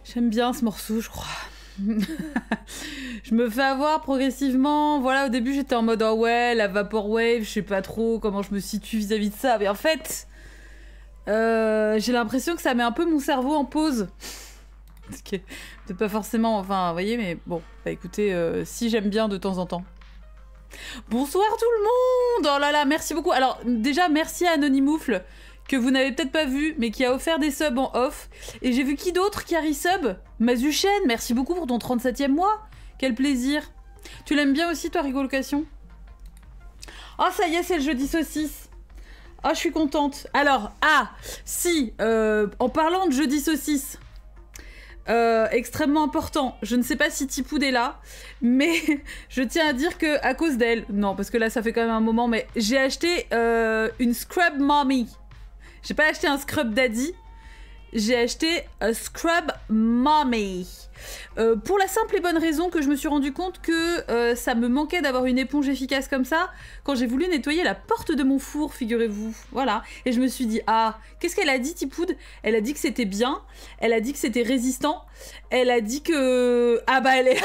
J'aime bien ce morceau, je crois. Je me fais avoir progressivement. Voilà, au début j'étais en mode oh ouais, la vaporwave, je sais pas trop comment je me situe vis-à-vis de ça. Mais en fait, j'ai l'impression que ça met un peu mon cerveau en pause. Ce qui est peut-être pas forcément, enfin, vous voyez, mais bon, bah écoutez, si j'aime bien de temps en temps. Bonsoir tout le monde! Oh là là, merci beaucoup. Alors déjà, merci à Anonymoufle, que vous n'avez peut-être pas vu, mais qui a offert des subs en off. Et j'ai vu qui d'autre qui a resub? Mazuchen, merci beaucoup pour ton 37e mois. Quel plaisir. Tu l'aimes bien aussi, toi, Rigolocation? Oh, ça y est, c'est le jeudi saucisse. Oh, je suis contente. Alors, si, en parlant de jeudi saucisse, extrêmement important, je ne sais pas si Tipeee est là, mais je tiens à dire que à cause d'elle, non, parce que là, ça fait quand même un moment, mais j'ai acheté une Scrub Mommy. J'ai pas acheté un Scrub Daddy, j'ai acheté un Scrub Mommy. Pour la simple et bonne raison que je me suis rendu compte que ça me manquait d'avoir une éponge efficace comme ça quand j'ai voulu nettoyer la porte de mon four, figurez-vous. Voilà. Et je me suis dit, qu'est-ce qu'elle a dit, Tipoud? Elle a dit que c'était bien, elle a dit que c'était résistant, elle a dit que... elle est...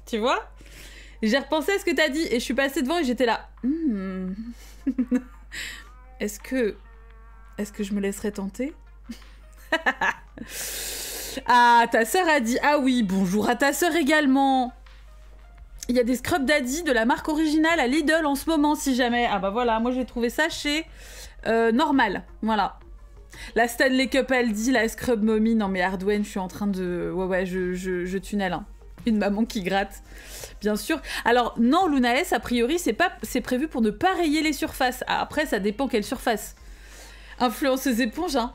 Tu vois? J'ai repensé à ce que t'as dit et je suis passée devant et j'étais là. Est-ce que je me laisserais tenter? Ta sœur a dit... Ah oui, bonjour à ta sœur également. Il y a des Scrub Daddy de la marque originale à Lidl en ce moment, si jamais. Ah bah voilà, moi j'ai trouvé ça chez Normal. Voilà. La Stanley Cup Aldi, la Scrub Mommy. Non mais Hardwen, je suis en train de... Ouais, je tunnel. Hein. Une maman qui gratte. Bien sûr. Alors, non, Luna S, a priori, c'est prévu pour ne pas rayer les surfaces. Après, ça dépend quelle surface. Influenceuse éponge, hein.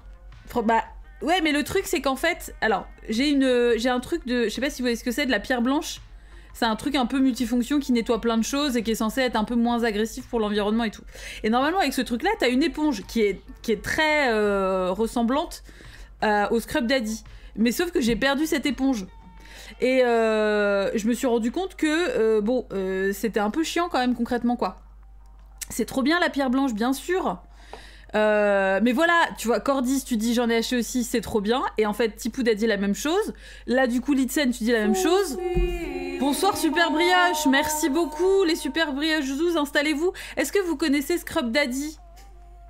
Bah... Ouais, mais le truc, c'est qu'en fait... Alors, j'ai un truc de... Je sais pas si vous voyez ce que c'est, de la pierre blanche. C'est un truc un peu multifonction qui nettoie plein de choses et qui est censé être un peu moins agressif pour l'environnement et tout. Et normalement, avec ce truc-là, t'as une éponge qui est très ressemblante au Scrub Daddy. Mais sauf que j'ai perdu cette éponge. Et je me suis rendu compte que, c'était un peu chiant quand même, concrètement, quoi. C'est trop bien, la pierre blanche, bien sûr. Mais voilà, tu vois, Cordis, tu dis j'en ai acheté aussi, c'est trop bien. Et en fait, Tipoud a dit la même chose. Là, du coup, Litsen, tu dis la même chose. Bonsoir, Super Brioche. Merci beaucoup, les Super Brioche Zouz, installez-vous. Est-ce que vous connaissez Scrub Daddy?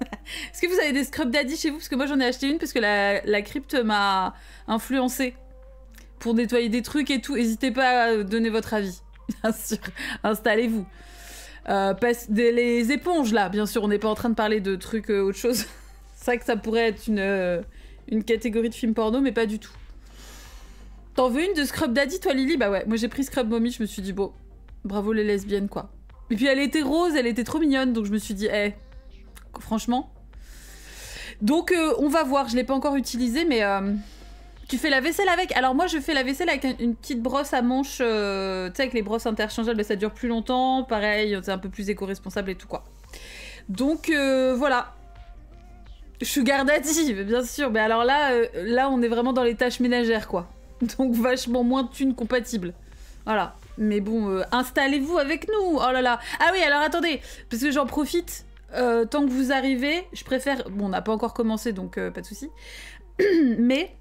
Est-ce que vous avez des Scrub Daddy chez vous? Parce que moi, j'en ai acheté une parce que la crypte m'a influencé pour nettoyer des trucs et tout. N'hésitez pas à donner votre avis. Bien sûr, installez-vous. Les éponges là, bien sûr, on n'est pas en train de parler de trucs autre chose. C'est vrai que ça pourrait être une catégorie de film porno, mais pas du tout. T'en veux une de Scrub Daddy, toi, Lily? Bah ouais, moi j'ai pris Scrub Mommy, je me suis dit, bon, bravo les lesbiennes, quoi. Et puis elle était rose, elle était trop mignonne, donc je me suis dit, franchement. Donc on va voir, je l'ai pas encore utilisé, mais tu fais la vaisselle avec? Alors moi je fais la vaisselle avec une petite brosse à manche, tu sais, avec les brosses interchangeables, ça dure plus longtemps, pareil, c'est un peu plus éco-responsable et tout, quoi. Donc voilà. Sugar Daddy, bien sûr, mais alors là on est vraiment dans les tâches ménagères, quoi. Donc vachement moins de thunes compatibles. Voilà. Mais bon, installez-vous avec nous. Oh là là. Ah oui, alors attendez, parce que j'en profite, tant que vous arrivez, je préfère... Bon, on n'a pas encore commencé, donc pas de souci. Mais...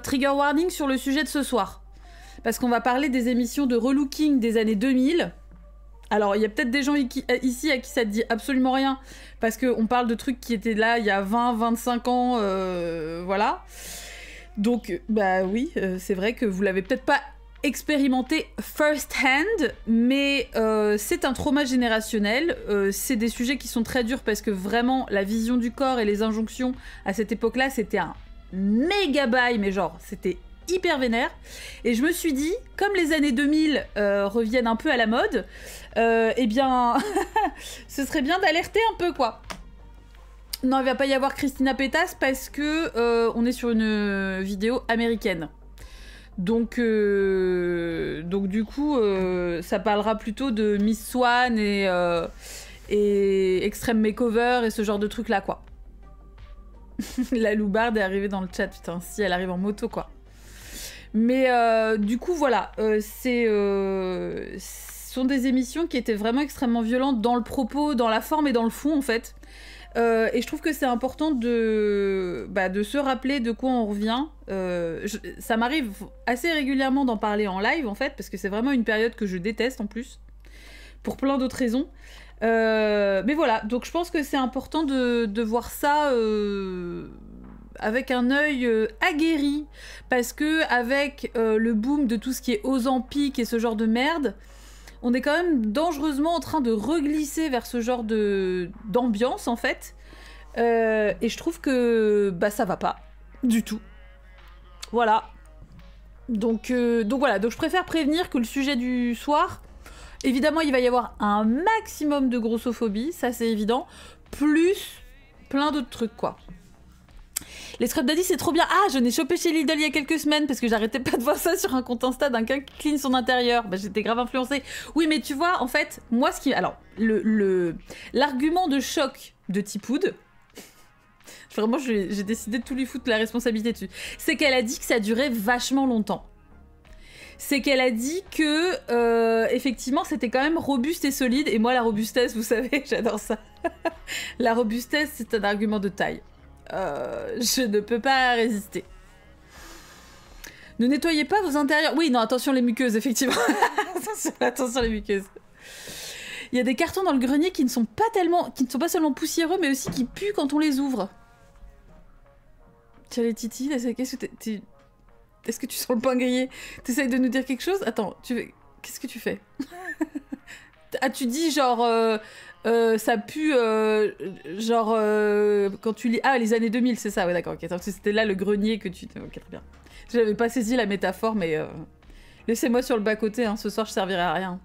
trigger warning sur le sujet de ce soir. Parce qu'on va parler des émissions de relooking des années 2000. Alors, il y a peut-être des gens ici à qui ça te dit absolument rien. Parce qu'on parle de trucs qui étaient là il y a 20, 25 ans. Voilà. Donc, bah oui, c'est vrai que vous l'avez peut-être pas expérimenté first hand. Mais c'est un trauma générationnel. C'est des sujets qui sont très durs parce que vraiment, la vision du corps et les injonctions à cette époque-là, c'était un méga bail, mais genre c'était hyper vénère. Et je me suis dit, comme les années 2000 reviennent un peu à la mode, eh bien ce serait bien d'alerter un peu, quoi. Non, il va pas y avoir Christina Pétasse parce que on est sur une vidéo américaine. Donc du coup ça parlera plutôt de Miss Swan et Extreme Makeover et ce genre de trucs là, quoi. La loubarde est arrivée dans le chat, putain, si elle arrive en moto, quoi. Mais du coup, voilà, sont des émissions qui étaient vraiment extrêmement violentes dans le propos, dans la forme et dans le fond, en fait. Et je trouve que c'est important de se rappeler de quoi on revient. Ça m'arrive assez régulièrement d'en parler en live, en fait, parce que c'est vraiment une période que je déteste, en plus, pour plein d'autres raisons. Mais voilà, donc je pense que c'est important de voir ça avec un œil aguerri, parce que avec le boom de tout ce qui est Ozempic et ce genre de merde, on est quand même dangereusement en train de reglisser vers ce genre d'ambiance, en fait. Et je trouve que ça va pas du tout. Voilà. Donc voilà, donc je préfère prévenir que le sujet du soir, évidemment il va y avoir un maximum de grossophobie, ça c'est évident, plus plein d'autres trucs, quoi. Les Scrub Daddy, c'est trop bien. Ah, je n'ai chopé chez Lidl il y a quelques semaines parce que j'arrêtais pas de voir ça sur un compte Insta d'un gars qui clean son intérieur. J'étais grave influencée. Oui, mais tu vois, en fait, moi, ce qui... Alors, l'argument de choc de Tipoud, vraiment, j'ai décidé de tout lui foutre la responsabilité dessus, c'est qu'elle a dit que ça durait vachement longtemps. C'est qu'elle a dit que, effectivement, c'était quand même robuste et solide. Et moi, la robustesse, vous savez, j'adore ça. La robustesse, c'est un argument de taille. Je ne peux pas résister. Ne nettoyez pas vos intérieurs. Oui, non, attention les muqueuses, effectivement. Attention les muqueuses. Il y a des cartons dans le grenier qui ne sont pas seulement poussiéreux, mais aussi qui puent quand on les ouvre. Tiens les titis, qu'est-ce que est-ce que tu sens le pain grillé? T'essayes de nous dire quelque chose? Attends, qu'est-ce que tu fais? Ah, tu dis genre... ça pue, quand tu lis... Ah, les années 2000, c'est ça, ouais, d'accord, ok. C'était là le grenier que tu... Ok, très bien. J'avais pas saisi la métaphore, mais... Laissez-moi sur le bas-côté, hein, ce soir je servirai à rien.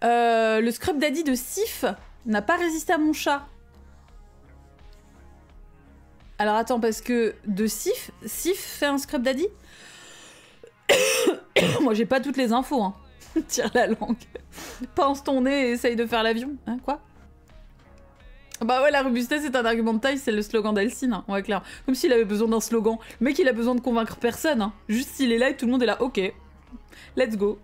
Le Scrub Daddy de Sif n'a pas résisté à mon chat. Alors attends, parce que de Sif fait un Scrub Daddy? Moi j'ai pas toutes les infos, hein. Tire la langue. Pince ton nez et essaye de faire l'avion. Hein, quoi? Bah ouais, la robustesse est un argument de taille, c'est le slogan d'Alcine, hein. Ouais, clair. Comme s'il avait besoin d'un slogan. Le mec, il a besoin de convaincre personne, hein. Juste s'il est là et tout le monde est là, ok. Let's go.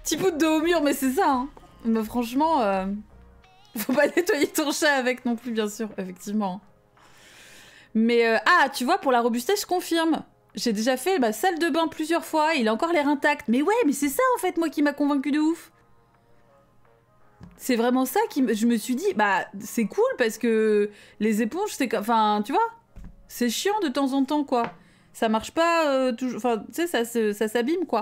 Petit bout de dos au mur, mais c'est ça, hein. Mais franchement, faut pas nettoyer ton chat avec non plus, bien sûr, effectivement. Mais, ah, tu vois, pour la robustesse, je confirme. J'ai déjà fait ma salle de bain plusieurs fois, il a encore l'air intact. Mais ouais, mais c'est ça en fait, moi, qui m'a convaincu de ouf. C'est vraiment ça qui... Je me suis dit, bah, c'est cool parce que les éponges, c'est... Enfin, tu vois, c'est chiant de temps en temps, quoi. Ça marche pas toujours... Enfin, tu sais, ça s'abîme, quoi.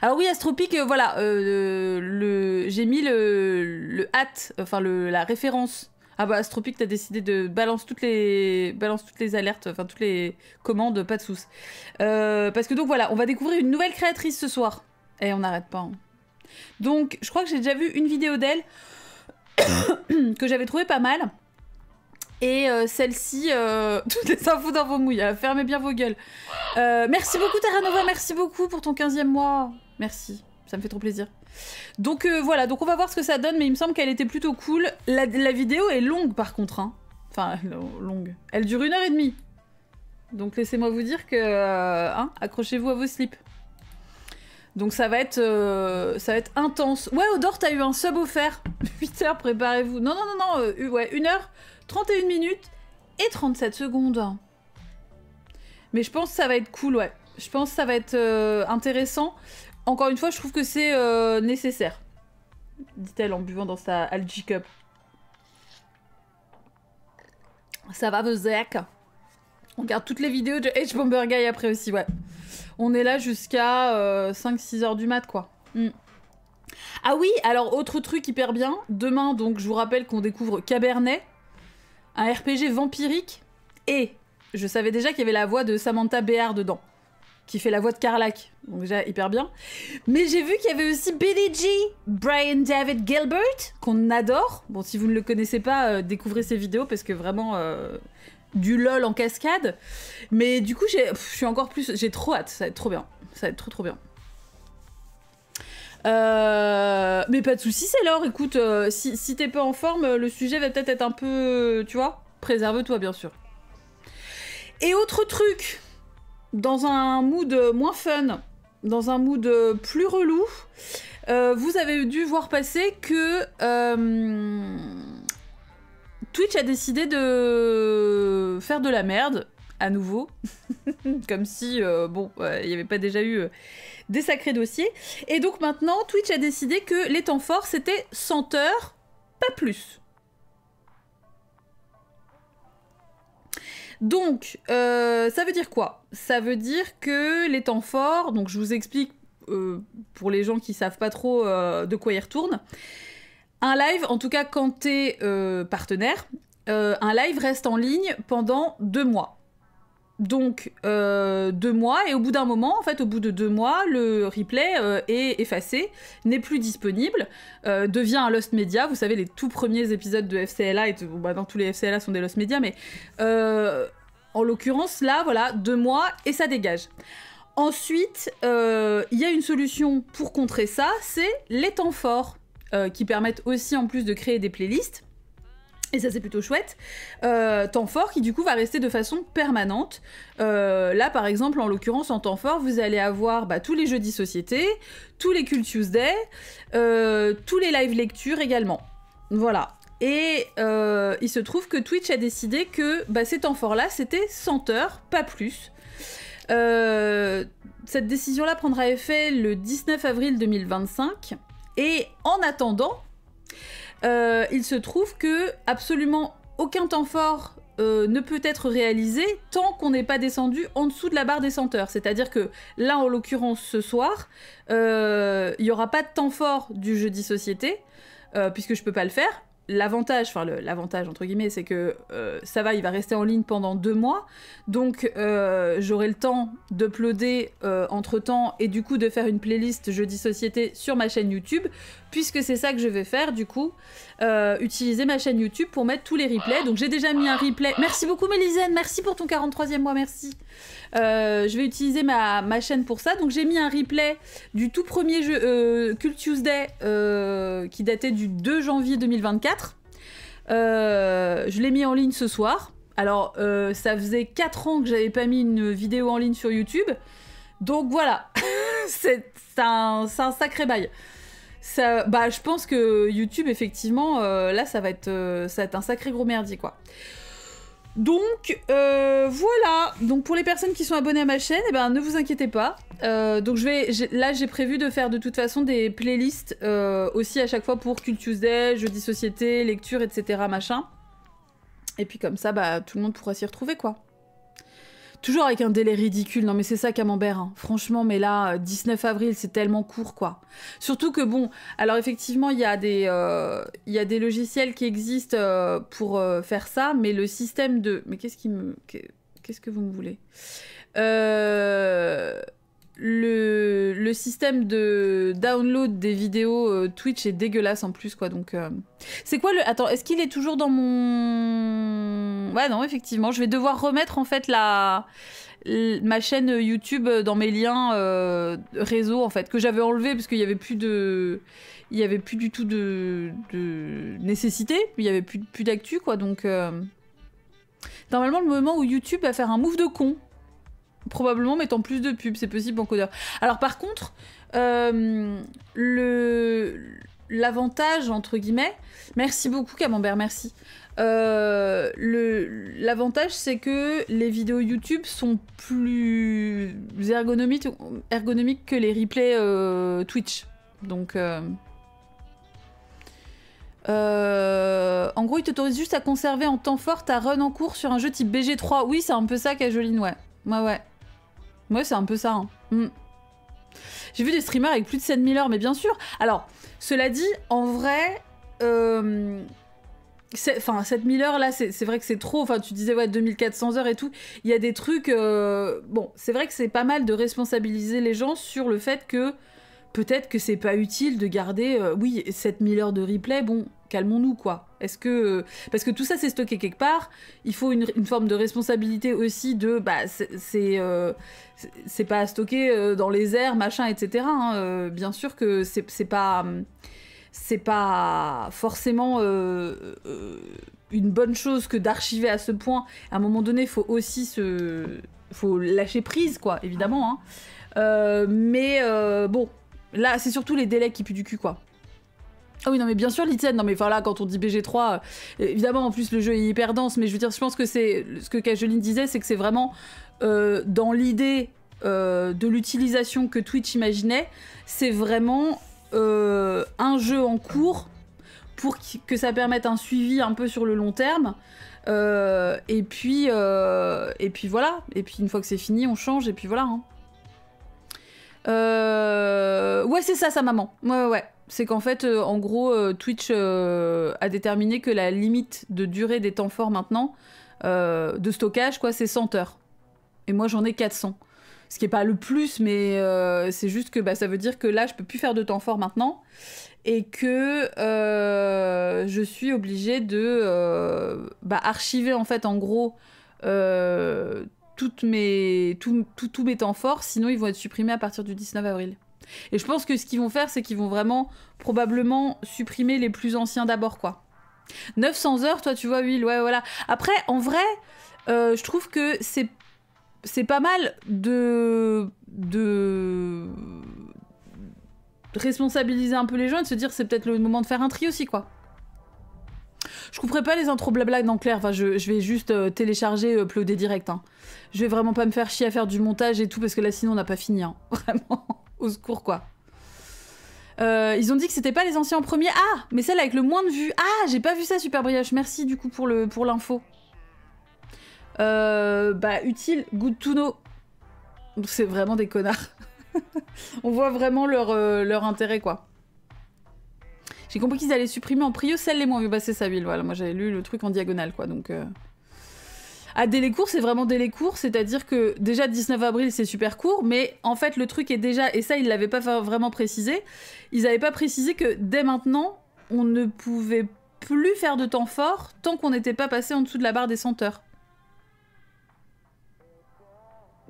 Alors oui, Astropic, voilà, j'ai mis le hâte, enfin, la référence... Ah bah Astropic, t'as décidé de balance toutes les alertes, enfin toutes les commandes, pas de soucis. Parce que donc voilà, on va découvrir une nouvelle créatrice ce soir. Et on n'arrête pas. Hein. Donc je crois que j'ai déjà vu une vidéo d'elle que j'avais trouvé pas mal. Et celle-ci, toutes les infos dans vos mouilles, fermez bien vos gueules. Merci beaucoup Terra Nova, merci beaucoup pour ton 15e mois. Merci, ça me fait trop plaisir. Donc voilà, donc on va voir ce que ça donne, mais il me semble qu'elle était plutôt cool. La vidéo est longue par contre, hein. Enfin, longue. Elle dure 1h30. Donc laissez-moi vous dire que... hein, accrochez-vous à vos slips. Donc ça va être intense. Ouais, Odor, t'as eu un sub offert. 8h, préparez-vous. Non, ouais, 1h31 minutes et 37 secondes. Mais je pense que ça va être cool, ouais. Je pense que ça va être intéressant. Encore une fois, je trouve que c'est nécessaire. Dit-elle en buvant dans sa Algae Cup. Ça va, Vezek. On regarde toutes les vidéos de H-Bomber Guy après aussi, ouais. On est là jusqu'à 5-6 heures du mat, quoi. Ah oui, alors, autre truc hyper bien. Demain, donc, je vous rappelle qu'on découvre Cabernet, un RPG vampirique. Et je savais déjà qu'il y avait la voix de Samantha Béard dedans, qui fait la voix de Carlac. Donc déjà, hyper bien. Mais j'ai vu qu'il y avait aussi Billy G, Brian David Gilbert, qu'on adore. Bon, si vous ne le connaissez pas, découvrez ses vidéos, parce que vraiment... du lol en cascade. Mais du coup, je suis encore plus... J'ai trop hâte, ça va être trop bien. Ça va être trop bien. Mais pas de soucis, c'est l'heure. Écoute, si t'es pas en forme, le sujet va peut-être être un peu... Tu vois, préserve-toi, bien sûr. Et autre truc, dans un mood moins fun, dans un mood plus relou, vous avez dû voir passer que Twitch a décidé de faire de la merde, à nouveau. Comme si, bon, il n'y avait pas déjà eu des sacrés dossiers. Et donc maintenant, Twitch a décidé que les temps forts, c'était 100 heures, pas plus. Donc, ça veut dire quoi? Ça veut dire que les temps forts, donc je vous explique pour les gens qui savent pas trop de quoi il retourne. Un live, en tout cas quand t'es partenaire, un live reste en ligne pendant 2 mois. Donc 2 mois, et au bout d'un moment, en fait, au bout de 2 mois, le replay est effacé, n'est plus disponible, devient un lost media. Vous savez, les tout premiers épisodes de FCLA, bah, dans tous les FCLA sont des lost media, mais en l'occurrence, là, voilà, 2 mois, et ça dégage. Ensuite, il y a une solution pour contrer ça, c'est les temps forts, qui permettent aussi, en plus, de créer des playlists. Et ça, c'est plutôt chouette. Temps fort qui, du coup, va rester de façon permanente. Là, par exemple, en l'occurrence, en temps fort, vous allez avoir tous les jeudis société, tous les Cult Tuesday, tous les live lectures également. Voilà. Et il se trouve que Twitch a décidé que ces temps forts-là, c'était 100 heures, pas plus. Cette décision-là prendra effet le 19 avril 2025. Et en attendant, il se trouve que absolument aucun temps fort ne peut être réalisé tant qu'on n'est pas descendu en dessous de la barre des 100 heures. C'est-à-dire que là, en l'occurrence, ce soir, il n'y aura pas de temps fort du jeudi société, puisque je peux pas le faire. L'avantage, enfin l'avantage entre guillemets, c'est que ça va, il va rester en ligne pendant 2 mois, donc j'aurai le temps d'uploader entre-temps et du coup de faire une playlist jeudi société sur ma chaîne YouTube, puisque c'est ça que je vais faire du coup, utiliser ma chaîne YouTube pour mettre tous les replays. Donc j'ai déjà mis un replay, merci beaucoup Mélisène, merci pour ton 43e mois, merci. Je vais utiliser ma chaîne pour ça, donc j'ai mis un replay du tout premier jeu Cult Tuesday qui datait du 2 janvier 2024. Je l'ai mis en ligne ce soir. Alors ça faisait 4 ans que j'avais pas mis une vidéo en ligne sur YouTube, donc voilà. c'est un sacré bail. Ça, je pense que YouTube effectivement là ça va être un sacré gros merdier quoi. Donc voilà, donc pour les personnes qui sont abonnées à ma chaîne, ne vous inquiétez pas. Donc là j'ai prévu de faire de toute façon des playlists aussi à chaque fois pour Cult Tuesday, jeudi société, lecture, etc. machin. Et puis comme ça, tout le monde pourra s'y retrouver quoi. Toujours avec un délai ridicule, non mais c'est ça Camembert, hein. Franchement, mais là, 19 avril, c'est tellement court, quoi. Surtout que bon, alors effectivement, il y a des logiciels qui existent pour faire ça, mais le système de... Mais qu'est-ce que vous me voulez le système de download des vidéos Twitch est dégueulasse en plus, quoi, donc... C'est quoi le... Attends, est-ce qu'il est toujours dans mon... Ouais, non, effectivement, je vais devoir remettre, en fait, ma chaîne YouTube dans mes liens réseau, en fait, que j'avais enlevé parce qu'il y avait plus de... Il y avait plus du tout de nécessité, il y avait plus d'actu, quoi, donc... Normalement, le moment où YouTube va faire un move de con, probablement mettant plus de pubs, c'est possible en codeur. Alors par contre, l'avantage, entre guillemets, merci beaucoup Camembert, merci. L'avantage, c'est que les vidéos YouTube sont plus ergonomiques que les replays Twitch. Donc... en gros, il t'autorise juste à conserver en temps fort ta run en cours sur un jeu type BG3. Oui, c'est un peu ça, Cajoline, ouais. Ouais. Ouais, c'est un peu ça. Hein. J'ai vu des streamers avec plus de 7000 heures, mais bien sûr. Alors, cela dit, en vrai... 7000 heures, là, c'est vrai que c'est trop. Enfin, tu disais, ouais, 2400 heures et tout. Il y a des trucs... Bon, c'est vrai que c'est pas mal de responsabiliser les gens sur le fait que peut-être que c'est pas utile de garder... oui, 7000 heures de replay, bon... Calmons-nous, quoi. Est-ce que... Parce que tout ça, c'est stocké quelque part. Il faut une forme de responsabilité aussi de... c'est pas stocké dans les airs, machin, etc. Hein. Bien sûr que c'est pas forcément une bonne chose que d'archiver à ce point. À un moment donné, il faut aussi faut lâcher prise, quoi, évidemment. Hein. Bon, là, c'est surtout les délais qui puent du cul, quoi. Ah oui, non, mais bien sûr, Litienne, non, mais enfin là, quand on dit BG3, évidemment, en plus, le jeu est hyper dense, mais je veux dire, je pense que c'est... Ce que Cajoline disait, c'est que c'est vraiment dans l'idée de l'utilisation que Twitch imaginait, c'est vraiment un jeu en cours pour que ça permette un suivi un peu sur le long terme. Et puis voilà. Et puis une fois que c'est fini, on change, et puis voilà. Hein. Ouais, c'est ça, sa maman. Ouais. C'est qu'en fait, en gros, Twitch a déterminé que la limite de durée des temps forts maintenant, de stockage, quoi, c'est 100 heures. Et moi, j'en ai 400. Ce qui est pas le plus, mais c'est juste que ça veut dire que là, je peux plus faire de temps fort maintenant. Et que je suis obligée de archiver, en fait, en gros, tous mes temps forts, sinon ils vont être supprimés à partir du 19 avril. Et je pense que ce qu'ils vont faire, c'est qu'ils vont vraiment, probablement, supprimer les plus anciens d'abord, quoi. 900 heures, toi, tu vois, Will, ouais, voilà. Après, en vrai, je trouve que c'est pas mal de responsabiliser un peu les gens et de se dire c'est peut-être le moment de faire un tri aussi, quoi. Je couperai pas les intros blabla, non, Claire, enfin, je vais juste télécharger, uploader direct, hein. Je vais vraiment pas me faire chier à faire du montage et tout, parce que là, sinon, on n'a pas fini, hein. Vraiment, au secours, quoi. Ils ont dit que c'était pas les anciens en premier. Ah, mais celle avec le moins de vues. Ah, j'ai pas vu ça, Super Brioche. Merci, du coup, pour l'info. Utile, good to know. C'est vraiment des connards. On voit vraiment leur intérêt, quoi. J'ai compris qu'ils allaient supprimer en prio celles les moins vues. Bah, c'est ça, Will. Voilà, moi, j'avais lu le truc en diagonale, quoi, donc... Ah, délai court, c'est vraiment délai court, c'est-à-dire que déjà 19 avril c'est super court, mais en fait le truc est déjà, et ça ils l'avaient pas vraiment précisé, ils avaient pas précisé que dès maintenant on ne pouvait plus faire de temps fort tant qu'on n'était pas passé en dessous de la barre des 100 heures.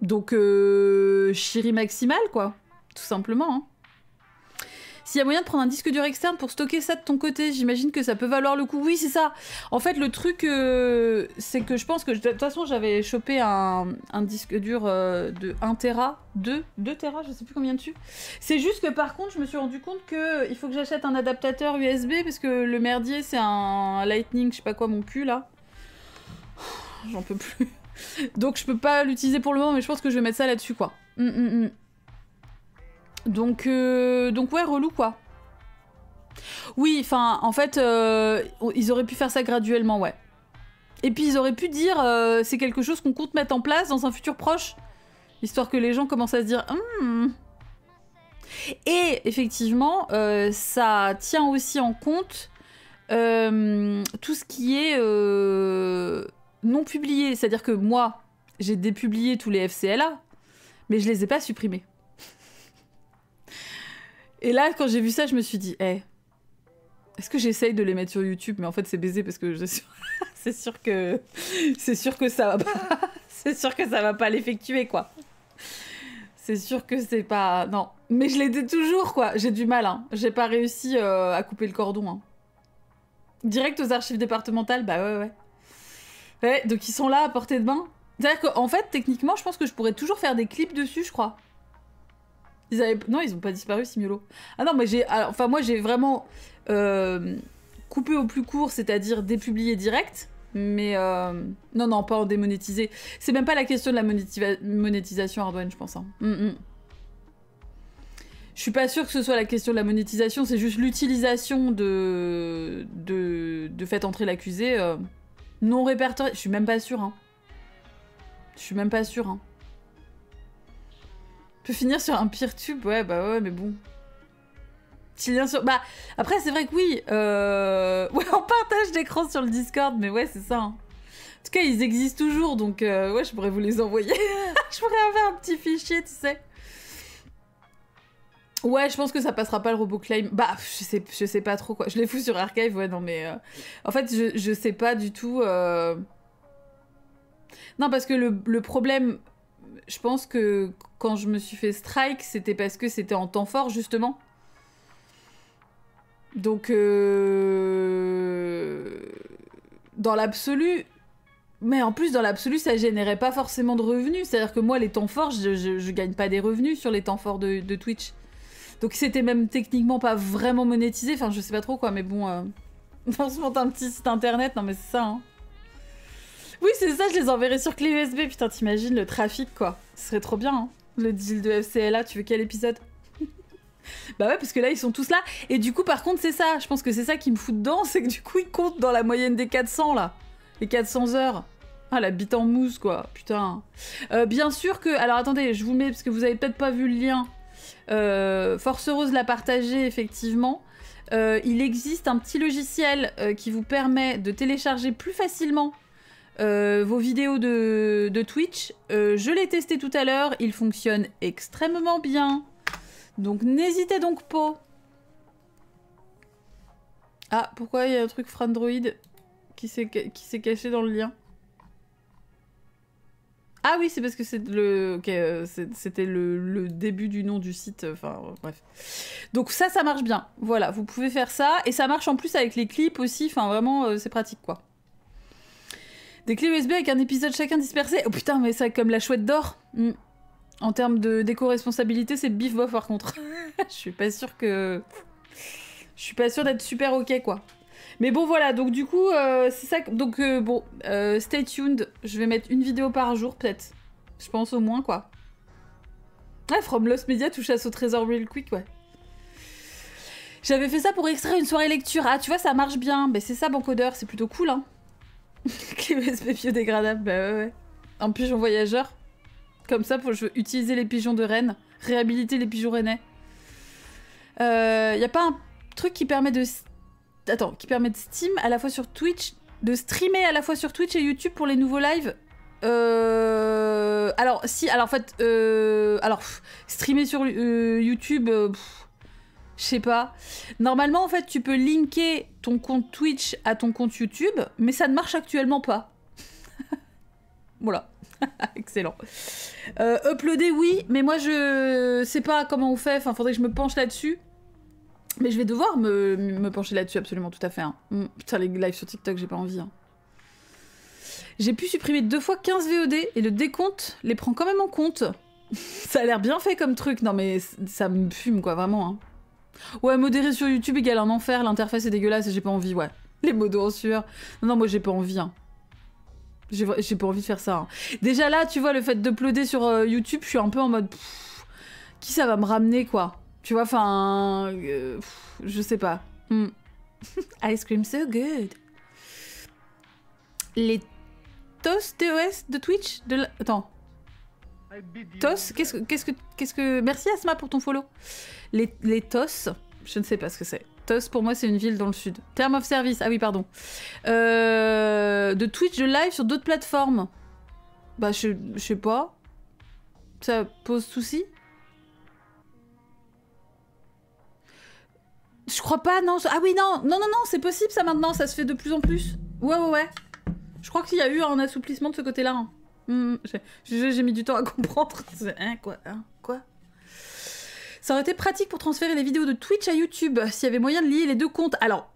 Donc chérie maximale, quoi, tout simplement, hein. S'il y a moyen de prendre un disque dur externe pour stocker ça de ton côté, j'imagine que ça peut valoir le coup. Oui, c'est ça. En fait, le truc, c'est que je pense que... De toute façon, j'avais chopé un disque dur de 1 Tera, 2 Tera, je sais plus combien dessus. C'est juste que par contre, je me suis rendu compte qu'il faut que j'achète un adaptateur USB, parce que le merdier, c'est un Lightning, je sais pas quoi, mon cul, là. J'en peux plus. Donc, je peux pas l'utiliser pour le moment, mais je pense que je vais mettre ça là-dessus, quoi. Donc ouais, relou, quoi. Oui, enfin, en fait, ils auraient pu faire ça graduellement, ouais. Et puis ils auraient pu dire, c'est quelque chose qu'on compte mettre en place dans un futur proche, histoire que les gens commencent à se dire, Et effectivement, ça tient aussi en compte tout ce qui est non publié. C'est-à-dire que moi, j'ai dépublié tous les FCLA, mais je les ai pas supprimés. Et là, quand j'ai vu ça, je me suis dit, est-ce que j'essaye de les mettre sur YouTube? Mais en fait, c'est baisé parce que c'est sûr que ça va pas... c'est sûr que ça va pas l'effectuer, quoi. C'est sûr que c'est pas... Non. Mais je les ai toujours, quoi. J'ai du mal, hein. J'ai pas réussi à couper le cordon, hein. Direct aux archives départementales, bah ouais. Ouais, donc ils sont là à portée de main. C'est-à-dire qu'en fait, techniquement, je pense que je pourrais toujours faire des clips dessus, je crois. Non, ils ont pas disparu, Simiolo. Ah non, mais moi j'ai vraiment coupé au plus court, c'est-à-dire dépublié direct, mais non, pas en démonétisé. C'est même pas la question de la monétisation, Ardouane, je pense. Hein. Je suis pas sûre que ce soit la question de la monétisation, c'est juste l'utilisation de fait entrer l'accusé non répertorié. Je suis même pas sûre, hein. Peut finir sur un pire tube, ouais, mais bon. Petit lien sur... Bah, après, c'est vrai que oui, ouais, on partage d'écran sur le Discord, mais ouais, c'est ça. Hein. En tout cas, ils existent toujours, donc ouais, je pourrais vous les envoyer. Je pourrais avoir un petit fichier, tu sais. Ouais, je pense que ça passera pas le robot claim. Bah, je sais pas trop, quoi. Je les fous sur Archive, ouais, non, mais... En fait, je sais pas du tout... Non, parce que le problème... Je pense que quand je me suis fait strike, c'était parce que c'était en temps fort, justement. Donc, dans l'absolu, Mais en plus, dans l'absolu, ça générait pas forcément de revenus. C'est-à-dire que moi, les temps forts, je gagne pas des revenus sur les temps forts de Twitch. Donc c'était même techniquement pas vraiment monétisé. Enfin, je sais pas trop quoi, mais bon... On se monte un petit site internet, non mais c'est ça, hein. Oui, c'est ça, je les enverrai sur clé USB. Putain, t'imagines le trafic, quoi. Ce serait trop bien, hein. Le deal de FCLA, tu veux quel épisode? Bah ouais, parce que là, ils sont tous là. Et du coup, par contre, c'est ça. Je pense que c'est ça qui me fout dedans, c'est que du coup, ils comptent dans la moyenne des 400, là. Les 400 heures. Ah, la bite en mousse, quoi. Putain. Bien sûr que... Alors, attendez, je vous mets, parce que vous avez peut-être pas vu le lien. Force Rose l'a partagé, effectivement. Il existe un petit logiciel qui vous permet de télécharger plus facilement vos vidéos de Twitch. Je l'ai testé tout à l'heure, il fonctionne extrêmement bien. Donc n'hésitez donc pas. Ah, pourquoi il y a un truc Frandroid qui s'est caché dans le lien? Ah oui, c'est parce que c'est le... Ok, c'était le début du nom du site, enfin, bref. Donc ça marche bien. Voilà, vous pouvez faire ça. Et ça marche en plus avec les clips aussi, enfin, vraiment, c'est pratique, quoi. Des clés USB avec un épisode chacun dispersé. Oh putain, mais ça, comme la chouette d'or. En termes d'éco-responsabilité, c'est bif bof, par contre. Je suis pas sûre que... Je suis pas sûre d'être super ok, quoi. Mais bon, voilà, donc du coup, c'est ça... Donc, bon, stay tuned. Je vais mettre une vidéo par jour, peut-être. Je pense au moins, quoi. Ah, From Lost Media, touche à ce trésor real quick, ouais. J'avais fait ça pour extraire une soirée lecture. Ah, tu vois, ça marche bien. Mais c'est ça, Bancodeur, c'est plutôt cool, hein. Clé USB biodégradable, bah ouais. Un pigeon voyageur. Comme ça, je veux utiliser les pigeons de Rennes. Réhabiliter les pigeons rennais. Y a pas un truc qui permet de... Attends, qui permet de Steam à la fois sur Twitch, de streamer à la fois sur Twitch et YouTube pour les nouveaux lives. Alors si, alors en fait, streamer sur YouTube, je sais pas. Normalement, en fait, tu peux linker ton compte Twitch à ton compte YouTube, mais ça ne marche actuellement pas. Voilà, excellent. Uploader, oui, mais moi je sais pas comment on fait. Enfin, faudrait que je me penche là-dessus. Mais je vais devoir me pencher là-dessus, absolument, tout à fait. Hein. Putain, les lives sur TikTok, j'ai pas envie. Hein. J'ai pu supprimer 2 fois 15 VOD et le décompte les prend quand même en compte. Ça a l'air bien fait comme truc. Non, mais ça me fume, quoi, vraiment. Hein. Ouais, modérer sur YouTube égale un enfer, l'interface est dégueulasse et j'ai pas envie, ouais. Les modos en sueur. Non, moi, j'ai pas envie. Hein. J'ai pas envie de faire ça. Hein. Déjà là, tu vois, le fait d'uploader sur YouTube, je suis un peu en mode... qui ça va me ramener, quoi? Tu vois, enfin... je sais pas. Ice cream so good. Les TOS, TOS de Twitch Attends. TOS Qu'est-ce que... Merci Asma pour ton follow. Les TOS, je ne sais pas ce que c'est. TOS, pour moi, c'est une ville dans le sud. Term of service, ah oui, pardon. De Twitch, de live sur d'autres plateformes. Bah, je sais pas. Ça pose souci? Je crois pas, non. Ah oui, non, c'est possible ça maintenant, ça se fait de plus en plus. Ouais. Je crois qu'il y a eu un assouplissement de ce côté-là. Hein. J'ai mis du temps à comprendre. Hein, quoi Ça aurait été pratique pour transférer les vidéos de Twitch à YouTube, s'il y avait moyen de lier les deux comptes. Alors,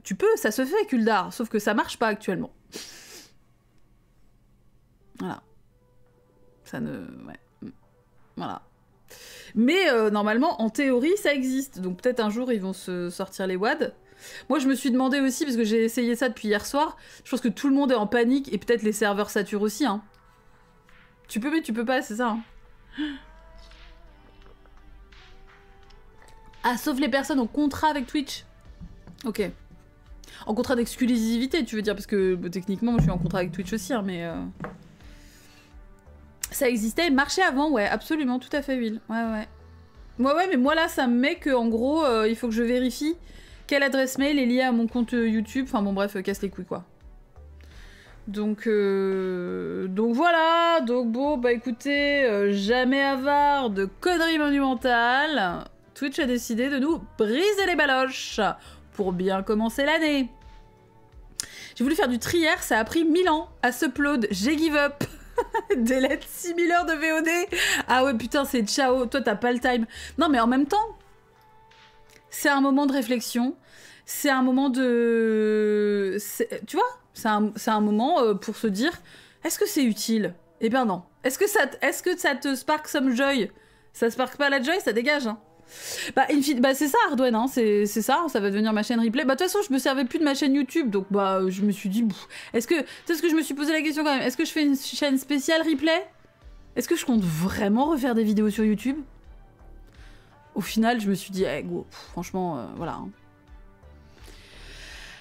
tu peux, ça se fait, Kuldar, sauf que ça marche pas actuellement. Voilà. Ça ne... Ouais. Voilà. Mais normalement, en théorie, ça existe. Donc peut-être un jour, ils vont se sortir les WAD. Moi, je me suis demandé aussi, parce que j'ai essayé ça depuis hier soir, je pense que tout le monde est en panique, et peut-être les serveurs saturent aussi. Hein. Tu peux, mais tu peux pas, c'est ça. Hein. Ah, sauf les personnes en contrat avec Twitch. Ok. En contrat d'exclusivité, tu veux dire, parce que techniquement, moi, je suis en contrat avec Twitch aussi, hein, mais... Ça existait, marchait avant, ouais, absolument, tout à fait, Will. Ouais, mais moi là, ça me met que, en gros, il faut que je vérifie quelle adresse mail est liée à mon compte YouTube. Enfin bon, bref, casse les couilles, quoi. Donc voilà, donc bon, bah écoutez, jamais avare de conneries monumentales, Twitch a décidé de nous briser les baloches pour bien commencer l'année. J'ai voulu faire du tri hier, ça a pris 1000 ans à s'upload, j'ai give up. Delete 6000 heures de VOD. Ah ouais, putain, c'est ciao. Toi, t'as pas le time. Non, mais en même temps, c'est un moment de réflexion. C'est un moment de... Tu vois, C'est un moment pour se dire, est-ce que c'est utile? Eh bien non. Est-ce que ça te spark some joy? Ça spark pas la joy, ça dégage, hein. Bah, c'est ça, Ardouane, hein, c'est ça, ça va devenir ma chaîne replay. Bah, de toute façon, je me servais plus de ma chaîne YouTube, donc bah, je me suis dit, est-ce que je me suis posé la question quand même, est-ce que je fais une chaîne spéciale replay? Est-ce que je compte vraiment refaire des vidéos sur YouTube? Au final, je me suis dit, go, franchement, voilà. Hein.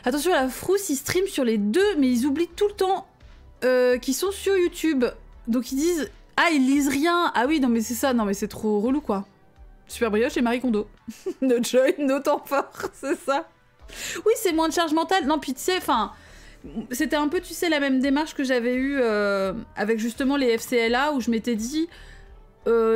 Attention, la frousse, ils streament sur les deux, mais ils oublient tout le temps qu'ils sont sur YouTube. Donc ils disent, ah, ils lisent rien. Ah oui, non, mais c'est ça, non, mais c'est trop relou, quoi. Super Brioche et Marie Kondo. No joy, no temps fort, c'est ça. Oui, c'est moins de charge mentale. Non, puis tu sais, enfin, c'était un peu, tu sais, la même démarche que j'avais eue avec justement les FCLA, où je m'étais dit,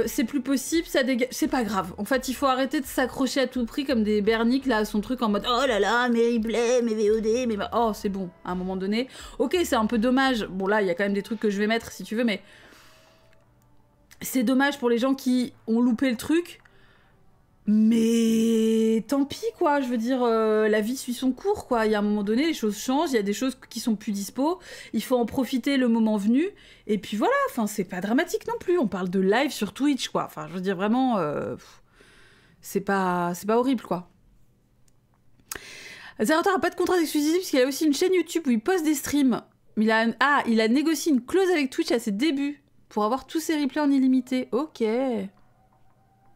c'est plus possible, ça dégage. C'est pas grave. En fait, il faut arrêter de s'accrocher à tout prix comme des berniques, là, à son truc en mode, oh là là, mes replays, mes VOD, mes... Oh, c'est bon, à un moment donné. Ok, c'est un peu dommage. Bon, là, il y a quand même des trucs que je vais mettre, si tu veux, mais... C'est dommage pour les gens qui ont loupé le truc. Mais tant pis, quoi, je veux dire, la vie suit son cours, quoi. Il y a un moment donné, les choses changent, il y a des choses qui sont plus dispo, il faut en profiter le moment venu, et puis voilà, enfin, c'est pas dramatique non plus, on parle de live sur Twitch, quoi. Enfin, je veux dire, vraiment, c'est pas horrible, quoi. Zerator a pas de contrat d'exclusivité, puisqu'il a aussi une chaîne YouTube où il poste des streams. Il a négocié une clause avec Twitch à ses débuts, pour avoir tous ses replays en illimité. Ok.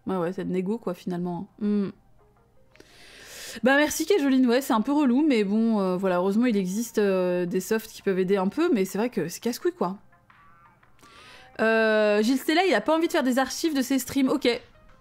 Ouais, c'est de négo, quoi, finalement. Bah, merci, Kéjoline. Ouais, c'est un peu relou, mais bon, voilà, heureusement, il existe des softs qui peuvent aider un peu, mais c'est vrai que c'est casse-couille, quoi. Gilles Stella, il a pas envie de faire des archives de ses streams. Ok.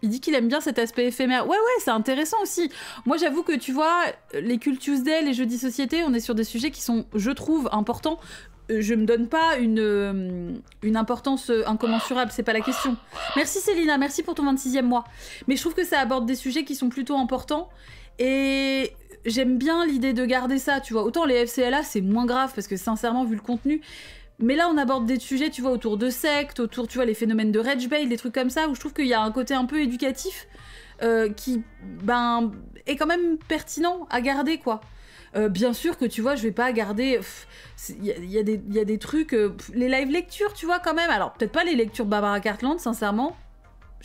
Il dit qu'il aime bien cet aspect éphémère. Ouais, c'est intéressant aussi. Moi, j'avoue que, tu vois, les Cult Tuesday, les jeudis société, on est sur des sujets qui sont, je trouve, importants. Je me donne pas une importance incommensurable, c'est pas la question. Merci Célina, merci pour ton 26e mois. Mais je trouve que ça aborde des sujets qui sont plutôt importants et j'aime bien l'idée de garder ça, tu vois. Autant les FCLA, c'est moins grave parce que sincèrement, vu le contenu, mais là on aborde des sujets, tu vois, autour de sectes, autour, tu vois, les phénomènes de rage bait, des trucs comme ça, où je trouve qu'il y a un côté un peu éducatif qui, ben, est quand même pertinent à garder, quoi. Bien sûr que, tu vois, je vais pas garder... Il y a des trucs... les live lectures, tu vois, quand même. Alors, peut-être pas les lectures de Barbara Cartland, sincèrement.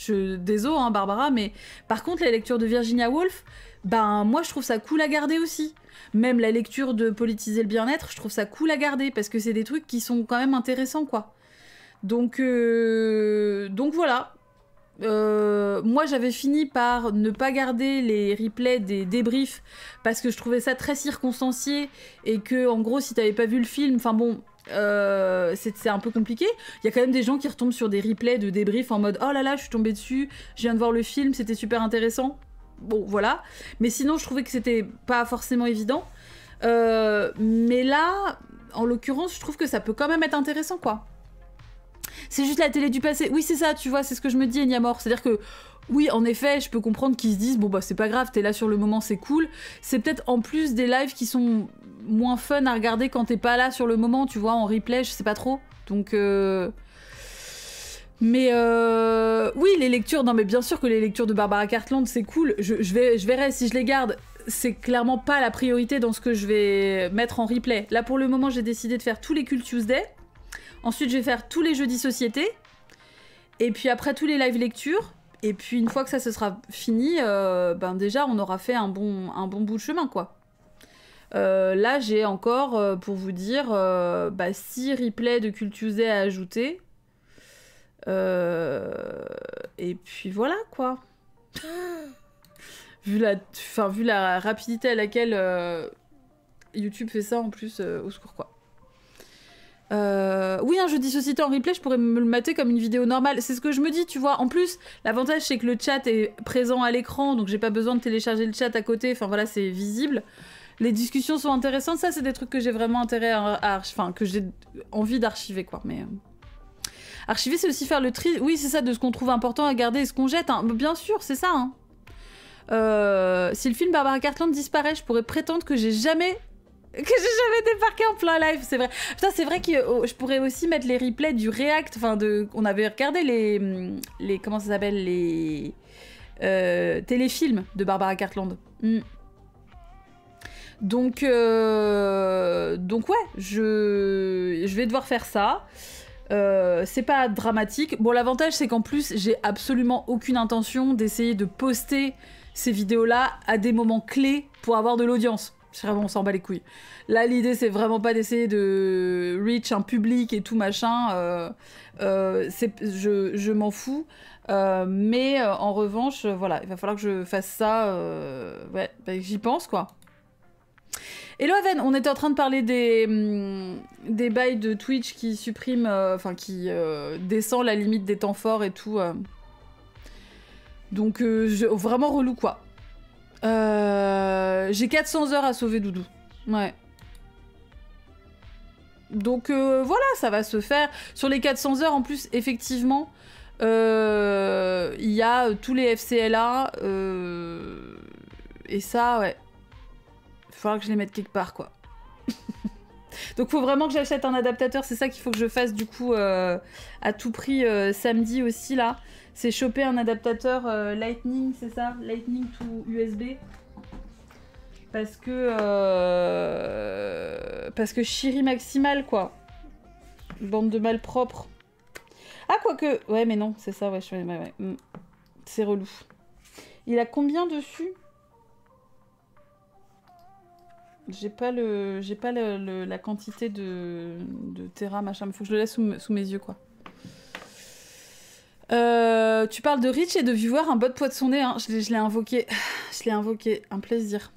Désolé, hein, Barbara, mais... Par contre, les lectures de Virginia Woolf, ben, moi, je trouve ça cool à garder aussi. Même la lecture de Politiser le bien-être, je trouve ça cool à garder, parce que c'est des trucs qui sont quand même intéressants, quoi. Donc voilà. Moi j'avais fini par ne pas garder les replays des débriefs parce que je trouvais ça très circonstancié et que en gros si t'avais pas vu le film, enfin bon, c'est un peu compliqué. Il y a quand même des gens qui retombent sur des replays de débriefs en mode oh là là je suis tombée dessus, je viens de voir le film, c'était super intéressant. Bon voilà, mais sinon je trouvais que c'était pas forcément évident. Mais là, en l'occurrence, je trouve que ça peut quand même être intéressant, quoi. C'est juste la télé du passé. Oui, c'est ça, tu vois, c'est ce que je me dis, Enyamor. C'est-à-dire que, oui, en effet, je peux comprendre qu'ils se disent, bon, bah, c'est pas grave, t'es là sur le moment, c'est cool. C'est peut-être en plus des lives qui sont moins fun à regarder quand t'es pas là sur le moment, tu vois, en replay, je sais pas trop. Donc, mais oui, les lectures, non mais bien sûr que les lectures de Barbara Cartland, c'est cool. Je verrai si je les garde. C'est clairement pas la priorité dans ce que je vais mettre en replay. Là, pour le moment, j'ai décidé de faire tous les Cult Tuesday. Ensuite, je vais faire tous les jeudis société. Et puis après, tous les live lectures. Et puis, une fois que ça se sera fini, ben déjà, on aura fait un bon bout de chemin, quoi. Là, j'ai encore, pour vous dire, 6 replays de Cult Tuesday à ajouter. Et puis voilà, quoi. Vu la rapidité à laquelle YouTube fait ça, en plus, au secours, quoi. Oui, un jeudi société en replay, je pourrais me le mater comme une vidéo normale. C'est ce que je me dis, tu vois. En plus, l'avantage, c'est que le chat est présent à l'écran, donc j'ai pas besoin de télécharger le chat à côté. Enfin, voilà, c'est visible. Les discussions sont intéressantes. Ça, c'est des trucs que j'ai vraiment intérêt enfin, que j'ai envie d'archiver, quoi. Mais... archiver, c'est aussi faire le tri. Oui, c'est ça, de ce qu'on trouve important à garder et ce qu'on jette. Hein. Bien sûr, c'est ça, hein. Si le film Barbara Cartland disparaît, je pourrais prétendre que j'ai jamais débarqué en plein live, c'est vrai. Putain, c'est vrai que je pourrais aussi mettre les replays du React, enfin on avait regardé les comment ça s'appelle, les téléfilms de Barbara Cartland. Donc ouais, je vais devoir faire ça. C'est pas dramatique. Bon, l'avantage, c'est qu'en plus, j'ai absolument aucune intention d'essayer de poster ces vidéos-là à des moments clés pour avoir de l'audience. Vraiment, on s'en bat les couilles. Là, l'idée, c'est vraiment pas d'essayer de reach un public et tout machin. Je m'en fous. Mais en revanche, voilà, il va falloir que je fasse ça. Ouais, bah, j'y pense, quoi. Hello Aven, on était en train de parler des bails de Twitch qui suppriment, enfin qui descend la limite des temps forts et tout. Donc vraiment relou quoi. J'ai 400 heures à sauver Doudou. Ouais. Donc voilà, ça va se faire. Sur les 400 heures en plus, effectivement, il y a tous les FCLA. Et ça, ouais. Il va falloir que je les mette quelque part, quoi. Donc faut vraiment que j'achète un adaptateur, c'est ça qu'il faut que je fasse du coup à tout prix samedi aussi là. C'est choper un adaptateur Lightning, c'est ça? Lightning to USB. Parce que chérie maximale quoi. Bande de malpropres. Ah quoique, ouais mais non, c'est ça, ouais, ouais. C'est relou. Il a combien dessus? J'ai pas la quantité de Tera, machin, mais faut que je le laisse sous mes yeux, quoi. Tu parles de Rich et de Viewer, un bot poids de son nez, hein. Je l'ai invoqué. Je l'ai invoqué, un plaisir.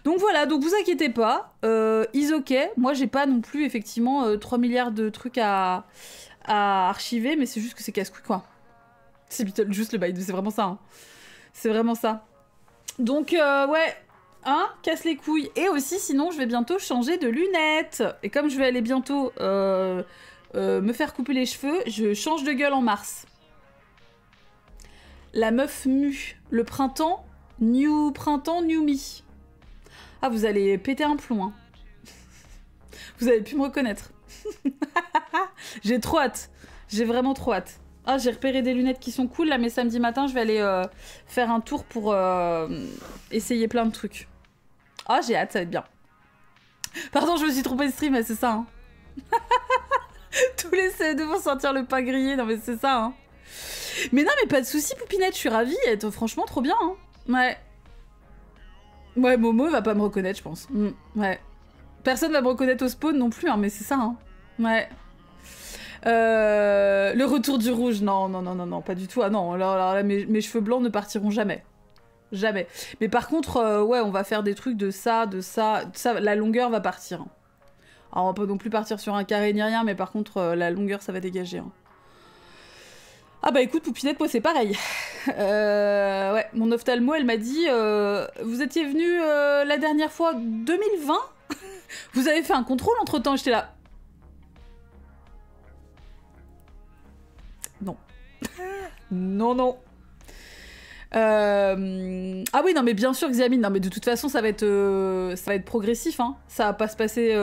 Donc voilà, donc vous inquiétez pas, is ok. Moi, j'ai pas non plus, effectivement, 3 milliards de trucs à archiver, mais c'est juste que c'est casse-couille, quoi. C'est juste le bail, c'est vraiment ça, hein. C'est vraiment ça. Donc, ouais... Hein, casse les couilles. Et aussi, sinon, je vais bientôt changer de lunettes. Et comme je vais aller bientôt me faire couper les cheveux, je change de gueule en mars. La meuf mue. Le printemps, new me. Ah, vous allez péter un plomb, hein. Vous avez pu me reconnaître. J'ai trop hâte. J'ai vraiment trop hâte. Ah, j'ai repéré des lunettes qui sont cool, là, mais samedi matin, je vais aller faire un tour pour essayer plein de trucs. Ah, j'ai hâte, ça va être bien. Pardon, je me suis trompée de stream, mais c'est ça, hein. Tous les CE2 vont sortir le pain grillé, non mais c'est ça, hein. Mais non, mais pas de soucis, Poupinette, je suis ravie, elle est franchement trop bien, hein. Ouais. Ouais, Momo va pas me reconnaître, je pense. Ouais. Personne va me reconnaître au spawn non plus, hein, mais c'est ça, hein. Ouais. Le retour du rouge, non, pas du tout. Ah non, alors là, mes cheveux blancs ne partiront jamais. Jamais. Mais par contre, ouais, on va faire des trucs de ça, la longueur va partir. Alors, on va pas non plus partir sur un carré ni rien, mais par contre, la longueur, ça va dégager. Hein. Ah bah écoute, Poupinette, moi c'est pareil. Ouais, mon ophtalmo, elle m'a dit, vous étiez venu la dernière fois 2020 Vous avez fait un contrôle entre-temps, j'étais là. Non. Non. Ah oui, non mais bien sûr, Xiamine, non mais de toute façon ça va être progressif, hein. Ça va pas se passer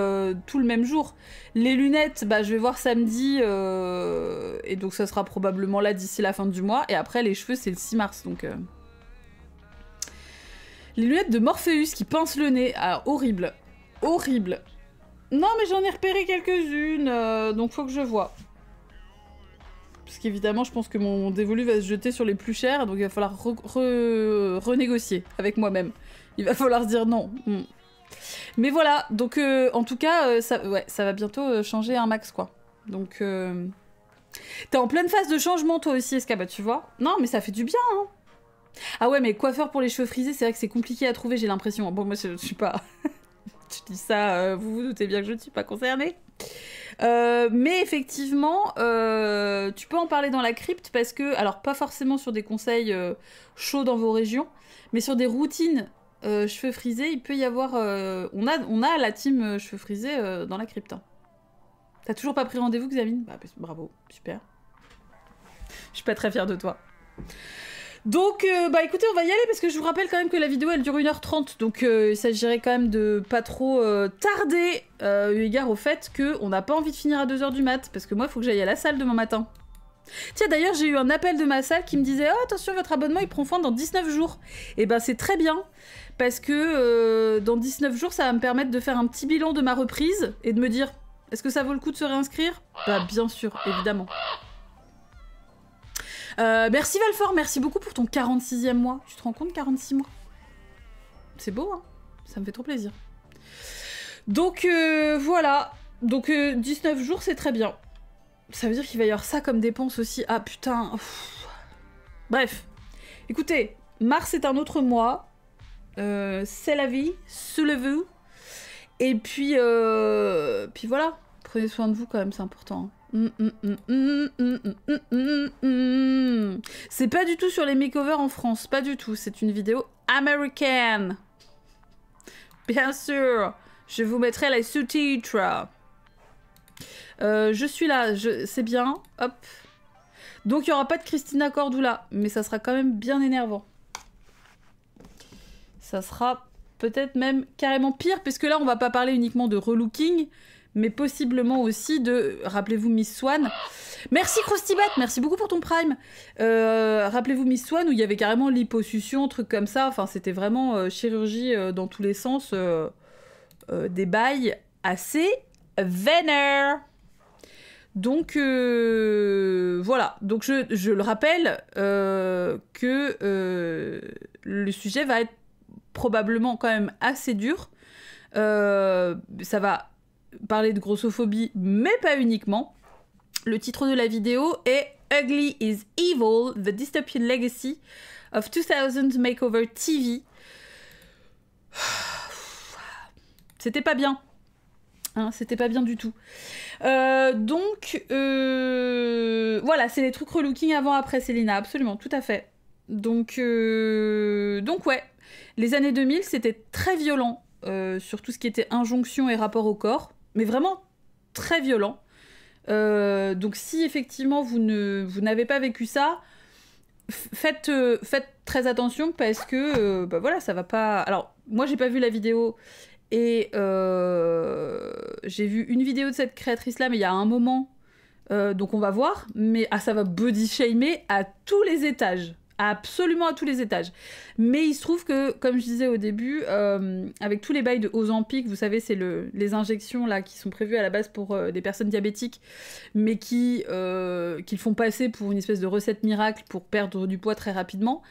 tout le même jour. Les lunettes, bah je vais voir samedi, et donc ça sera probablement là d'ici la fin du mois, et après les cheveux c'est le 6 mars, donc... Les lunettes de Morpheus qui pincent le nez, alors horrible, horrible. Non mais j'en ai repéré quelques-unes, donc faut que je vois. Parce qu'évidemment, je pense que mon dévolu va se jeter sur les plus chers, donc il va falloir renégocier avec moi-même. Il va falloir se dire non. Mais voilà, donc en tout cas, ça va bientôt changer un max, quoi. Donc, t'es en pleine phase de changement, toi aussi, Esca, bah tu vois. Non, mais ça fait du bien, hein. Ah ouais, mais coiffeur pour les cheveux frisés, c'est vrai que c'est compliqué à trouver, j'ai l'impression. Bon, moi, je suis pas... je dis ça, vous vous doutez bien que je ne suis pas concernée. Mais effectivement, tu peux en parler dans la crypte parce que, alors pas forcément sur des conseils chauds dans vos régions, mais sur des routines cheveux frisés, il peut y avoir... on a la team cheveux frisés dans la crypte. Hein. T'as toujours pas pris rendez-vous, Xamine? Bah, bravo, super. Je suis pas très fière de toi. Donc, bah écoutez, on va y aller parce que je vous rappelle quand même que la vidéo elle dure 1h30, donc il s'agirait quand même de pas trop tarder, eu égard au fait qu'on n'a pas envie de finir à 2h du mat, parce que moi il faut que j'aille à la salle demain matin. Tiens, d'ailleurs, j'ai eu un appel de ma salle qui me disait « Oh, attention, votre abonnement, il prend fin dans 19 jours. » Et ben, c'est très bien, parce que dans 19 jours, ça va me permettre de faire un petit bilan de ma reprise et de me dire « Est-ce que ça vaut le coup de se réinscrire ?» Bah, bien sûr, évidemment. Merci Valfort, merci beaucoup pour ton 46e mois. Tu te rends compte, 46 mois? C'est beau, hein? Ça me fait trop plaisir. Donc, voilà. Donc, 19 jours, c'est très bien. Ça veut dire qu'il va y avoir ça comme dépense aussi. Ah, putain. Pff. Bref. Écoutez, mars est un autre mois. C'est la vie. Soulevez-vous. Et puis, puis voilà. Prenez soin de vous quand même, c'est important. C'est pas du tout sur les makeovers en France. Pas du tout. C'est une vidéo américaine. Bien sûr. Je vous mettrai les sous-titres. Je suis là, c'est bien. Hop. Donc il n'y aura pas de Christina Cordula, mais ça sera quand même bien énervant. Ça sera peut-être même carrément pire, puisque là on va pas parler uniquement de relooking, mais possiblement aussi de... Rappelez-vous Miss Swan. Merci Crostibat, merci beaucoup pour ton prime. Rappelez-vous Miss Swan, où il y avait carrément liposuction, truc comme ça. Enfin c'était vraiment chirurgie dans tous les sens. Des bails assez vénères. Donc voilà, donc je le rappelle que le sujet va être probablement quand même assez dur. Ça va parler de grossophobie, mais pas uniquement. Le titre de la vidéo est Ugly is Evil, The Dystopian Legacy of 2000 Makeover TV. C'était pas bien. Hein, c'était pas bien du tout. Donc, voilà, c'est les trucs relooking avant-après, Célina, absolument, tout à fait. Donc ouais, les années 2000, c'était très violent sur tout ce qui était injonction et rapport au corps, mais vraiment très violent. Donc si effectivement vous n'avez pas vécu ça, faites très attention parce que, bah voilà, ça va pas... Alors, moi j'ai pas vu la vidéo... Et j'ai vu une vidéo de cette créatrice-là, mais il y a un moment, donc on va voir, mais ça va body shamer à tous les étages, absolument à tous les étages. Mais il se trouve que, comme je disais au début, avec tous les bails de Ozempic, vous savez, c'est les injections là qui sont prévues à la base pour des personnes diabétiques, mais qui le font passer pour une espèce de recette miracle pour perdre du poids très rapidement.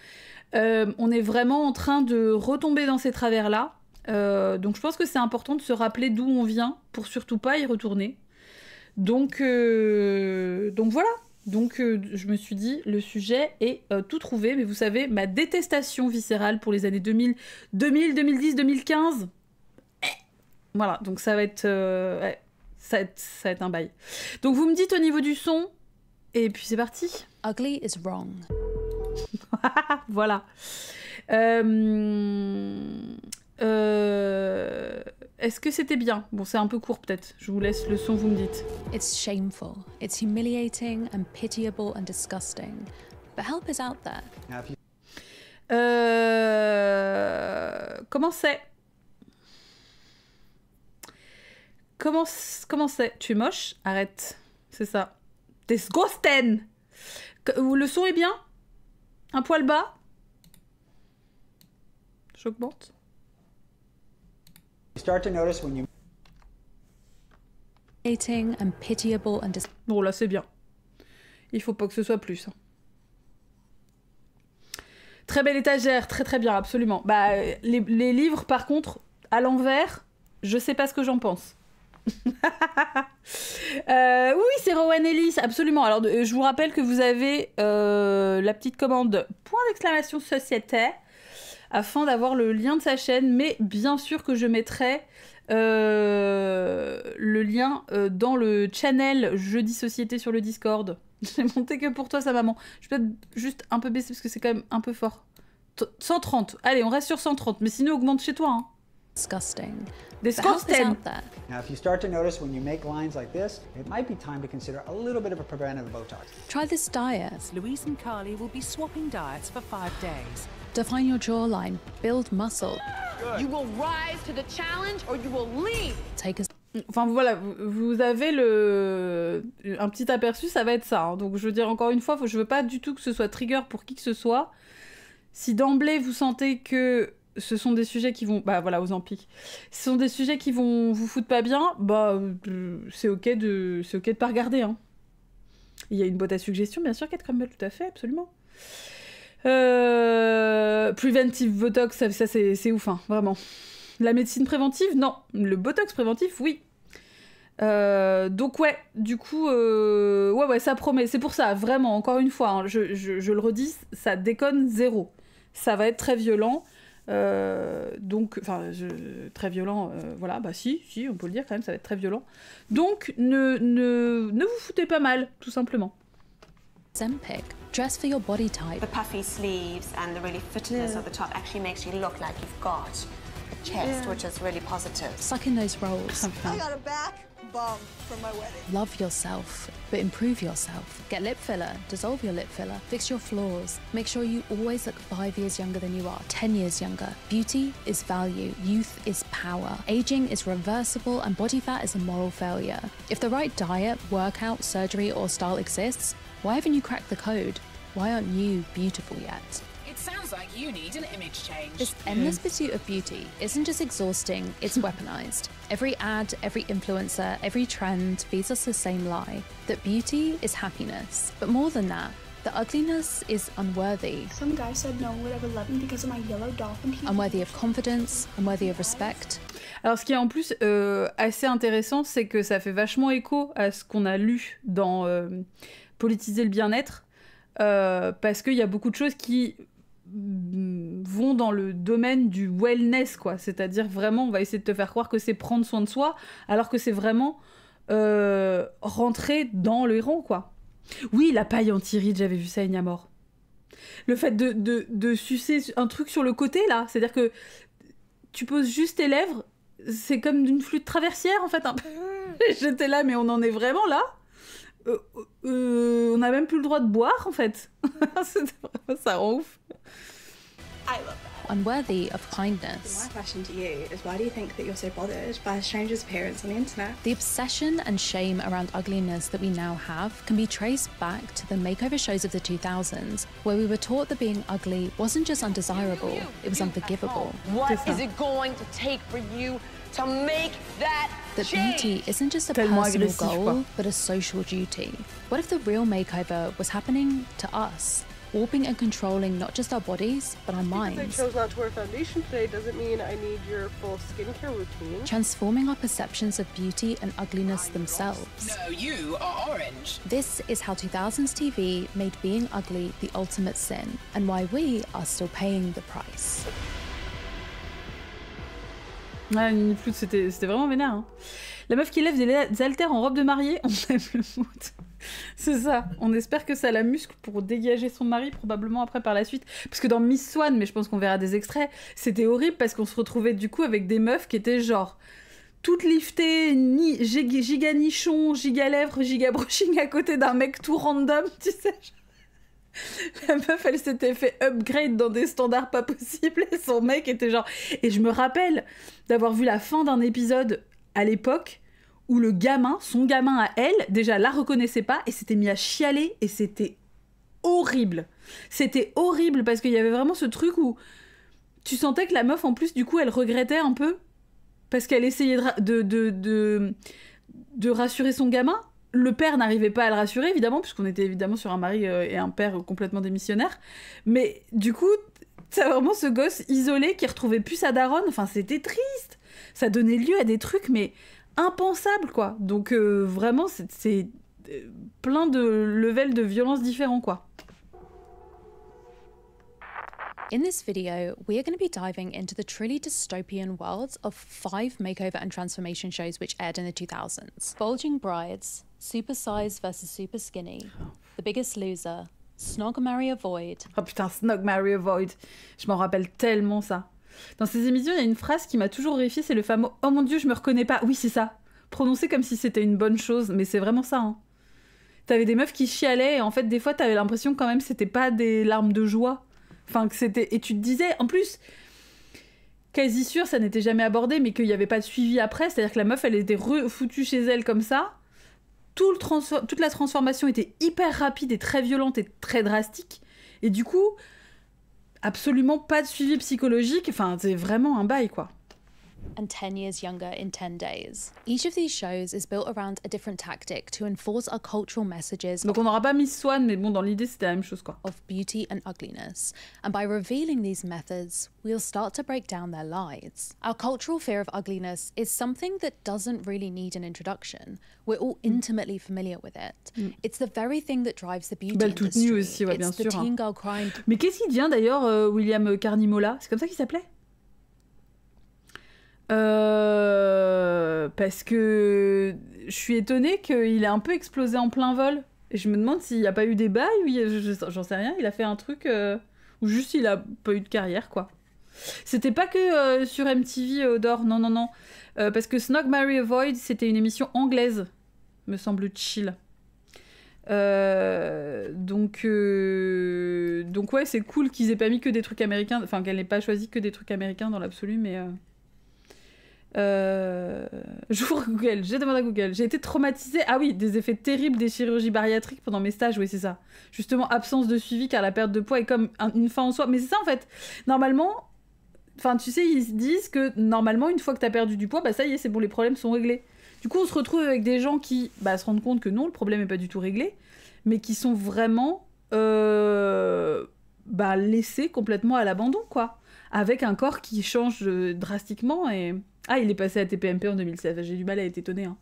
On est vraiment en train de retomber dans ces travers-là. Donc je pense que c'est important de se rappeler d'où on vient pour surtout pas y retourner. Donc voilà. Donc je me suis dit, le sujet est tout trouvé, mais vous savez, ma détestation viscérale pour les années 2000, 2010, 2015. Voilà, donc ça va être, ouais, ça va être un bail. Donc vous me dites au niveau du son, et puis c'est parti. Ugly is wrong. Voilà. Est-ce que c'était bien? Bon, c'est un peu court peut-être. Je vous laisse le son, vous me dites. It's shameful. It's humiliating and pitiable and disgusting. But help is out there. Comment c'est? Comment c'est? Tu es moche? Arrête. C'est ça. Disgusting. Le son est bien? Un poil bas? J'augmente. Bon, là, c'est bien. Il faut pas que ce soit plus. Hein. Très belle étagère, très très bien, absolument. Bah, les livres, par contre, à l'envers, je sais pas ce que j'en pense. Oui, c'est Rowan Ellis, absolument. Alors, je vous rappelle que vous avez la petite commande !société afin d'avoir le lien de sa chaîne, mais bien sûr que je mettrai le lien dans le channel Jeudi Société sur le Discord. J'ai monté que pour toi, sa maman. Je peux peut-être juste un peu baisser parce que c'est quand même un peu fort. 130. Allez, on reste sur 130, mais sinon augmente chez toi. Hein. Disgusting. Disgusting. Now, if you start to notice when you make lines like this, it might be time to consider a little bit of a preventative Botox. Try this diet. Louise and Carly will be swapping diets for 5 days. Define your jawline. Build muscle. You will rise to the challenge or you will leave. Take a... Enfin voilà, vous avez un petit aperçu, ça va être ça. Hein. Donc je veux dire encore une fois, je veux pas du tout que ce soit trigger pour qui que ce soit. Si d'emblée vous sentez que ce sont des sujets qui vont... Bah voilà, aux empiques. Ce sont des sujets qui vont vous foutre pas bien, bah c'est ok de pas regarder. Hein. Il y a une boîte à suggestions, bien sûr, Cat Crumble, tout à fait, absolument. Preventive Botox, ça c'est ouf, hein, vraiment. La médecine préventive, non. Le Botox préventif, oui. Donc ouais, du coup, ouais, ça promet. C'est pour ça, vraiment, encore une fois, hein, je le redis, ça déconne zéro. Ça va être très violent. Donc, enfin, très violent, voilà, bah si, on peut le dire quand même, ça va être très violent. Donc, ne vous foutez pas mal, tout simplement. Zempic. Dress for your body type. The puffy sleeves and the really fitness of the top actually makes you look like you've got a chest, which is really positive. Suck in those rolls. I got a back bump from my wedding. Love yourself, but improve yourself. Get lip filler, dissolve your lip filler, fix your flaws. Make sure you always look 5 years younger than you are, 10 years younger. Beauty is value, youth is power. Aging is reversible and body fat is a moral failure. If the right diet, workout, surgery or style exists, why haven't you cracked the code? Why aren't you beautiful yet? It sounds like you need an image change. This endless pursuit of beauty isn't just exhausting, it's weaponized. Every ad, every influencer, every trend feeds us the same lie, that beauty is happiness. But more than that, the ugliness is unworthy. Some guy said no one would ever love me because of my yellow dolphin teeth. Unworthy of confidence, unworthy of respect. Alors ce qui est en plus assez intéressant, c'est que ça fait vachement écho à ce qu'on a lu dans Politiser le bien-être, parce qu'il y a beaucoup de choses qui vont dans le domaine du wellness, quoi. C'est-à-dire vraiment, on va essayer de te faire croire que c'est prendre soin de soi, alors que c'est vraiment rentrer dans le rang, quoi. Oui, la paille anti-rides, j'avais vu ça à Ignamor. Le fait de sucer un truc sur le côté, là, c'est-à-dire que tu poses juste tes lèvres, c'est comme d'une flûte traversière, en fait, un peu. J'étais là, mais on en est vraiment là. On n'a même plus le droit de boire, en fait. Ça rend ouf. I love that. Unworthy of kindness. My question to you is, why do you think that you're so bothered by a stranger's appearance on the internet? The obsession and shame around ugliness that we now have can be traced back to the makeover shows of the 2000s, where we were taught that being ugly wasn't just undesirable, it was unforgivable. What is it going to take for you to make that That change? beauty isn't just a Tellement personal agressif, goal, quoi. but a social duty. What if the real makeover was happening to us? Warping and controlling not just our bodies, but our minds. Because I chose not to wear foundation today doesn't mean I need your full skincare routine. Transforming our perceptions of beauty and ugliness themselves. No, you are orange. This is how 2000s TV made being ugly the ultimate sin, and why we are still paying the price. Ouais, Nini Flout, c'était vraiment vénère. Hein. La meuf qui lève des haltères en robe de mariée, on aime le mood. C'est ça. On espère que ça la muscle pour dégager son mari, probablement après par la suite. Parce que dans Miss Swan, mais je pense qu'on verra des extraits, c'était horrible parce qu'on se retrouvait du coup avec des meufs qui étaient genre toutes liftées, giga nichon, giga lèvres, giga brushing à côté d'un mec tout random, tu sais. La meuf, elle s'était fait upgrade dans des standards pas possibles et son mec était genre... Et je me rappelle d'avoir vu la fin d'un épisode à l'époque où le gamin, son gamin à elle, déjà la reconnaissait pas et s'était mis à chialer et c'était horrible. C'était horrible parce qu'il y avait vraiment ce truc où tu sentais que la meuf, en plus, du coup, elle regrettait un peu parce qu'elle essayait de rassurer son gamin. Le père n'arrivait pas à le rassurer, évidemment, puisqu'on était évidemment sur un mari et un père complètement démissionnaires. Mais du coup, t'as vraiment ce gosse isolé qui retrouvait plus sa daronne. Enfin, c'était triste. Ça donnait lieu à des trucs, mais impensables, quoi. Donc, vraiment, c'est plein de levels de violence différents, quoi. In this video, we are going to be diving into the truly dystopian worlds of 5 makeover and transformation shows which aired in the 2000s. Bulging Brides, Super Size vs Super Skinny, The Biggest Loser, Snog, Marry, Avoid. Oh putain, Snog, Marry, Avoid. Je m'en rappelle tellement, ça. Dans ces émissions, il y a une phrase qui m'a toujours horrifiée, c'est le fameux « Oh mon Dieu, je me reconnais pas ». Oui, c'est ça. Prononcé comme si c'était une bonne chose, mais c'est vraiment ça, hein. T'avais des meufs qui chialaient, et en fait, des fois, t'avais l'impression quand même que c'était pas des larmes de joie. Enfin, que c'était... Et tu te disais, en plus, quasi sûre, ça n'était jamais abordé, mais qu'il n'y avait pas de suivi après. C'est-à-dire que la meuf, elle était refoutue chez elle comme ça. Toute la transformation était hyper rapide et très violente et très drastique. Et du coup, absolument pas de suivi psychologique. Enfin, c'est vraiment un bail, quoi. And 10 years younger in 10 days. Each of these shows is built around a different tactic to enforce our cultural messages. Donc on n'aura pas Miss Swan, mais bon, dans l'idée, c'était la même chose, quoi. Of beauty and ugliness. And by revealing these methods, we'll start to break down their lies. Our cultural fear of ugliness is something that doesn't really need an introduction. We're all intimately familiar with it. It's the very thing that drives the beauty Belle toute nue industry. aussi, ouais, bien It's the sûr. teen girl crime. Mais qu'est-ce qu'il devient d'ailleurs, William Carnimola? C'est comme ça qu'il s'appelait? Parce que je suis étonnée qu'il ait un peu explosé en plein vol. Et je me demande s'il n'y a pas eu des bails, ou j'en sais rien, il a fait un truc ou juste il a pas eu de carrière, quoi. C'était pas que sur MTV d'or, non. Parce que Snog, Marry, Avoid, c'était une émission anglaise, me semble-t-il. Donc ouais, c'est cool qu'ils aient pas mis que des trucs américains, enfin qu'elle n'ait pas choisi que des trucs américains dans l'absolu, mais j'ouvre Google, j'ai demandé à Google, j'ai été traumatisée, ah oui, des effets terribles des chirurgies bariatriques pendant mes stages, oui c'est ça, justement absence de suivi car la perte de poids est comme une fin en soi, mais c'est ça en fait, normalement, enfin tu sais, ils disent que normalement une fois que t'as perdu du poids, bah ça y est, c'est bon, les problèmes sont réglés. Du coup on se retrouve avec des gens qui se rendent compte que non, le problème est pas du tout réglé, mais qui sont vraiment laissés complètement à l'abandon, quoi, avec un corps qui change drastiquement et... Ah, il est passé à TPMP en 2016, j'ai du mal à être étonnée. Hein.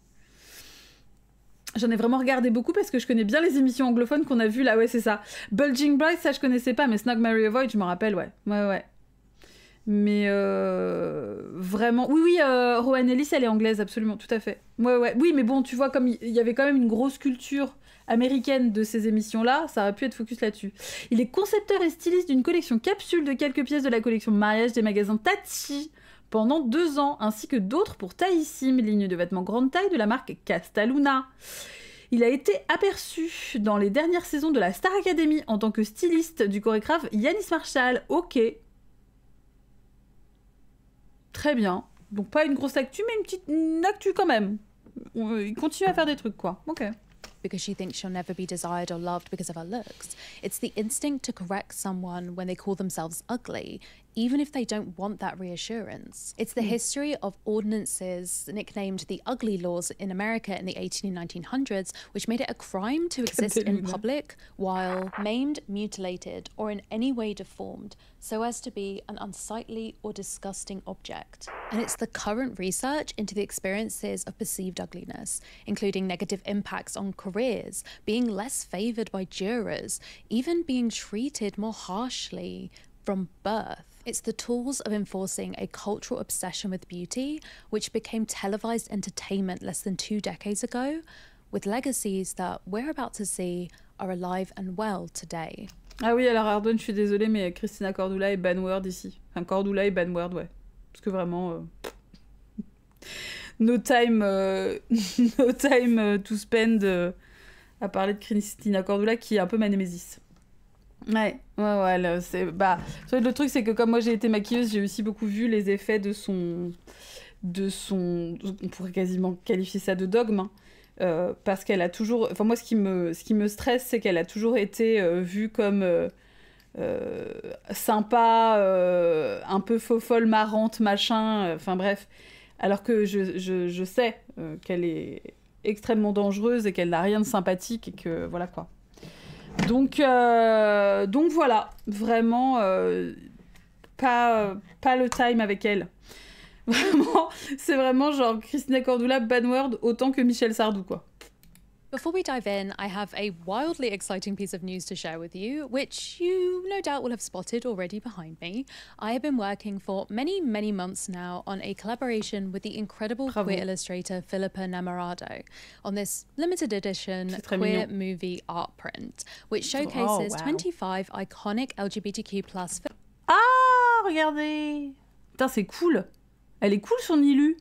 J'en ai vraiment regardé beaucoup parce que je connais bien les émissions anglophones qu'on a vues là, ouais, c'est ça. Bulging Bright, ça je connaissais pas, mais Snog, Marry, Avoid, je me rappelle, ouais. Mais vraiment... Oui, Rowan Ellis, elle est anglaise, absolument, tout à fait. Ouais. Oui, mais bon, tu vois, comme il y avait quand même une grosse culture américaine de ces émissions-là, ça aurait pu être focus là-dessus. Il est concepteur et styliste d'une collection capsule de quelques pièces de la collection mariage des magasins Tati pendant 2 ans, ainsi que d'autres pour Taïssim, ligne de vêtements grande taille de la marque Castaluna. Il a été aperçu dans les dernières saisons de la Star Academy en tant que styliste du chorégraphe Yanis Marshall. Ok. Très bien. Donc pas une grosse actu, mais une actu quand même. Il continue à faire des trucs, quoi. Ok. Because she thinks she'll never be desired or loved because of her looks. It's the instinct to correct someone when they call themselves ugly, even if they don't want that reassurance. It's the history of ordinances nicknamed the ugly laws in America in the 1800s and 1900s, which made it a crime to exist in public while maimed, mutilated, or in any way deformed, so as to be an unsightly or disgusting object. And it's the current research into the experiences of perceived ugliness, including negative impacts on careers, being less favoured by jurors, even being treated more harshly from birth. It's the tools of enforcing a cultural obsession with beauty, which became televised entertainment less than 2 decades ago, with legacies that we're about to see are alive and well today. Ah oui, alors Ardouane, je suis désolée, mais Christina Cordula et Banward ici. Enfin, Cordula et Banward, ouais. Parce que vraiment... no time to spend à parler de Christina Cordula, qui est un peu ma némésis. Ouais, c'est... le truc, c'est que comme moi j'ai été maquilleuse, j'ai aussi beaucoup vu les effets de son... On pourrait quasiment qualifier ça de dogme, hein. Parce qu'elle a toujours... Enfin, moi, ce qui me stresse, c'est qu'elle a toujours été vue comme sympa, un peu faux-folle, marrante, machin, enfin bref. Alors que je sais qu'elle est extrêmement dangereuse et qu'elle n'a rien de sympathique et que... Voilà, quoi. Donc voilà, vraiment pas le time avec elle. Vraiment, c'est vraiment genre Christina Cordula, Banward autant que Michel Sardou, quoi. Before we dive in, I have a wildly exciting piece of news to share with you, which you no doubt will have spotted already behind me. I have been working for many, many months now on a collaboration with the incredible queer illustrator Philippa Namorado on this limited edition queer movie art print, which showcases 25 iconic LGBTQ+. Ah, regardez! Putain, c'est cool! Elle est cool, son Ilu!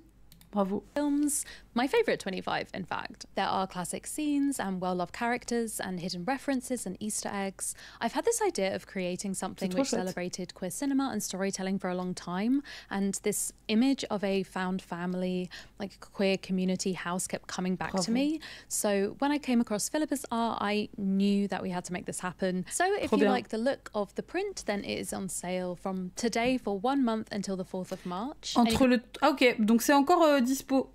Bravo. Films, My favourite 25, in fact. There are classic scenes and well-loved characters and hidden references and Easter eggs. I've had this idea of creating something which celebrated queer cinema and storytelling for a long time, and this image of a found family, like queer community house, kept coming back to me. So when I came across Philippa's art, I knew that we had to make this happen. So if you like the look of the print, then it is on sale from today for 1 month until the 4th of March. Ah, ok, donc c'est encore dispo.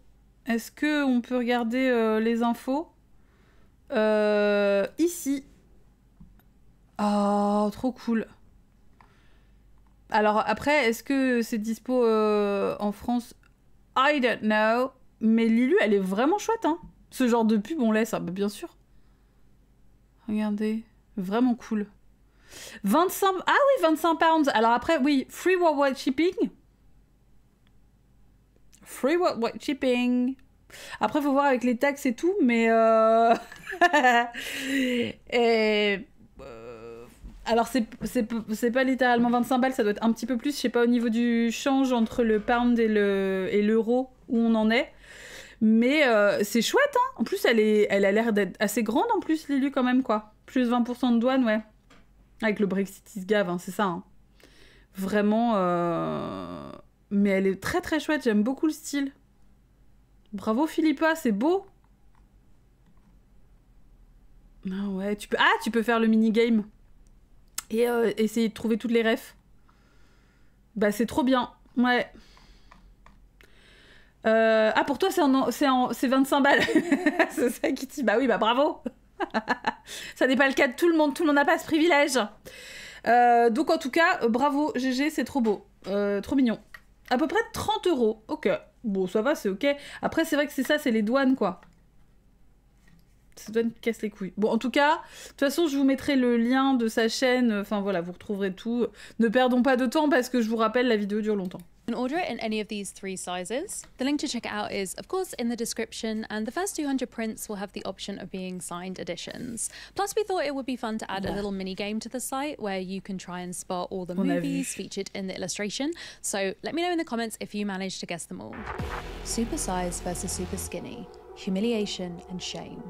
Est-ce qu'on peut regarder les infos ici. Oh, trop cool. Alors après, est-ce que c'est dispo en France? I don't know. Mais Lilu, elle est vraiment chouette, hein. Ce genre de pub, on laisse, hein, bien sûr. Regardez, vraiment cool. 25... Ah oui, 25 pounds. Alors après, oui, free worldwide shipping. Free worldwide shipping. Après, faut voir avec les taxes et tout, mais... Alors, c'est pas littéralement 25 balles, ça doit être un petit peu plus. Je sais pas au niveau du change entre le pound et l'euro où on en est. Mais c'est chouette, hein. En plus, elle a l'air d'être assez grande, en plus, Lilu, quand même, quoi. Plus 20% de douane, ouais. Avec le Brexit, il se gave, hein, c'est ça. Hein. Vraiment... Mais elle est très très chouette, j'aime beaucoup le style. Bravo Philippa, c'est beau. Ah ouais, tu peux faire le mini-game. Et essayer de trouver toutes les refs. Bah c'est trop bien, ouais. Ah pour toi c'est 25 balles. C'est ça qui dit, bah oui, bah bravo. Ça n'est pas le cas de tout le monde n'a pas ce privilège. Donc en tout cas, bravo GG, c'est trop beau. Trop mignon. À peu près 30 €. Ok. Bon, ça va, c'est ok. Après, c'est vrai que c'est ça, c'est les douanes, quoi. C'est les douanes qui cassent les couilles. Bon, en tout cas, de toute façon, je vous mettrai le lien de sa chaîne. Enfin, voilà, vous retrouverez tout. Ne perdons pas de temps parce que je vous rappelle, la vidéo dure longtemps. You can order it in any of these 3 sizes. The link to check it out is, of course, in the description, and the first 200 prints will have the option of being signed editions. Plus, we thought it would be fun to add a little mini game to the site where you can try and spot all the movies featured in the illustration. So let me know in the comments if you managed to guess them all. Super size versus super skinny, humiliation and shame.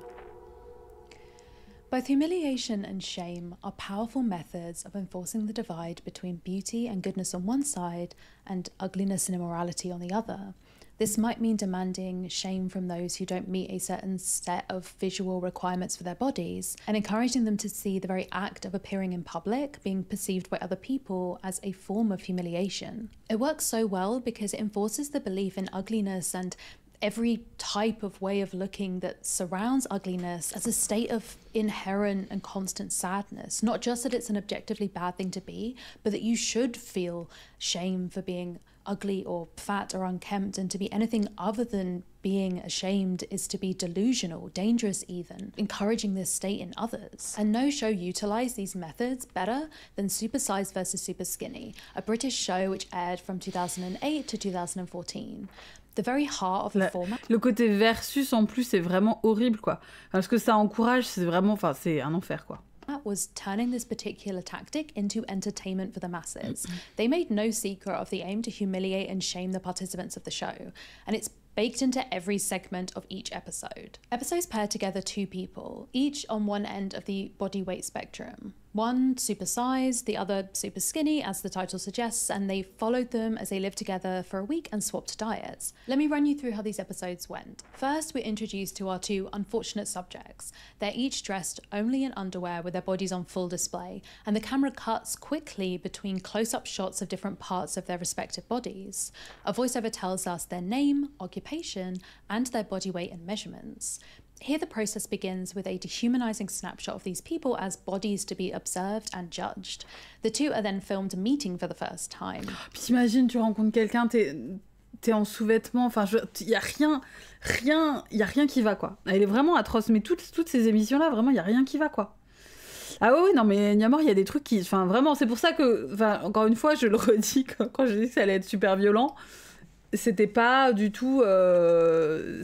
Both humiliation and shame are powerful methods of enforcing the divide between beauty and goodness on one side and ugliness and immorality on the other. This might mean demanding shame from those who don't meet a certain set of visual requirements for their bodies and encouraging them to see the very act of appearing in public being perceived by other people as a form of humiliation. It works so well because it enforces the belief in ugliness and every type of way of looking that surrounds ugliness as a state of inherent and constant sadness. Not just that it's an objectively bad thing to be, but that you should feel shame for being ugly or fat or unkempt, and to be anything other than being ashamed is to be delusional, dangerous even, encouraging this state in others. And no show utilised these methods better than Super Size versus Super Skinny, a British show which aired from 2008 to 2014. The very heart of the format. Le côté versus en plus c'est vraiment horrible quoi. Parce que ça encourage, c'est vraiment, enfin c'est un enfer quoi. Was turning this particular tactic into entertainment for the masses. They made no secret of the aim to humiliate and shame the participants of the show, and it's baked into every segment of each episode. Episodes pair together 2 people, each on one end of the body weight spectrum. One super size, the other super skinny, as the title suggests, and they followed them as they lived together for a week and swapped diets. Let me run you through how these episodes went. First, we're introduced to our 2 unfortunate subjects. They're each dressed only in underwear with their bodies on full display, and the camera cuts quickly between close-up shots of different parts of their respective bodies. A voiceover tells us their name, occupation, and their body weight and measurements. Here the process begins with a dehumanizing snapshot of these people as bodies to be observed and judged. The 2 are then filmed meeting for the first time. Puis t'imagines, tu rencontres quelqu'un, t'es en sous-vêtements, enfin, y a rien qui va, quoi. Elle est vraiment atroce, mais toutes ces émissions-là, vraiment, y a rien qui va, quoi. Ah oui, non, mais Niamor, il y a des trucs qui... Enfin, vraiment, c'est pour ça que... Enfin, encore une fois, je le redis, quand je dis que ça allait être super violent, c'était pas du tout...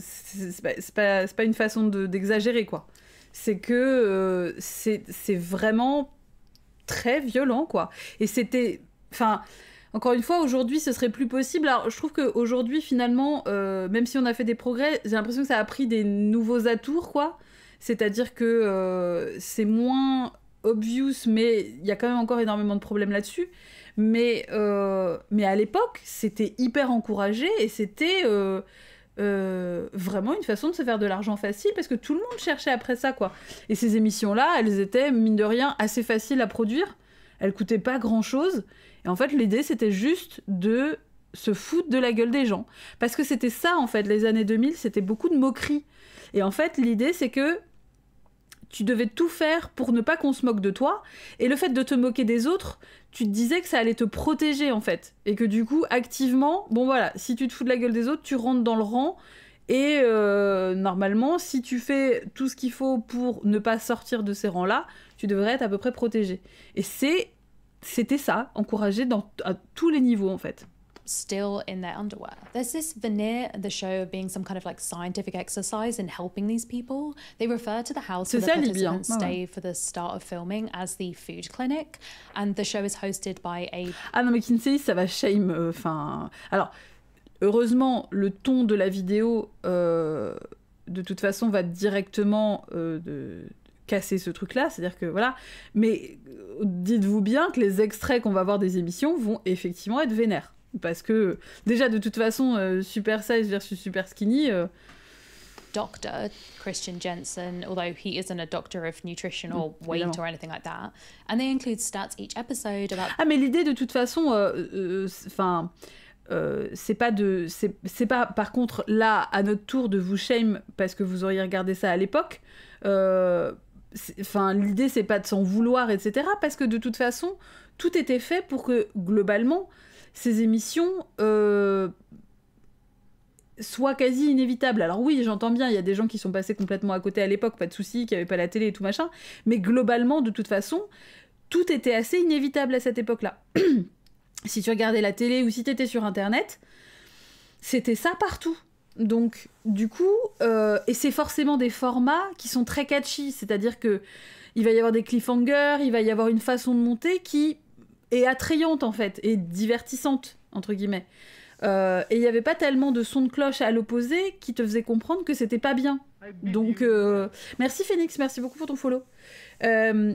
c'est pas une façon d'exagérer, quoi. C'est que c'est vraiment très violent, quoi. Et c'était... Enfin, Encore une fois, aujourd'hui, ce serait plus possible. Alors, je trouve qu'aujourd'hui, finalement, même si on a fait des progrès, j'ai l'impression que ça a pris des nouveaux atours, quoi. C'est-à-dire que c'est moins obvious, mais il y a quand même encore énormément de problèmes là-dessus. Mais à l'époque, c'était hyper encouragé et c'était vraiment une façon de se faire de l'argent facile parce que tout le monde cherchait après ça, quoi. Et ces émissions-là, elles étaient, mine de rien, assez faciles à produire. Elles coûtaient pas grand-chose. Et en fait, l'idée, c'était juste de se foutre de la gueule des gens. Parce que c'était ça, en fait, les années 2000, c'était beaucoup de moqueries. Et en fait, l'idée, c'est que tu devais tout faire pour ne pas qu'on se moque de toi. Et le fait de te moquer des autres, tu te disais que ça allait te protéger, en fait. Et que du coup, activement, bon voilà, si tu te fous de la gueule des autres, tu rentres dans le rang. Et normalement, si tu fais tout ce qu'il faut pour ne pas sortir de ces rangs-là, tu devrais être à peu près protégé. Et c'était ça, encouragé à tous les niveaux, en fait. Still in their underwear. There's this veneer of the show being some kind of like scientific exercise in helping these people. They refer to the house where the participants stay for the start of filming as the food clinic, and the show is hosted by a... Ah non mais Kinsey, ça va shame, enfin... Alors, heureusement, le ton de la vidéo, de toute façon, va directement casser ce truc-là, c'est-à-dire que voilà, mais dites-vous bien que les extraits qu'on va voir des émissions vont effectivement être vénères. Parce que, déjà, de toute façon, Super Size versus Super Skinny... Doctor, Christian Jensen, although he isn't a doctor of nutrition or weight or anything like that. And they include stats each episode about... Ah, mais l'idée, de toute façon, c'est pas, par contre, là, à notre tour, de vous shame parce que vous auriez regardé ça à l'époque. L'idée, c'est pas de s'en vouloir, etc. Parce que, de toute façon, tout était fait pour que, globalement... ces émissions soient quasi inévitables. Alors oui, j'entends bien, il y a des gens qui sont passés complètement à côté à l'époque, pas de soucis, qui n'avaient pas la télé et tout machin, mais globalement, de toute façon, tout était assez inévitable à cette époque-là. Si tu regardais la télé ou si tu étais sur Internet, c'était ça partout. Donc, du coup, et c'est forcément des formats qui sont très catchy, c'est-à-dire que il va y avoir des cliffhangers, il va y avoir une façon de monter qui... et attrayante en fait, et divertissante, entre guillemets. Et il n'y avait pas tellement de son de cloche à l'opposé qui te faisait comprendre que c'était pas bien. Donc, merci Phoenix, merci beaucoup pour ton follow.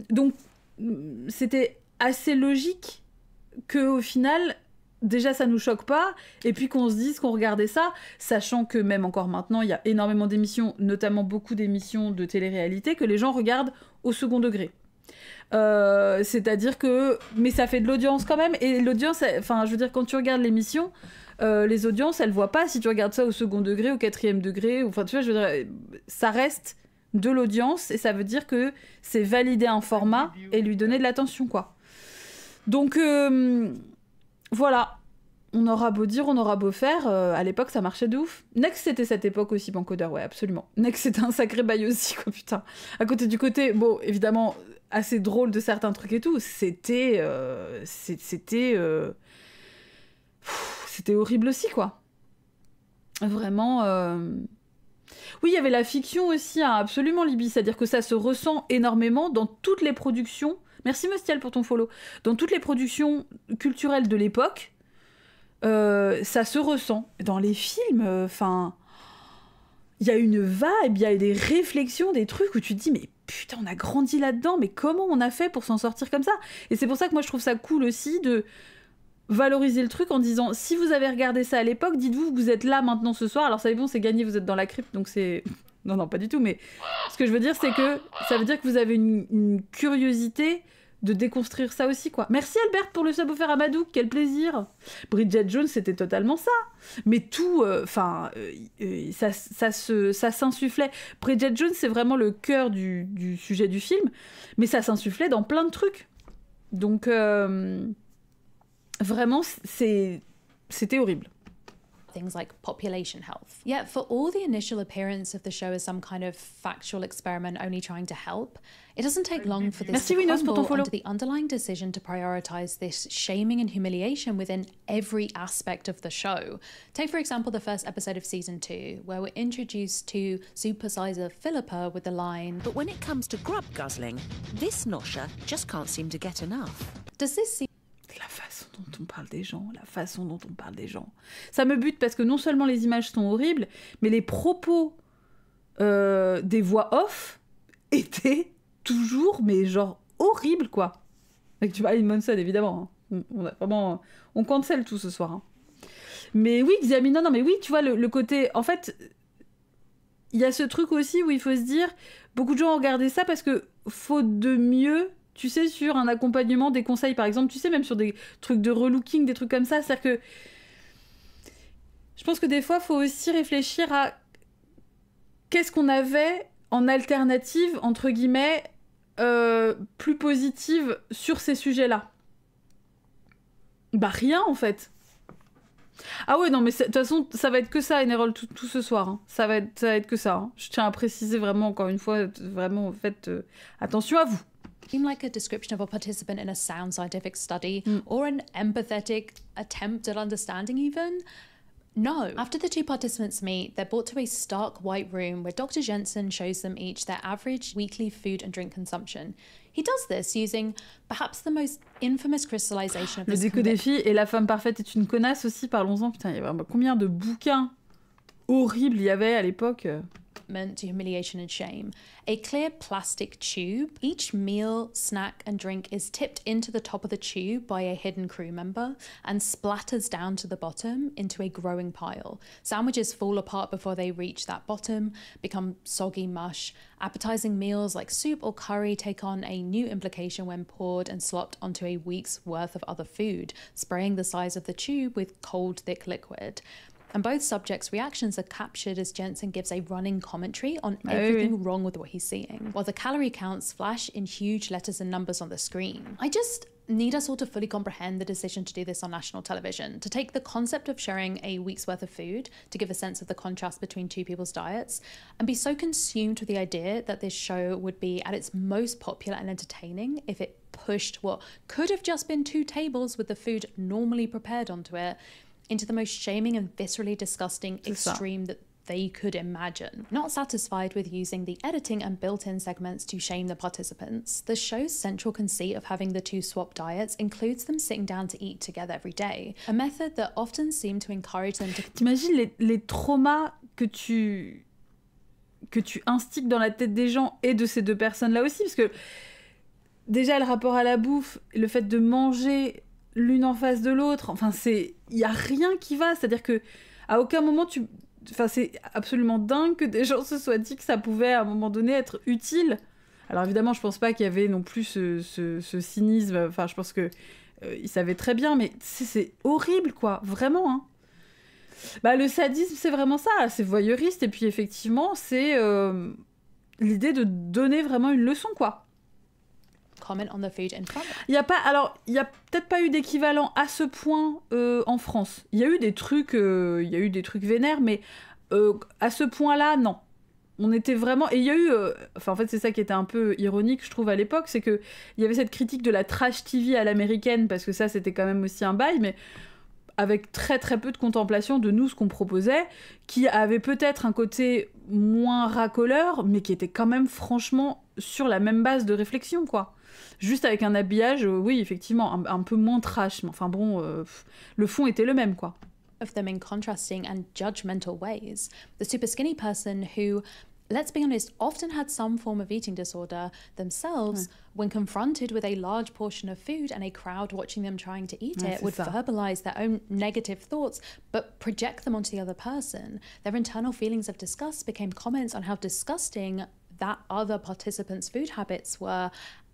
Donc, c'était assez logique qu'au final, déjà ça nous choque pas, et puis qu'on se dise qu'on regardait ça, sachant que même encore maintenant, il y a énormément d'émissions, notamment beaucoup d'émissions de télé-réalité, que les gens regardent au second degré. C'est-à-dire que... Mais ça fait de l'audience quand même, et l'audience, enfin, je veux dire, quand tu regardes l'émission, les audiences, elles voient pas si tu regardes ça au second degré, au 4e degré, enfin, tu vois, je veux dire, ça reste de l'audience, et ça veut dire que c'est valider un format et lui donner de l'attention, quoi. Donc, voilà. On aura beau dire, on aura beau faire, à l'époque, ça marchait de ouf. Next, c'était cette époque aussi, Bancodeur, ouais, absolument. Next, c'était un sacré bail aussi, quoi, putain. À côté du côté, bon, évidemment... assez drôle de certains trucs et tout, c'était horrible aussi, quoi. Vraiment... Oui, il y avait la fiction aussi, hein, absolument, Libye, c'est-à-dire que ça se ressent énormément dans toutes les productions... Merci Mustiel pour ton follow. Dans toutes les productions culturelles de l'époque, ça se ressent. Dans les films, enfin... il y a une vibe, il y a des réflexions, des trucs où tu te dis, mais putain, on a grandi là-dedans, mais comment on a fait pour s'en sortir comme ça? Et c'est pour ça que moi je trouve ça cool aussi de valoriser le truc en disant, si vous avez regardé ça à l'époque, dites-vous que vous êtes là maintenant ce soir, alors ça y est bon, c'est gagné, vous êtes dans la crypte, donc c'est... Non, pas du tout, mais ce que je veux dire, c'est que ça veut dire que vous avez une curiosité de déconstruire ça aussi, quoi. Merci Albert pour le sub offert à Madou, quel plaisir. Bridget Jones, c'était totalement ça. Mais tout, ça s'insufflait. Bridget Jones, c'est vraiment le cœur du sujet du film, mais ça s'insufflait dans plein de trucs. Donc, vraiment, c'était horrible. Things like population health. Yet for all the initial appearance of the show as some kind of factual experiment only trying to help, it doesn't take long for this to crumble under the underlying decision to prioritize this shaming and humiliation within every aspect of the show. Take for example the first episode of season 2, where we're introduced to supersizer Philippa with the line, "But when it comes to grub guzzling, this nosher just can't seem to get enough." Does this seem... La façon dont on parle des gens, la façon dont on parle des gens. Ça me bute parce que non seulement les images sont horribles, mais les propos des voix off étaient toujours, mais genre, horribles, quoi. Avec tu parles de Monson, évidemment. Hein. On cancel tout ce soir. Hein. Mais oui, Xiaomi, non, mais oui, tu vois, le côté... En fait, il y a ce truc aussi où il faut se dire, beaucoup de gens ont regardé ça parce que, faute de mieux, tu sais, sur un accompagnement, des conseils, par exemple, tu sais, même sur des trucs de relooking, des trucs comme ça, c'est-à-dire que... Je pense que des fois, il faut aussi réfléchir à qu'est-ce qu'on avait en alternative, entre guillemets, plus positive sur ces sujets-là. Bah rien, en fait. Ah ouais, non, mais de toute façon, ça va être que ça, Enerol, tout ce soir. Hein. Ça va être que ça. Hein. Je tiens à préciser vraiment, encore une fois, vraiment, faites attention à vous. Seem like a description of a participant in a sound scientific study or an empathetic attempt at understanding even? No. After the two participants meet, they're brought to a stark white room where Dr. Jensen shows them each their average weekly food and drink consumption. He does this using perhaps the most infamous crystallization of Le déco des filles et la femme parfaite est une connasse aussi, parlons-en. Putain, il y avait combien de bouquins horribles il y avait à l'époque to humiliation and shame. A clear plastic tube. Each meal, snack and drink is tipped into the top of the tube by a hidden crew member and splatters down to the bottom into a growing pile. Sandwiches fall apart before they reach that bottom, become soggy mush. Appetizing meals like soup or curry take on a new implication when poured and slopped onto a week's worth of other food, spraying the size of the tube with cold, thick liquid. And both subjects' reactions are captured as Jensen gives a running commentary on everything wrong with what he's seeing, while the calorie counts flash in huge letters and numbers on the screen. I just need us all to fully comprehend the decision to do this on national television, to take the concept of sharing a week's worth of food to give a sense of the contrast between two people's diets, and be so consumed with the idea that this show would be at its most popular and entertaining if it pushed what could have just been 2 tables with the food normally prepared onto it into the most shaming and viscerally disgusting extreme that they could imagine. Not satisfied with using the editing and built-in segments to shame the participants, the show's central conceit of having the two swap diets includes them sitting down to eat together every day, a method that often seemed to encourage them to... T'imagines les traumas que tu instigues dans la tête des gens et de ces deux personnes-là aussi, parce que déjà le rapport à la bouffe, le fait de manger l'une en face de l'autre, enfin il y a rien qui va, c'est-à-dire que à aucun moment c'est absolument dingue que des gens se soient dit que ça pouvait à un moment donné être utile. Alors évidemment je pense pas qu'il y avait non plus ce cynisme, enfin je pense que ils savaient très bien, mais c'est horrible quoi, vraiment hein. Bah le sadisme c'est vraiment ça, c'est voyeuriste, et puis effectivement c'est l'idée de donner vraiment une leçon quoi. Comment on the food in front. Il y a peut-être pas eu d'équivalent à ce point en France. Il y a eu des trucs vénères, mais à ce point-là, non. On était vraiment... Et il y a eu... en fait, c'est ça qui était un peu ironique, je trouve, à l'époque, c'est qu'il y avait cette critique de la trash TV à l'américaine, parce que ça, c'était quand même aussi un bail, mais avec très très peu de contemplation de nous, ce qu'on proposait, qui avait peut-être un côté moins racoleur, mais qui était quand même franchement sur la même base de réflexion, quoi. Juste avec un habillage, oui, effectivement, un peu moins trash. Mais enfin bon, le fond était le même, quoi. Of them in contrasting and judgmental ways. The super skinny person who, let's be honest, often had some form of eating disorder themselves, when confronted with a large portion of food and a crowd watching them trying to eat it, would verbalize their own negative thoughts, but project them onto the other person. Their internal feelings of disgust became comments on how disgusting that other participants' food habits were,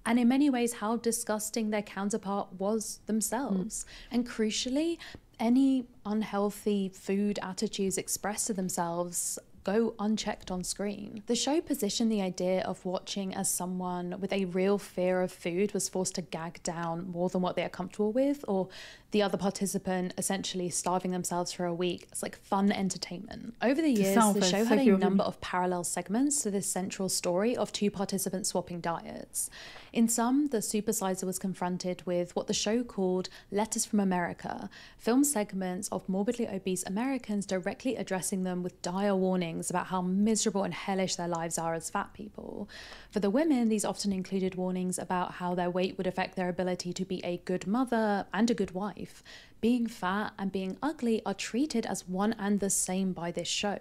and in many ways how disgusting their counterpart was themselves. And crucially, any unhealthy food attitudes expressed to themselves go unchecked on screen. The show positioned the idea of watching as someone with a real fear of food was forced to gag down more than what they are comfortable with, or the other participant essentially starving themselves for a week. It's like fun entertainment. Over the years, the show had a number of parallel segments to this central story of two participants swapping diets. In some, the supersizer was confronted with what the show called Letters from America, film segments of morbidly obese Americans directly addressing them with dire warnings about how miserable and hellish their lives are as fat people. For the women, these often included warnings about how their weight would affect their ability to be a good mother and a good wife. Being fat and being ugly are treated as one and the same by this show.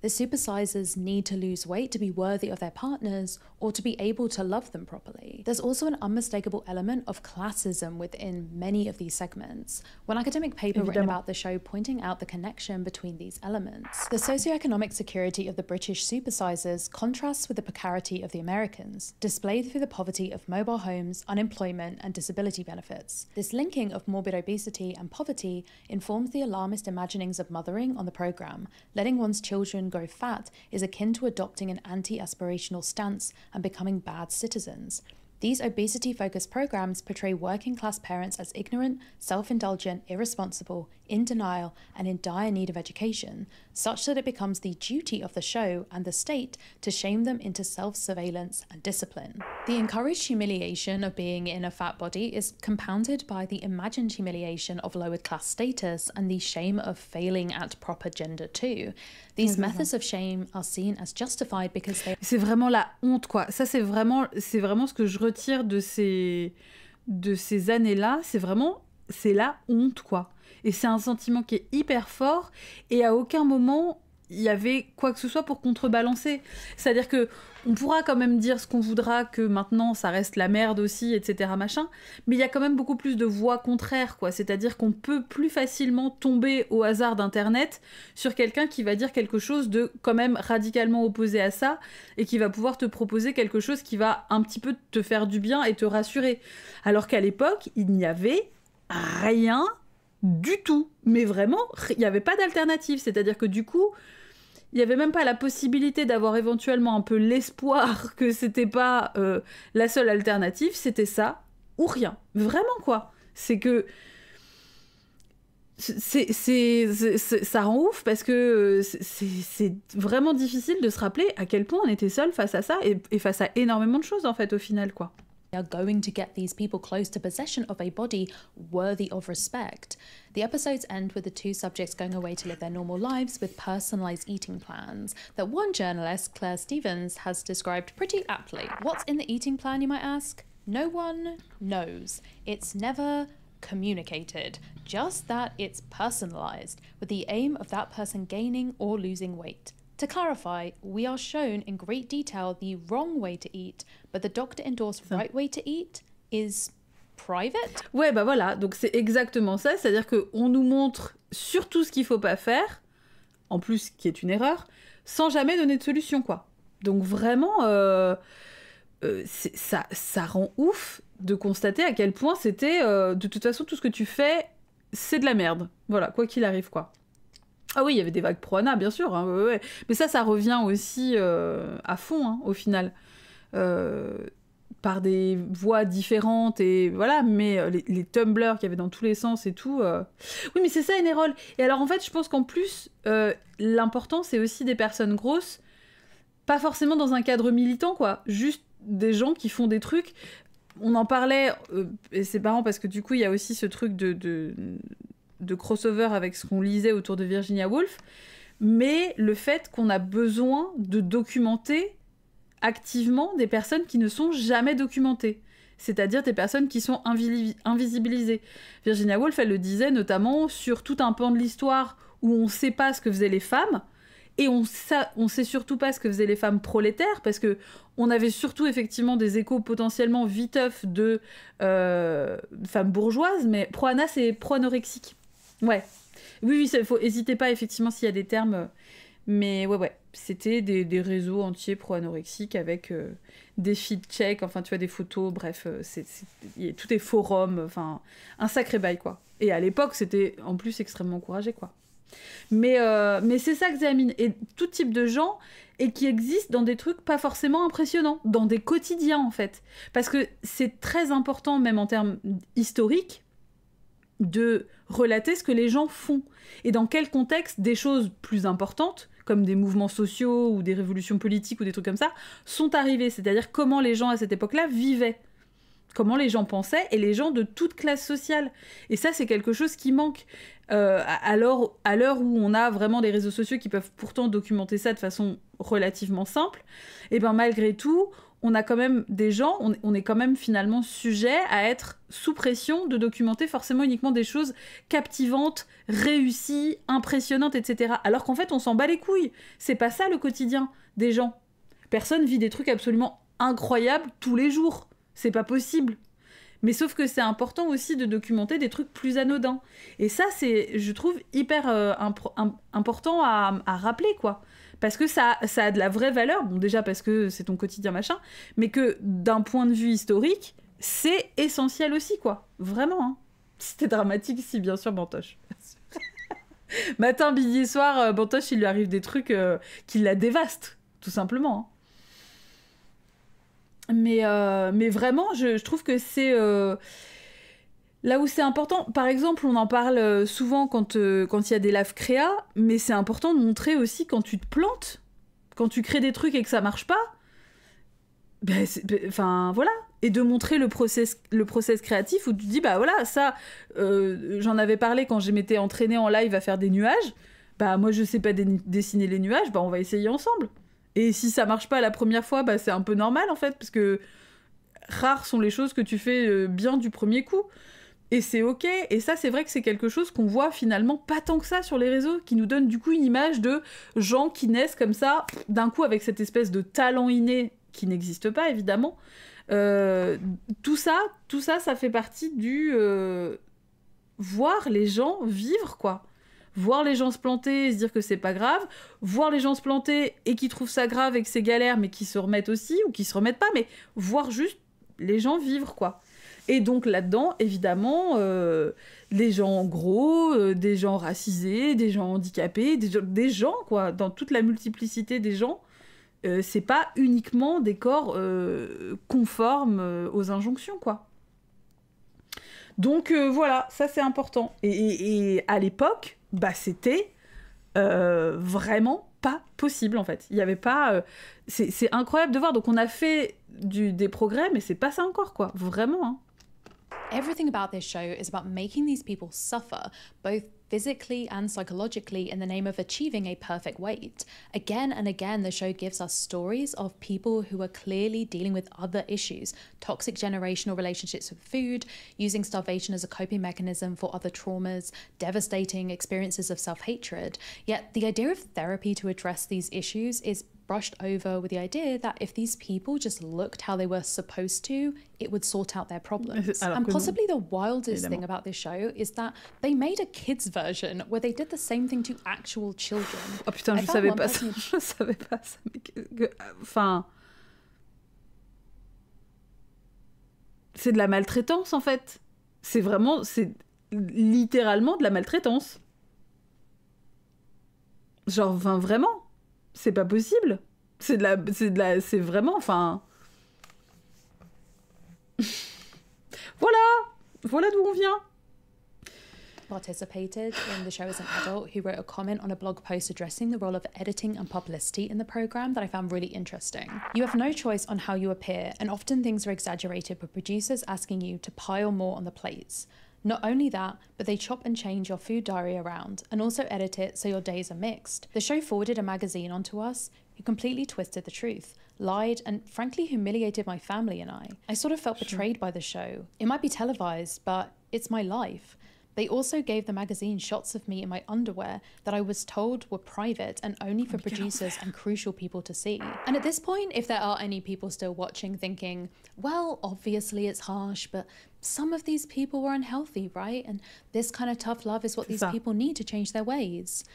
The supersizers need to lose weight to be worthy of their partners or to be able to love them properly. There's also an unmistakable element of classism within many of these segments. One academic paper written about the show pointing out the connection between these elements. The socioeconomic security of the British supersizers contrasts with the precarity of the Americans, displayed through the poverty of mobile homes, unemployment, and disability benefits. This linking of morbid obesity and poverty informs the alarmist imaginings of mothering on the programme. Letting one's children go fat is akin to adopting an anti-aspirational stance and becoming bad citizens. These obesity-focused programs portray working-class parents as ignorant, self-indulgent, irresponsible, in denial, and in dire need of education, such that it becomes the duty of the show and the state to shame them into self-surveillance and discipline. The encouraged humiliation of being in a fat body is compounded by the imagined humiliation of lowered class status and the shame of failing at proper gender too. These methods of shame are seen as justified because they... C'est vraiment la honte, quoi. Ça, c'est vraiment ce que je retire de ces années-là. C'est la honte, quoi. Et c'est un sentiment qui est hyper fort et à aucun moment il y avait quoi que ce soit pour contrebalancer. C'est-à-dire que on pourra quand même dire ce qu'on voudra, que maintenant ça reste la merde aussi, etc. machin, mais il y a quand même beaucoup plus de voix contraires, quoi. C'est-à-dire qu'on peut plus facilement tomber au hasard d'internet sur quelqu'un qui va dire quelque chose de quand même radicalement opposé à ça et qui va pouvoir te proposer quelque chose qui va un petit peu te faire du bien et te rassurer. Alors qu'à l'époque, il n'y avait rien du tout, mais vraiment, il n'y avait pas d'alternative, c'est-à-dire que du coup, il n'y avait même pas la possibilité d'avoir éventuellement un peu l'espoir que c'était pas la seule alternative, c'était ça ou rien. Vraiment, quoi. C'est que... ça rend ouf parce que c'est vraiment difficile de se rappeler à quel point on était seul face à ça et face à énormément de choses, en fait, au final, quoi. Are going to get these people close to possession of a body worthy of respect. The episodes end with the two subjects going away to live their normal lives with personalised eating plans that one journalist, Claire Stevens, has described pretty aptly. What's in the eating plan, you might ask? No one knows. It's never communicated, just that it's personalised with the aim of that person gaining or losing weight. To clarify, we are shown in great detail the wrong way to eat, but the doctor-endorsed right way to eat is private. Ouais, bah voilà, donc c'est exactement ça, c'est-à-dire qu'on nous montre surtout ce qu'il faut pas faire, en plus qui est une erreur, sans jamais donner de solution, quoi. Donc vraiment, ça rend ouf de constater à quel point c'était, de toute façon, tout ce que tu fais, c'est de la merde. Voilà, quoi qu'il arrive, quoi. Ah oui, il y avait des vagues pro-Anna, bien sûr, hein, ouais. Mais ça revient aussi à fond, hein, au final. Par des voix différentes, et voilà, mais les Tumblr qu'il y avait dans tous les sens et tout... Oui, mais c'est ça, Enerol. Et alors, en fait, je pense qu'en plus, l'important, c'est aussi des personnes grosses, pas forcément dans un cadre militant, quoi. Juste des gens qui font des trucs... On en parlait, et c'est marrant parce que du coup, il y a aussi ce truc de crossover avec ce qu'on lisait autour de Virginia Woolf, mais le fait qu'on a besoin de documenter activement des personnes qui ne sont jamais documentées, c'est-à-dire des personnes qui sont invisibilisées. Virginia Woolf, elle le disait notamment sur tout un pan de l'histoire où on ne sait pas ce que faisaient les femmes, et on sait surtout pas ce que faisaient les femmes prolétaires, parce que on avait surtout effectivement des échos potentiellement viteufs de femmes bourgeoises, mais pro-Anna, c'est pro-anorexique. Ouais. Oui, n'hésitez pas, effectivement, s'il y a des termes... Mais ouais. C'était des réseaux entiers pro-anorexiques avec des feed checks, enfin, tu vois, des photos, bref, tout est forum, enfin, un sacré bail, quoi. Et à l'époque, c'était en plus extrêmement encouragé, quoi. Mais c'est ça que Xamine, et tout type de gens, et qui existent dans des trucs pas forcément impressionnants, dans des quotidiens, en fait. Parce que c'est très important, même en termes historiques, de relater ce que les gens font, et dans quel contexte des choses plus importantes, comme des mouvements sociaux, ou des révolutions politiques, ou des trucs comme ça, sont arrivées. C'est-à-dire comment les gens, à cette époque-là, vivaient. comment les gens pensaient, et les gens de toute classe sociale. Et ça, c'est quelque chose qui manque. À l'heure où on a vraiment des réseaux sociaux qui peuvent pourtant documenter ça de façon relativement simple, et ben malgré tout, on a quand même des gens, on est quand même finalement sujet à être sous pression de documenter forcément uniquement des choses captivantes, réussies, impressionnantes, etc. Alors qu'en fait, on s'en bat les couilles. C'est pas ça le quotidien des gens. Personne vit des trucs absolument incroyables tous les jours. C'est pas possible. Mais sauf que c'est important aussi de documenter des trucs plus anodins. Et ça, c'est, je trouve, hyper important à rappeler, quoi. Parce que ça a de la vraie valeur. Bon, déjà parce que c'est ton quotidien, machin. Mais que d'un point de vue historique, c'est essentiel aussi, quoi. Vraiment, hein. C'était dramatique, si, bien sûr, Bantoche. Matin, midi, soir, Bantoche, il lui arrive des trucs qui la dévastent, tout simplement, hein. Mais vraiment, je trouve que c'est là où c'est important. Par exemple, on en parle souvent quand il y a des lives créa, mais c'est important de montrer aussi quand tu te plantes, quand tu crées des trucs et que ça marche pas. Enfin, voilà. Et de montrer le process créatif où tu dis, bah voilà, ça, j'en avais parlé quand je m'étais entraînée en live à faire des nuages. Bah moi, je sais pas dessiner les nuages, bah on va essayer ensemble. Et si ça marche pas la première fois, bah c'est un peu normal en fait, parce que rares sont les choses que tu fais bien du premier coup. Et c'est ok. Et ça, c'est vrai que c'est quelque chose qu'on voit finalement pas tant que ça sur les réseaux, qui nous donne du coup une image de gens qui naissent comme ça, d'un coup avec cette espèce de talent inné qui n'existe pas évidemment. Tout ça, ça fait partie du voir les gens vivre, quoi. Voir les gens se planter et se dire que c'est pas grave, voir les gens se planter et qui trouvent ça grave et que c'est galère, mais qui se remettent aussi, ou qui se remettent pas, mais voir juste les gens vivre, quoi. Et donc là-dedans, évidemment, des gens gros, des gens racisés, des gens handicapés, des gens, quoi, dans toute la multiplicité des gens, c'est pas uniquement des corps conformes aux injonctions, quoi. Donc voilà, ça c'est important. Et à l'époque, bah c'était vraiment pas possible en fait. Il y avait pas... c'est incroyable de voir. Donc on a fait des progrès, mais c'est pas ça encore, quoi. Vraiment, hein. Everything about this show is about making these people suffer, both physically and psychologically, in the name of achieving a perfect weight. Again and again, the show gives us stories of people who are clearly dealing with other issues, toxic generational relationships with food, using starvation as a coping mechanism for other traumas, devastating experiences of self-hatred. Yet the idea of therapy to address these issues is brushed over with the idea that if these people just looked how they were supposed to, it would sort out their problems. And possibly the wildest thing about this show is that they made a kids version where they did the same thing to actual children. Oh putain, je savais pas ça. Je savais pas ça. Enfin... C'est de la maltraitance, en fait. C'est vraiment... C'est littéralement de la maltraitance. Genre, enfin, vraiment. C'est pas possible. C'est vraiment, enfin... Voilà d'où on vient. Participated in the show as an adult who wrote a comment on a blog post addressing the role of editing and publicity in the program that I found really interesting. You have no choice on how you appear, and often things are exaggerated with producers asking you to pile more on the plates. Not only that, but they chop and change your food diary around and also edit it so your days are mixed. The show forwarded a magazine onto us who completely twisted the truth, lied, and frankly humiliated my family and I. I sort of felt betrayed by the show. It might be televised, but it's my life. They also gave the magazine shots of me in my underwear that I was told were private and only for producers and crucial people to see. And at this point, if there are any people still watching thinking, well, obviously it's harsh, but some of these people were unhealthy, right? And this kind of tough love is what these people need to change their ways.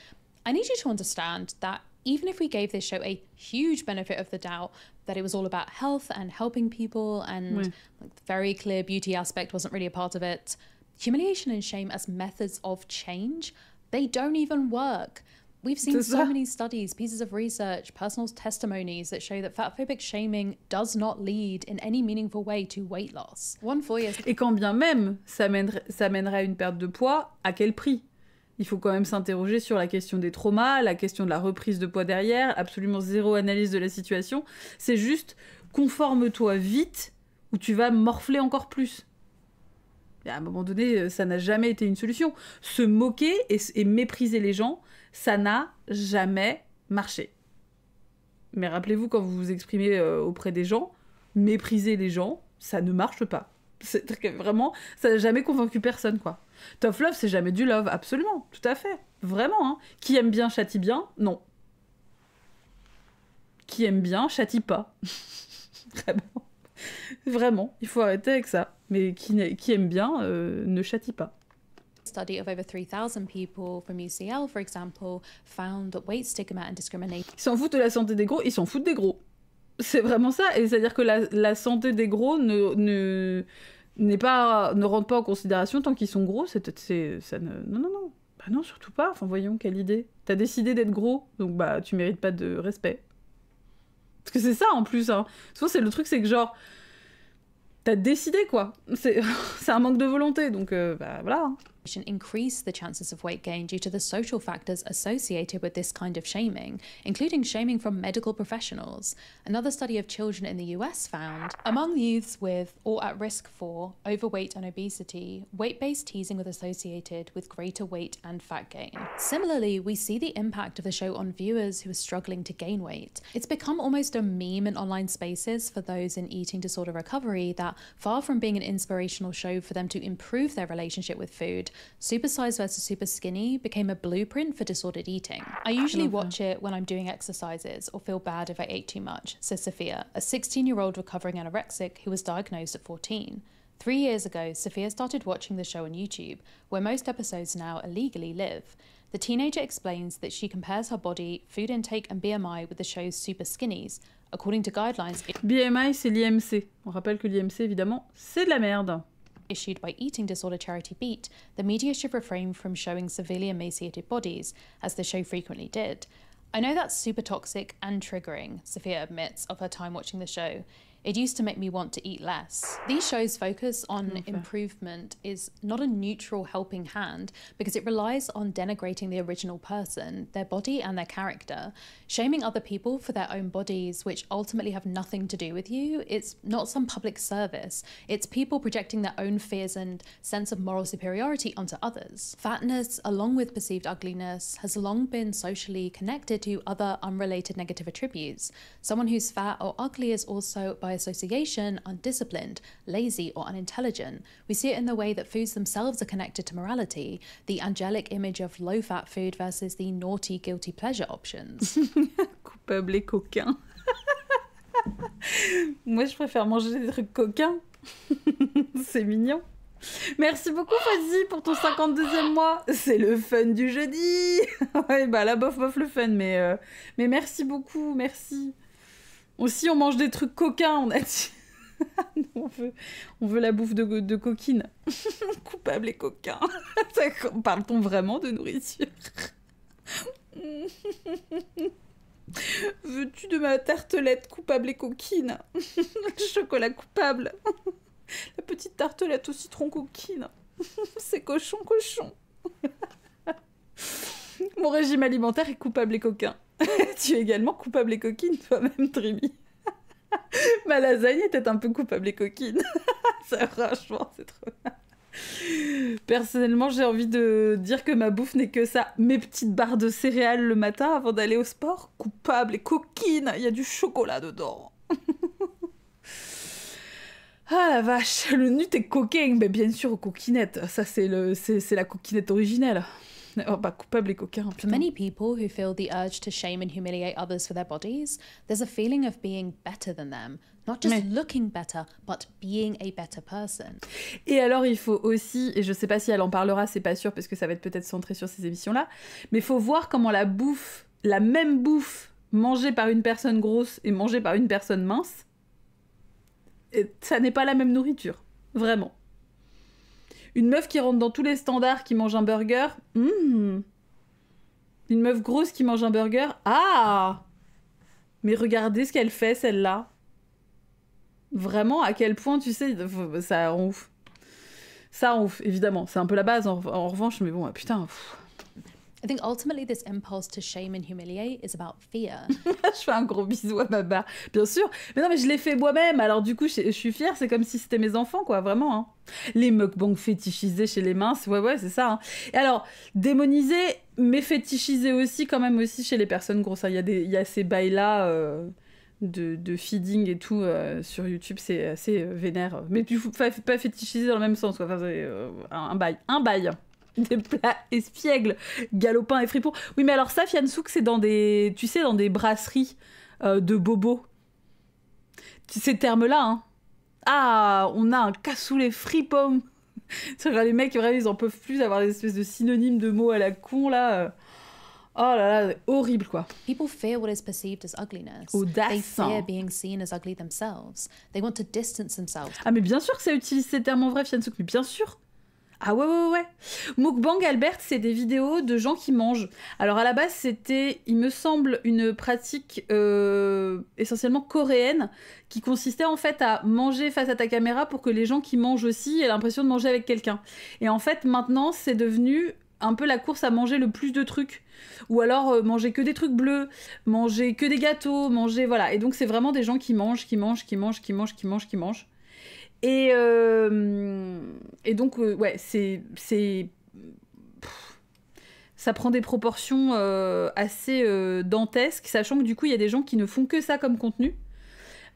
I need you to understand that even if we gave this show a huge benefit of the doubt, that it was all about health and helping people and like, the very clear beauty aspect wasn't really a part of it, humiliation and shame as methods of change, they don't even work. We've seen so many studies, pieces of research, personal testimonies that show that fatphobic shaming does not lead in any meaningful way to weight loss. Et quand bien même ça mènerait à une perte de poids, à quel prix? Il faut quand même s'interroger sur la question des traumas, la question de la reprise de poids derrière, absolument zéro analyse de la situation. C'est juste conforme-toi vite où tu vas morfler encore plus. Et à un moment donné, ça n'a jamais été une solution. Se moquer et mépriser les gens, ça n'a jamais marché. Mais rappelez-vous, quand vous vous exprimez auprès des gens, mépriser les gens, ça ne marche pas. C'est vraiment, ça n'a jamais convaincu personne, quoi. Tough love, c'est jamais du love, absolument, tout à fait. Vraiment, hein. Qui aime bien, châtie bien, non. Qui aime bien, châtie pas. Vraiment. Vraiment, il faut arrêter avec ça. Mais qui aime bien, ne châtie pas. Study of over 3,000 people from UCL, for example, found that weight stigma and discrimination. Ils s'en foutent de la santé des gros, ils s'en foutent des gros. C'est vraiment ça. Et c'est-à-dire que la santé des gros ne rentre pas en considération tant qu'ils sont gros. Non. Bah non, surtout pas. Enfin, voyons, quelle idée. T'as décidé d'être gros, donc bah tu mérites pas de respect. Parce que c'est ça en plus. Hein. Souvent, c'est le truc, c'est que genre. T'as décidé, quoi. C'est un manque de volonté, donc bah voilà. Hein. Increase the chances of weight gain due to the social factors associated with this kind of shaming, including shaming from medical professionals. Another study of children in the US found, among youths with or at risk for overweight and obesity, weight-based teasing was associated with greater weight and fat gain. Similarly, we see the impact of the show on viewers who are struggling to gain weight. It's become almost a meme in online spaces for those in eating disorder recovery that, far from being an inspirational show for them to improve their relationship with food, Super Size vs Super Skinny became a blueprint for disordered eating. I usually watch it when I'm doing exercises or feel bad if I ate too much, says Sophia, a 16-year-old recovering anorexic who was diagnosed at 14. 3 years ago, Sophia started watching the show on YouTube, where most episodes now illegally live. The teenager explains that she compares her body, food intake and BMI with the show's Super Skinnies. According to guidelines... BMI, c'est l'IMC. On rappelle que l'IMC, évidemment, c'est de la merde. Issued by eating disorder charity Beat, the media should refrain from showing severely emaciated bodies, as the show frequently did. I know that's super toxic and triggering, Sophia admits of her time watching the show. It used to make me want to eat less. These shows' focus on improvement is not a neutral helping hand because it relies on denigrating the original person, their body and their character, shaming other people for their own bodies, which ultimately have nothing to do with you. It's not some public service. It's people projecting their own fears and sense of moral superiority onto others. Fatness, along with perceived ugliness, has long been socially connected to other unrelated negative attributes. Someone who's fat or ugly is also, by association, undisciplined, lazy or unintelligent. We see it in the way that foods themselves are connected to morality, the angelic image of low-fat food versus the naughty, guilty pleasure options. Coupable et coquin. Moi, je préfère manger des trucs coquins. C'est mignon. Merci beaucoup, Fazzy, pour ton 52e mois. C'est le fun du jeudi. Ouais, bah là, bof, le fun, mais merci beaucoup, merci. Aussi, on mange des trucs coquins, on a dit. on veut la bouffe de coquine. Coupable et coquin. Parle-t-on vraiment de nourriture? Veux-tu de ma tartelette coupable et coquine? Le chocolat coupable. La petite tartelette au citron coquine. C'est cochon. Mon régime alimentaire est coupable et coquin. Tu es également coupable et coquine, toi-même, Trimi. Ma lasagne était un peu coupable et coquine. Ça, franchement, c'est trop bien. Personnellement, j'ai envie de dire que ma bouffe n'est que ça. Mes petites barres de céréales le matin avant d'aller au sport, coupable et coquine. Il y a du chocolat dedans. Ah la vache, le nut est coquin, mais bien sûr, coquinette. Ça, c'est la coquinette originelle. Oh, bah, coupable et coquin. For many people who feel the urge to shame and humiliate others for their bodies, there's a feeling of being better than them. Not just looking better, but being a better person. Et alors, il faut aussi, et je sais pas si elle en parlera, c'est pas sûr, parce que ça va être peut-être centré sur ces émissions-là, mais il faut voir comment la même bouffe mangée par une personne grosse et mangée par une personne mince, et ça n'est pas la même nourriture. Vraiment. Une meuf qui rentre dans tous les standards qui mange un burger, Une meuf grosse qui mange un burger, ah! Mais regardez ce qu'elle fait, celle-là. Vraiment, à quel point, tu sais, ça rend ouf. Ça rend ouf, évidemment. C'est un peu la base, en revanche, mais bon, putain... I think ultimately this impulse to shame and humiliate is about fear. Je fais un gros bisou à ma barre, bien sûr. Mais non, mais je l'ai fait moi-même, alors du coup, je suis fière, c'est comme si c'était mes enfants, quoi, vraiment. Hein. Les mukbangs fétichisés chez les minces, ouais, c'est ça. Hein. Et alors, démoniser, mais fétichiser aussi, quand même, aussi chez les personnes grosses. Il y a ces bails-là de feeding et tout sur YouTube, c'est assez vénère. Mais tu pas fétichiser dans le même sens, quoi. Enfin, c'est un bail. Des plats espiègles, galopins et fripons. Oui, mais alors ça, Fiansouk, c'est dans des... Tu sais, dans des brasseries de bobos. Ces termes-là, hein. Ah, on a un cassoulet fripon. Les mecs, vraiment, ils en peuvent plus d'avoir des espèces de synonymes de mots à la con, là. Oh là là, horrible, quoi. People fear what is perceived as ugliness. Audace. They fear being seen as ugly themselves. They want to distance themselves. Ah, mais bien sûr que ça utilise ces termes en vrai, Fiansouk, mais bien sûr. Ah ouais. Mukbang, Albert, c'est des vidéos de gens qui mangent. Alors à la base, c'était, il me semble, une pratique essentiellement coréenne qui consistait en fait à manger face à ta caméra pour que les gens qui mangent aussi aient l'impression de manger avec quelqu'un. Et en fait, maintenant, c'est devenu un peu la course à manger le plus de trucs. Ou alors manger que des trucs bleus, manger que des gâteaux, manger... Voilà. Et donc, c'est vraiment des gens qui mangent. Et donc, ouais, ça prend des proportions assez dantesques, sachant que du coup, il y a des gens qui ne font que ça comme contenu,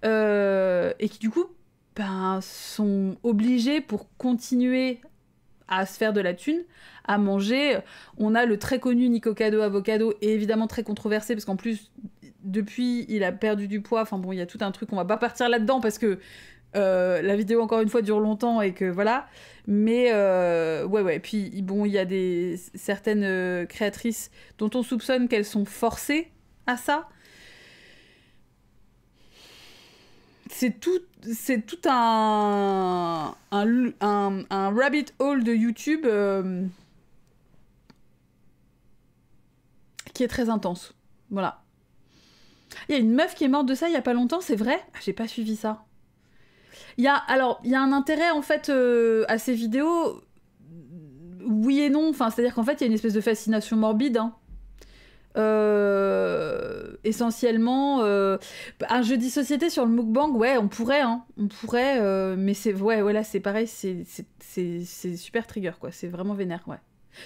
et qui du coup, sont obligés pour continuer à se faire de la thune, à manger. On a le très connu Nicocado Avocado, et évidemment très controversé, parce qu'en plus, depuis, il a perdu du poids. Enfin bon, il y a tout un truc, on va pas partir là-dedans, parce que la vidéo, encore une fois, dure longtemps et que voilà. Mais ouais. Puis bon, il y a certaines créatrices dont on soupçonne qu'elles sont forcées à ça. C'est tout un rabbit hole de YouTube qui est très intense. Voilà. Il y a une meuf qui est morte de ça il y a pas longtemps, c'est vrai ? Ah, j'ai pas suivi ça. Il y a un intérêt, en fait, à ces vidéos, oui et non. Enfin, c'est-à-dire qu'en fait, il y a une espèce de fascination morbide. Hein. Essentiellement, un jeudi société sur le mukbang, ouais, on pourrait, mais c'est... Ouais, là, c'est pareil, c'est super trigger, quoi. C'est vraiment vénère, ouais.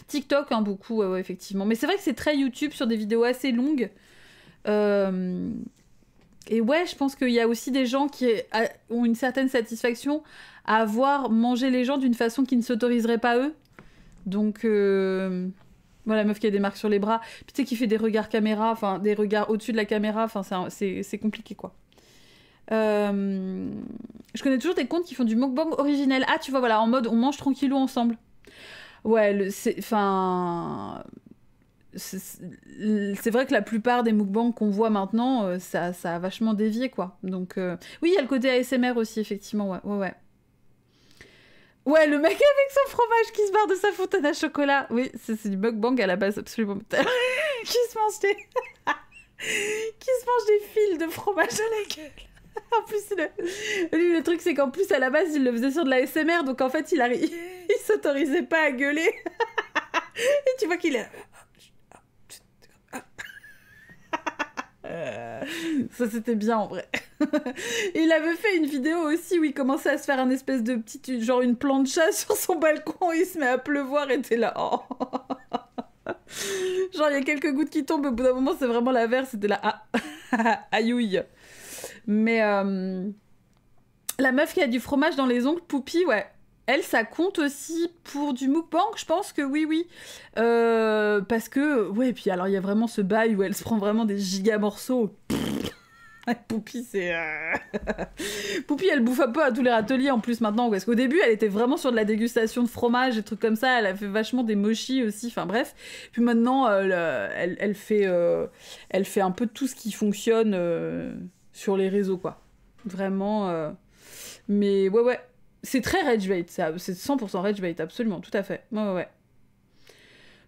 TikTok, hein, beaucoup, ouais, effectivement. Mais c'est vrai que c'est très YouTube sur des vidéos assez longues. Et ouais, je pense qu'il y a aussi des gens qui ont une certaine satisfaction à voir manger les gens d'une façon qui ne s'autoriserait pas eux. Donc, voilà, la meuf qui a des marques sur les bras. Puis tu sais, qui fait des regards caméra, enfin, des regards au-dessus de la caméra. Enfin, c'est compliqué, quoi. Je connais toujours des comptes qui font du mukbang originel. Ah, tu vois, voilà, en mode on mange tranquillou ensemble. Ouais, c'est vrai que la plupart des mukbangs qu'on voit maintenant, ça a vachement dévié, quoi. Donc, oui, il y a le côté ASMR aussi, effectivement, ouais. Ouais, le mec avec son fromage qui se barre de sa fontaine à chocolat. Oui, c'est du mukbang à la base, absolument. qui se mange des fils de fromage à la gueule. En plus, le truc, c'est qu'en plus, à la base, il le faisait sur de la ASMR, donc en fait, il s'autorisait pas à gueuler. Et tu vois qu'il est... Ça c'était bien en vrai. Et il avait fait une vidéo aussi où il commençait à se faire un espèce de petite, genre une plancha sur son balcon, il se met à pleuvoir et t'es là. Oh. Genre il y a quelques gouttes qui tombent, au bout d'un moment c'est vraiment la verre, c'était là. Aïouille. Mais la meuf qui a du fromage dans les ongles, Poupie, ouais. Elle, ça compte aussi pour du mukbang, je pense que oui. Parce que, ouais, puis alors il y a vraiment ce bail où elle se prend vraiment des giga morceaux. Poupie, c'est... Poupie, elle bouffe un peu à tous les râteliers en plus maintenant, parce qu'au début, elle était vraiment sur de la dégustation de fromage et trucs comme ça, elle a fait vachement des mochis aussi, enfin bref. Puis maintenant, elle fait un peu tout ce qui fonctionne sur les réseaux, quoi. Vraiment... Mais ouais. C'est très rage bait, c'est 100% rage bait, absolument, tout à fait. Ouais.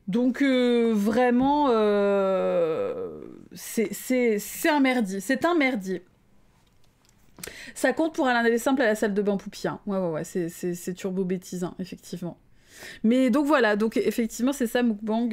Donc, vraiment, c'est un merdier. C'est un merdier. Ça compte pour aller simple à la salle de bain, Poupie. Hein. Ouais, c'est turbo bêtise, hein, effectivement. Mais donc voilà, donc effectivement c'est ça mukbang.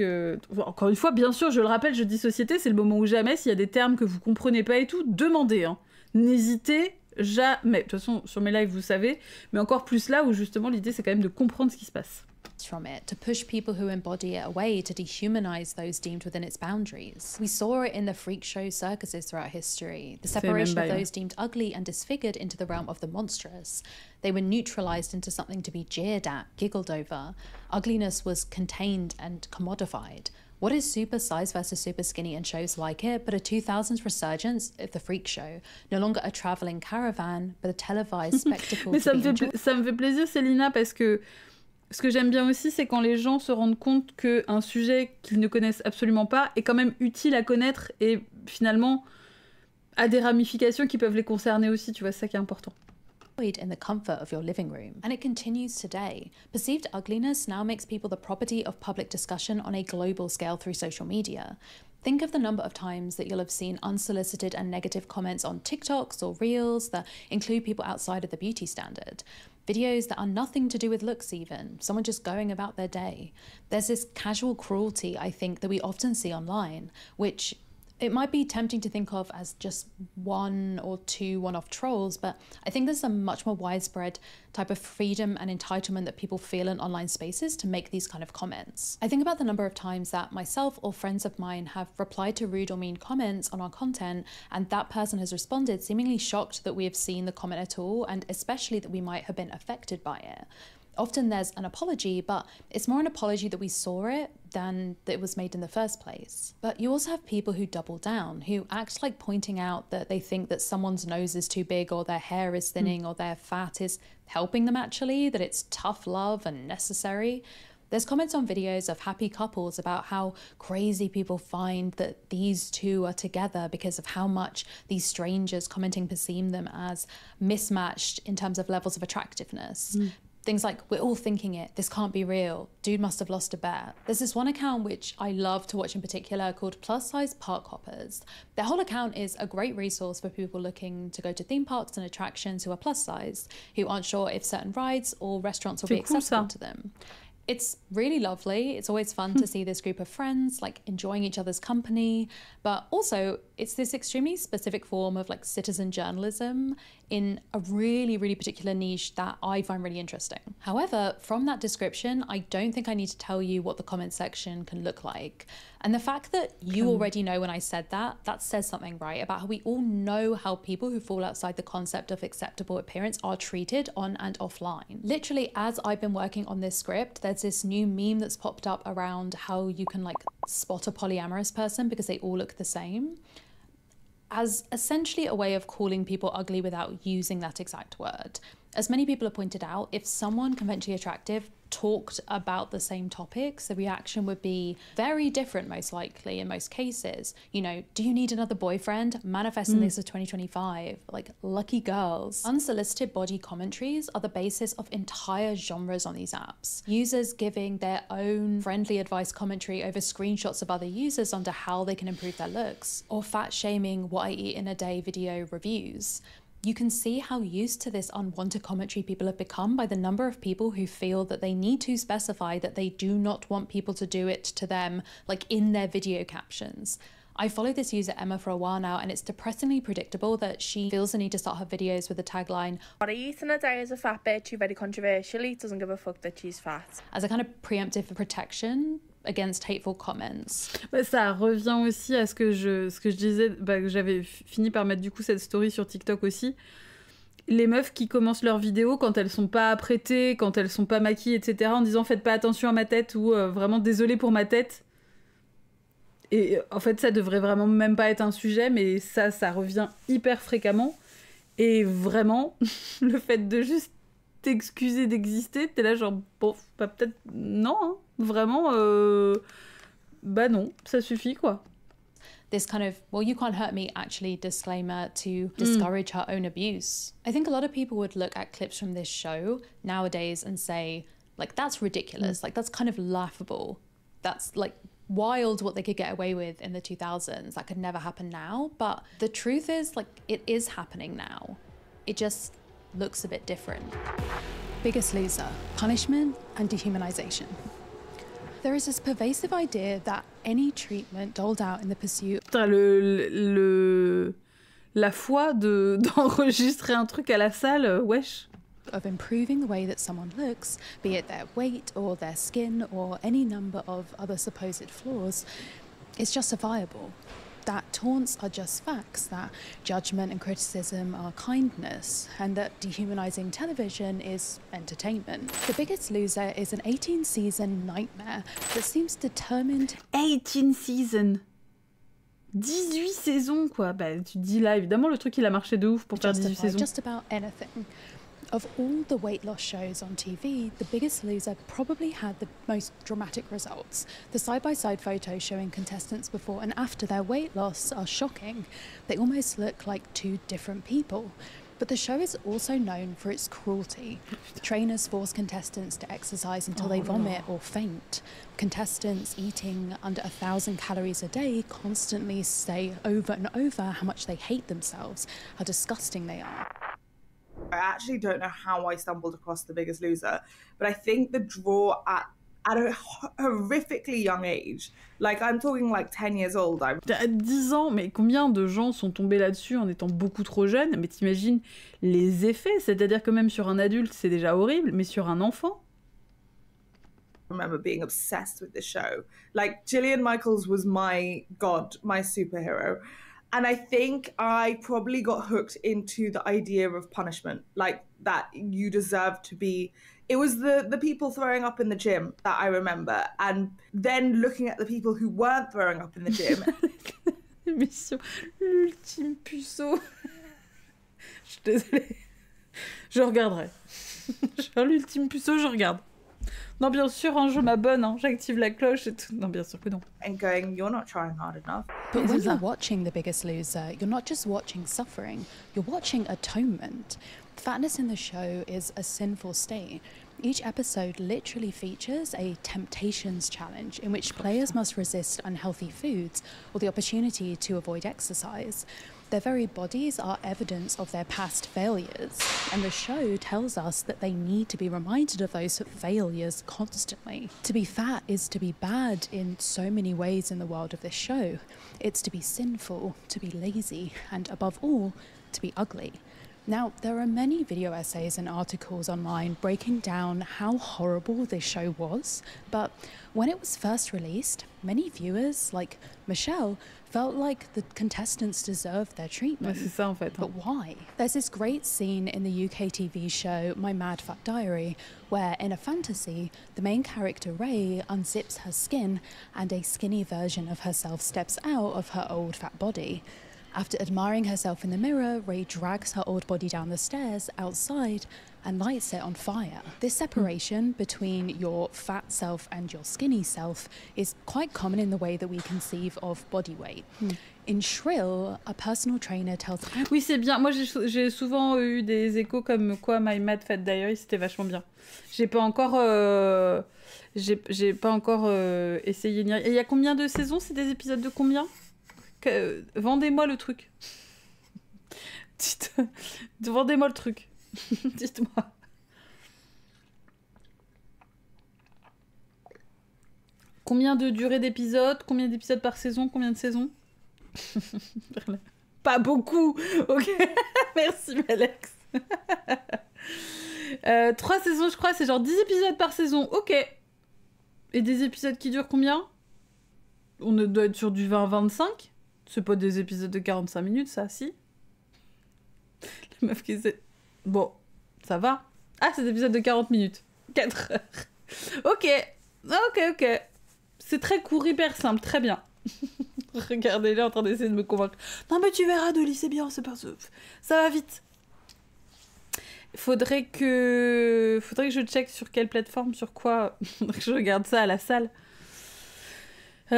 Encore une fois, bien sûr, je le rappelle, jeudi société, c'est le moment où jamais, s'il y a des termes que vous comprenez pas et tout, demandez, hein. N'hésitez jamais. De toute façon, sur mes lives, vous savez, mais encore plus là où justement l'idée c'est quand même de comprendre ce qui se passe. From it to push people who embody it away to dehumanize those deemed within its boundaries. We saw it in the freak show circuses throughout history, the separation of those deemed ugly and disfigured into the realm of the monstrous. They were neutralized into something to be jeered at, giggled over. Ugliness was contained and commodified. What is super size versus super skinny and shows like it but a 2000s resurgence of the freak show, no longer a traveling caravan but a televised spectacle. Mais ça me fait plaisir, Célina, parce que ce que j'aime bien aussi, c'est quand les gens se rendent compte qu'un sujet qu'ils ne connaissent absolument pas est quand même utile à connaître et finalement a des ramifications qui peuvent les concerner aussi, tu vois, c'est ça qui est important. In the comfort of your living room. And it continues today. Perceived ugliness now makes people the property of public discussion on a global scale through social media. Think of the number of times that you'll have seen unsolicited and negative comments on TikToks or Reels that include people outside of the beauty standard. Videos that are nothing to do with looks even, someone just going about their day. There's this casual cruelty, I think, that we often see online, which it might be tempting to think of as just one or two one-off trolls, but I think there's a much more widespread type of freedom and entitlement that people feel in online spaces to make these kind of comments. I think about the number of times that myself or friends of mine have replied to rude or mean comments on our content, and that person has responded seemingly shocked that we have seen the comment at all, and especially that we might have been affected by it. Often there's an apology, but it's more an apology that we saw it than that it was made in the first place. But you also have people who double down, who act like pointing out that they think that someone's nose is too big or their hair is thinning or their fat is helping them actually, that it's tough love and necessary. There's comments on videos of happy couples about how crazy people find that these two are together because of how much these strangers commenting perceive them as mismatched in terms of levels of attractiveness. Things like, we're all thinking it, this can't be real, dude must have lost a bet. There's this one account which I love to watch in particular called Plus Size Park Hoppers. Their whole account is a great resource for people looking to go to theme parks and attractions who are plus size, who aren't sure if certain rides or restaurants will be accessible to them. It's really lovely. It's always fun to see this group of friends like enjoying each other's company, but also it's this extremely specific form of like citizen journalism in a really, really particular niche that I find really interesting. However, from that description, I don't think I need to tell you what the comment section can look like. And the fact that you already know when I said that, that says something, right? About how we all know how people who fall outside the concept of acceptable appearance are treated on and offline. Literally, as I've been working on this script, there's this new meme that's popped up around how you can like spot a polyamorous person because they all look the same, as essentially a way of calling people ugly without using that exact word. As many people have pointed out, if someone conventionally attractive talked about the same topics, the reaction would be very different, most likely, in most cases. You know, do you need another boyfriend? Manifesting this as 2025, like lucky girls. Unsolicited body commentaries are the basis of entire genres on these apps. Users giving their own friendly advice commentary over screenshots of other users onto how they can improve their looks, or fat shaming what I eat in a day video reviews. You can see how used to this unwanted commentary people have become by the number of people who feel that they need to specify that they do not want people to do it to them, like in their video captions. I follow this user Emma for a while now, and it's depressingly predictable that she feels the need to start her videos with the tagline, "What I eat in a day is a fat bitch who very controversially doesn't give a fuck that she's fat," as a kind of preemptive protection against hateful comments. Bah, ça revient aussi à ce que je disais, que j'avais fini par mettre du coup cette story sur TikTok aussi. Les meufs qui commencent leurs vidéos quand elles sont pas apprêtées, quand elles sont pas maquillées, etc., en disant faites pas attention à ma tête ou vraiment désolé pour ma tête. Et en fait, ça devrait vraiment même pas être un sujet, mais ça revient hyper fréquemment. Et vraiment, le fait de juste t'excuser d'exister, t'es là genre, bon, bah peut-être non, hein. Vraiment, bah non, ça suffit quoi. This kind of, well, you can't hurt me actually disclaimer to discourage her own abuse. I think a lot of people would look at clips from this show nowadays and say, like, that's ridiculous, like that's kind of laughable. That's like wild what they could get away with in the 2000s. That could never happen now. But the truth is, like, it is happening now. It just looks a bit different. Biggest Loser, punishment and dehumanization. There is this pervasive idea that any treatment doled out in the pursuit... Putain, la foi d'enregistrer un truc à la salle, wesh. ...of improving the way that someone looks, be it their weight or their skin or any number of other supposed flaws, is justifiable. That taunts are just facts, that judgment and criticism are kindness, and that dehumanizing television is entertainment. The Biggest Loser is an 18-season nightmare that seems determined... 18 seasons 18 saisons, quoi. Bah, tu te dis là, évidemment, le truc, il a marché de ouf pour faire 18 saisons. Just about anything. Of all the weight loss shows on TV, The Biggest Loser probably had the most dramatic results. The side-by-side photos showing contestants before and after their weight loss are shocking. They almost look like two different people. But the show is also known for its cruelty. Trainers force contestants to exercise until they vomit or faint. Contestants eating under 1,000 calories a day constantly say over and over how much they hate themselves, how disgusting they are. I actually don't know how I stumbled across The Biggest Loser, but I think the draw at a horrifically young age, like I'm talking like 10 years old. À 10 ans, mais combien de gens sont tombés là-dessus en étant beaucoup trop jeunes? Mais t'imagines les effets, c'est-à-dire que même sur un adulte, c'est déjà horrible, mais sur un enfant? I remember being obsessed with the show. Like, Jillian Michaels was my god, my superhero. And I think I probably got hooked into the idea of punishment, like that you deserve to be... It was the people throwing up in the gym that I remember, and then looking at the people who weren't throwing up in the gym. Émission, l'ultime puceau. Je suis désolée. Je regarderai. Genre l'ultime puceau, je regarde. Non, bien sûr, hein, je m'abonne, hein, j'active la cloche et tout. Non, bien sûr que non. And going, you're not trying hard enough. But when you're watching The Biggest Loser, you're not just watching suffering, you're watching atonement. Fatness in the show is a sinful state. Each episode literally features a temptations challenge in which players must resist unhealthy foods or the opportunity to avoid exercise. Their very bodies are evidence of their past failures, and the show tells us that they need to be reminded of those failures constantly. To be fat is to be bad in so many ways in the world of this show. It's to be sinful, to be lazy, and above all, to be ugly. Now, there are many video essays and articles online breaking down how horrible this show was, but when it was first released, many viewers, like Michelle, felt like the contestants deserved their treatment. C'est ça, en fait. But why? There's this great scene in the UK TV show My Mad Fat Diary, where in a fantasy, the main character Ray unzips her skin and a skinny version of herself steps out of her old fat body. After admiring herself in the mirror, Ray drags her old body down the stairs outside and lights it on fire. This separation between your fat self and your skinny self is quite common in the way that we conceive of body weight. In Shrill, a personal trainer tells... Oui, c'est bien. Moi, j'ai souvent eu des échos comme quoi My Mad Fat Diary, c'était vachement bien. J'ai pas encore... j'ai pas encore essayé. Et il y a combien de saisons? C'est des épisodes de combien? Vendez-moi le truc. Vendez-moi le truc. Dites-moi. Combien de durée d'épisodes? Combien d'épisodes par saison? Combien de saisons? Pas beaucoup. Ok. Merci, Alex. 3 saisons, je crois. C'est genre 10 épisodes par saison. Ok. Et des épisodes qui durent combien? On doit être sur du 20-25. C'est pas des épisodes de 45 minutes, ça, si? La meuf qui sait... Bon, ça va. Ah, c'est des épisodes de 40 minutes. 4 heures. Ok. Ok. C'est très court, hyper simple, très bien. Regardez-les en train d'essayer de me convaincre. Non mais tu verras, Dolly, c'est bien, c'est pas... Ça va vite. Faudrait que je check sur quelle plateforme, sur quoi. Faudrait que je regarde ça à la salle. 6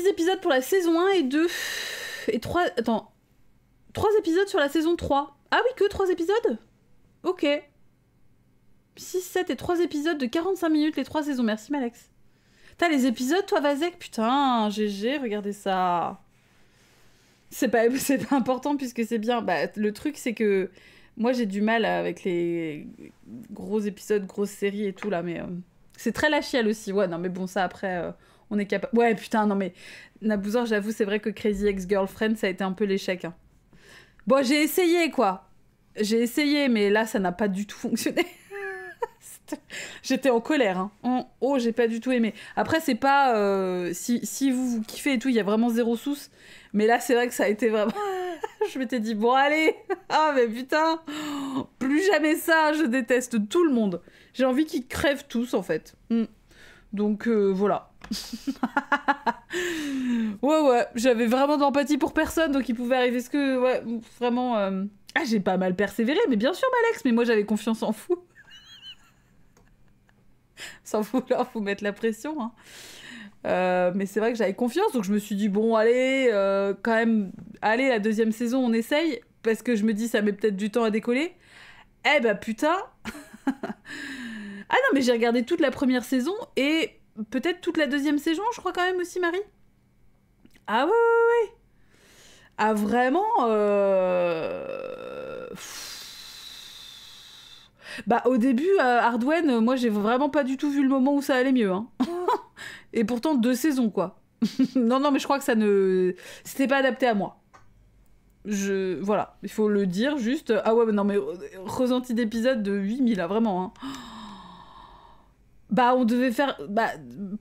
épisodes pour la saison 1 et 2. Et 3... Attends. 3 épisodes sur la saison 3. Ah oui, que 3 épisodes? Ok. 6, 7 et 3 épisodes de 45 minutes, les 3 saisons. Merci, Malex. T'as les épisodes, toi, Vazek? Putain, GG, regardez ça. C'est pas important puisque c'est bien. Bah, le truc, c'est que Moi, j'ai du mal avec les gros épisodes, grosses séries et tout, là, mais c'est très la chiale aussi. Ouais, non, mais bon, ça, après, on est capable... Ouais, putain, non, mais Nabouzor, j'avoue, c'est vrai que Crazy Ex-Girlfriend, ça a été un peu l'échec. Hein. Bon, j'ai essayé, quoi. J'ai essayé, mais là, ça n'a pas du tout fonctionné. J'étais en colère. Hein. Oh, j'ai pas du tout aimé. Après, c'est pas... si vous kiffez et tout, il y a vraiment zéro sauce. Mais là, c'est vrai que ça a été vraiment... Je m'étais dit, bon, allez. Ah, mais putain. Plus jamais ça. Je déteste tout le monde. J'ai envie qu'ils crèvent tous, en fait. Donc, voilà. Ouais. J'avais vraiment d'empathie pour personne. Donc, il pouvait arriver ce que... Ouais, vraiment... Ah, j'ai pas mal persévéré. Mais bien sûr, Malex. Mais moi, j'avais confiance en fou. Sans vouloir vous mettre la pression. Hein. Mais c'est vrai que j'avais confiance, donc je me suis dit, bon, allez, quand même, allez, la deuxième saison, on essaye, parce que je me dis, ça met peut-être du temps à décoller. Eh ben, putain. Ah non, mais j'ai regardé toute la première saison, et peut-être toute la deuxième saison, je crois quand même aussi, Marie. Ah ouais. Ah, vraiment, Bah, au début, Hardwen, moi, j'ai vraiment pas du tout vu le moment où ça allait mieux. Hein. Et pourtant, 2 saisons, quoi. non, mais je crois que ça ne... C'était pas adapté à moi. Voilà, il faut le dire, juste... Ah ouais, mais non, mais ressenti d'épisode de 8000, là, vraiment. Hein. Bah, on devait faire... Bah,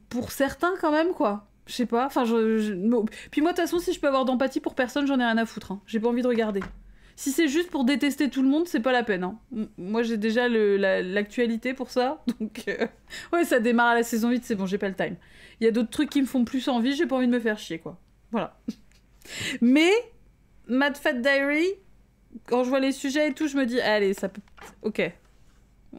pour certains, quand même, quoi. Je sais pas, enfin, Puis moi, de toute façon, si je peux avoir d'empathie pour personne, j'en ai rien à foutre. Hein. J'ai pas envie de regarder. Si c'est juste pour détester tout le monde, c'est pas la peine. Hein. Moi, j'ai déjà l'actualité pour ça. Donc, ouais, ça démarre à la saison 8, c'est bon, j'ai pas le time. Il y a d'autres trucs qui me font plus envie, j'ai pas envie de me faire chier, quoi. Voilà. Mais, Mad Fat Diary, quand je vois les sujets et tout, je me dis, allez, ça peut... Ok.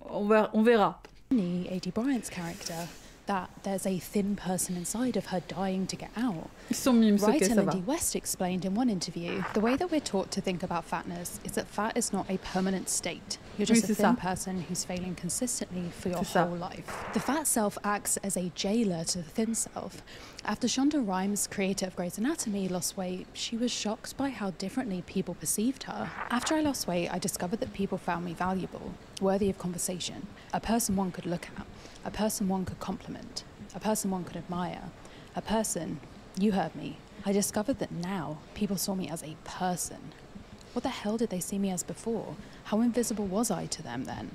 On verra. A.D. Bryant's character, that there's a thin person inside of her dying to get out. Writer Lindy West explained in one interview, the way that we're taught to think about fatness is that fat is not a permanent state. You're just a thin person who's failing consistently for your whole life. The fat self acts as a jailer to the thin self. After Shonda Rhimes, creator of Grey's Anatomy, lost weight, she was shocked by how differently people perceived her. After I lost weight, I discovered that people found me valuable, worthy of conversation, a person one could look at, a person one could compliment, a person one could admire, a person, you heard me. I discovered that now people saw me as a person. What the hell did they see me as before? How invisible was I to them then?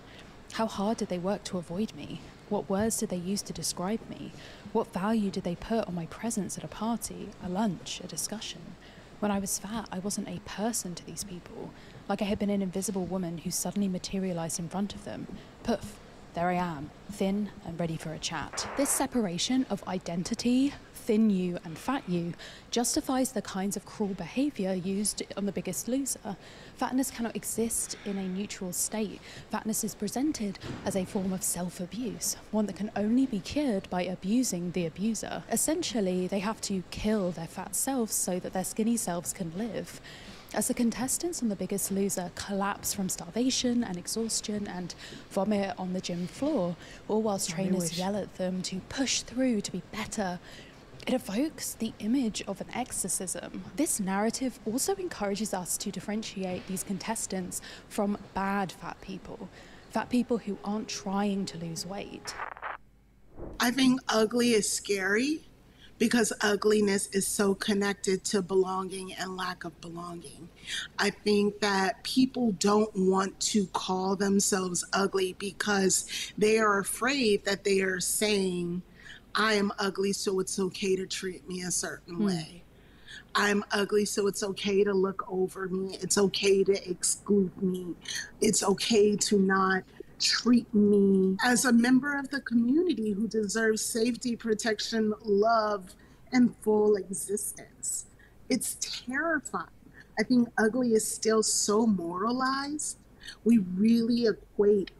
How hard did they work to avoid me? What words did they use to describe me? What value did they put on my presence at a party, a lunch, a discussion? When I was fat, I wasn't a person to these people, like I had been an invisible woman who suddenly materialized in front of them. Poof, there I am, thin and ready for a chat. This separation of identity, thin you and fat you, justifies the kinds of cruel behaviour used on The Biggest Loser. Fatness cannot exist in a neutral state. Fatness is presented as a form of self-abuse, one that can only be cured by abusing the abuser. Essentially, they have to kill their fat selves so that their skinny selves can live. As the contestants on The Biggest Loser collapse from starvation and exhaustion and vomit on the gym floor, all whilst trainers yell at them to push through to be better, it evokes the image of an exorcism. This narrative also encourages us to differentiate these contestants from bad fat people who aren't trying to lose weight. I think ugly is scary because ugliness is so connected to belonging and lack of belonging. I think that people don't want to call themselves ugly because they are afraid that they are saying, I am ugly, so it's okay to treat me a certain way. I'm ugly, so it's okay to look over me. It's okay to exclude me. It's okay to not treat me as a member of the community who deserves safety, protection, love, and full existence. It's terrifying. I think ugly is still so moralized. We really equate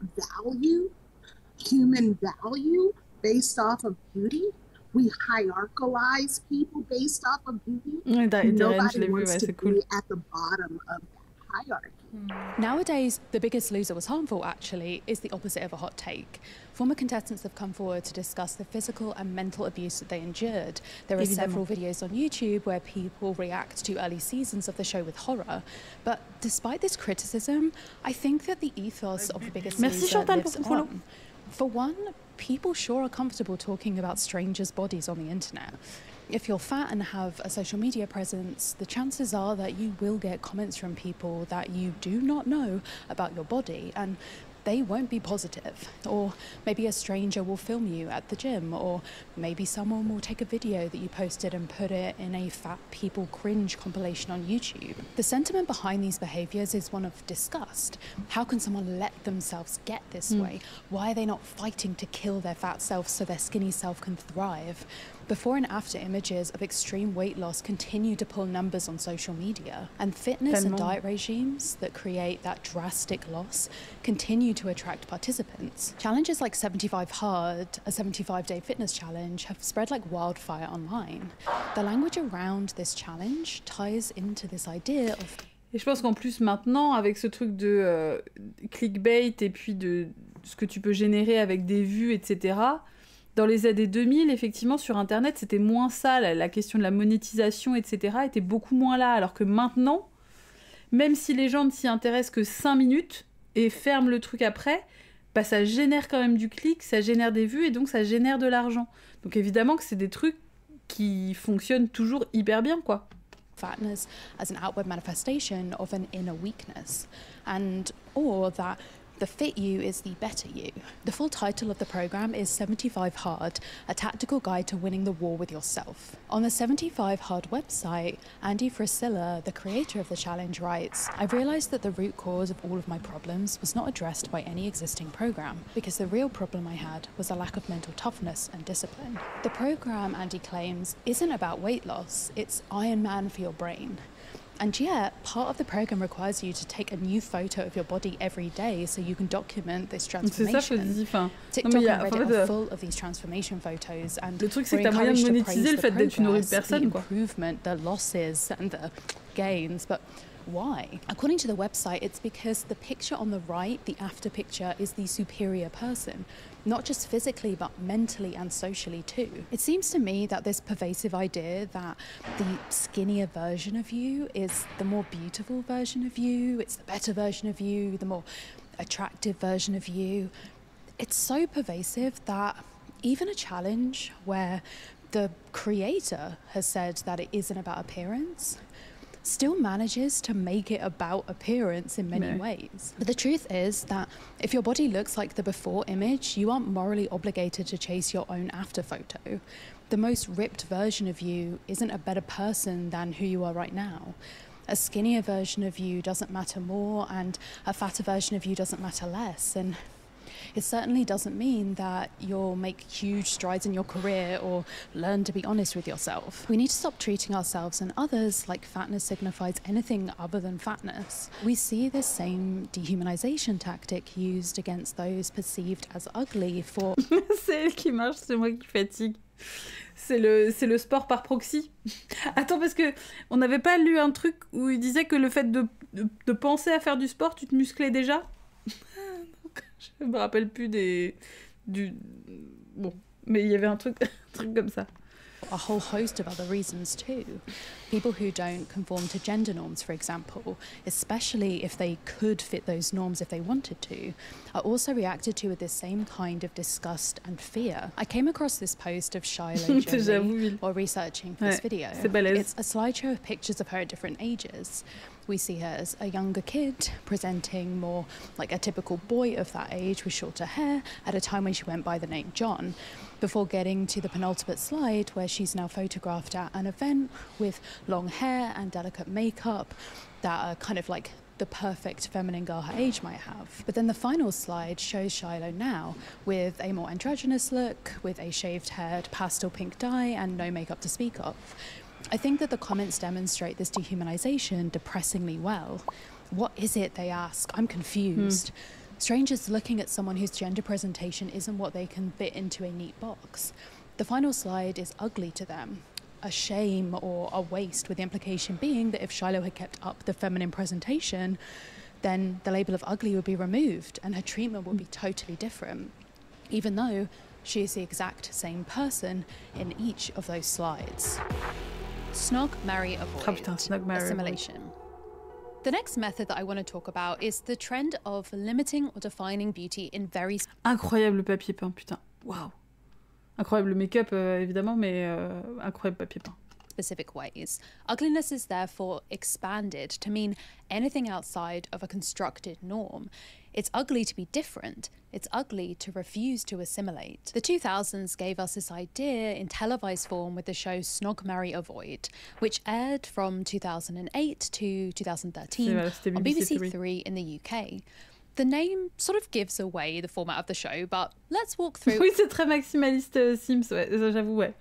value, human value, based off of beauty. We hierarchalize people based off of beauty. Nobody wants to be at the bottom of that hierarchy. Nowadays, The Biggest Loser was harmful, actually, is the opposite of a hot take. Former contestants have come forward to discuss the physical and mental abuse that they endured. There are several videos on YouTube where people react to early seasons of the show with horror. But despite this criticism, I think that the ethos of The Biggest Loser lives on. For one, people sure are comfortable talking about strangers' bodies on the internet. If you're fat and have a social media presence, the chances are that you will get comments from people that you do not know about your body, and they won't be positive. Or maybe a stranger will film you at the gym, or maybe someone will take a video that you posted and put it in a fat people cringe compilation on YouTube. The sentiment behind these behaviors is one of disgust. How can someone let themselves get this way? Why are they not fighting to kill their fat self so their skinny self can thrive? Before and after images of extreme weight loss continue to pull numbers on social media, and fitness and diet regimes that create that drastic loss continue to attract participants. Challenges like 75 Hard, a 75-day fitness challenge, have spread like wildfire online. The language around this challenge ties into this idea of... Et je pense qu'en plus maintenant, avec ce truc de clickbait et puis de ce que tu peux générer avec des vues, etc., dans les années 2000, effectivement, sur Internet, c'était moins ça. La question de la monétisation, etc., était beaucoup moins là. Alors que maintenant, même si les gens ne s'y intéressent que 5 minutes et ferment le truc après, bah, ça génère quand même du clic, ça génère des vues et donc ça génère de l'argent. Donc évidemment que c'est des trucs qui fonctionnent toujours hyper bien, quoi. Fatness as an outward manifestation of an inner weakness, or that the fit you is the better you. The full title of the program is 75 Hard, a tactical guide to winning the war with yourself. On the 75 Hard website, Andy Frisilla, the creator of the challenge, writes, "I've realized that the root cause of all of my problems was not addressed by any existing program, because the real problem I had was a lack of mental toughness and discipline." The program, Andy claims, isn't about weight loss, it's Iron Man for your brain. And yet, part of the program requires you to take a new photo of your body every day so you can document this transformation. TikTok and Reddit are full of these transformation photos, and le truc, c'est que t'as moyen de monétiser le fait d'être une horrible personne, quoi. The improvement, the losses and the gains, but why? According to the website, it's because the picture on the right, the after picture, is the superior person. Not just physically, but mentally and socially too. It seems to me that this pervasive idea that the skinnier version of you is the more beautiful version of you, it's the better version of you, the more attractive version of you, it's so pervasive that even a challenge where the creator has said that it isn't about appearance still manages to make it about appearance in many ways. But the truth is that if your body looks like the before image, you aren't morally obligated to chase your own after photo. The most ripped version of you isn't a better person than who you are right now. A skinnier version of you doesn't matter more, and a fatter version of you doesn't matter less. And it certainly doesn't mean that you'll make huge strides in your career or learn to be honest with yourself. We need to stop treating ourselves and others like fatness signifies anything other than fatness. We see this same dehumanization tactic used against those perceived as ugly for... C'est elle qui marche, c'est moi qui fatigue. C'est le sport par proxy. Attends, parce que on n'avait pas lu un truc où il disait que le fait de penser à faire du sport, tu te musclais déjà? Je me rappelle plus bon, mais il y avait un truc comme ça. A whole host of other reasons too. People who don't conform to gender norms, for example, especially if they could fit those norms if they wanted to, are also reacted to with the same kind of disgust and fear. I came across this post of Shiloh Jolie while researching for this video. It's a slideshow of pictures of her at different ages. We see her as a younger kid, presenting more like a typical boy of that age with shorter hair at a time when she went by the name John, before getting to the penultimate slide where she's now photographed at an event with long hair and delicate makeup that are kind of like the perfect feminine girl her age might have. But then the final slide shows Shiloh now with a more androgynous look, with a shaved-haired pastel pink dye and no makeup to speak of. I think that the comments demonstrate this dehumanization depressingly well. What is it, they ask? I'm confused. Strangers looking at someone whose gender presentation isn't what they can fit into a neat box. The final slide is ugly to them, a shame or a waste, with the implication being that if Shiloh had kept up the feminine presentation, then the label of ugly would be removed and her treatment would be totally different. even though she is the exact same person in each of those slides. Snog, marry, avoid. Assimilation. The next method that I want to talk about is the trend of limiting or defining beauty in very... Incroyable le papier peint, putain. Waouh. Incroyable le make-up, évidemment, mais incroyable papier peint. Specific ways. Ugliness is therefore expanded to mean anything outside of a constructed norm. It's ugly to be different. It's ugly to refuse to assimilate. The 2000s gave us this idea in televised form with the show Snog, Marry, Avoid, which aired from 2008 to 2013 on BBC Three in the UK. The name sort of gives away the format of the show, but let's walk through... Oui, c'est très maximaliste Sims, ouais, ça j'avoue, ouais.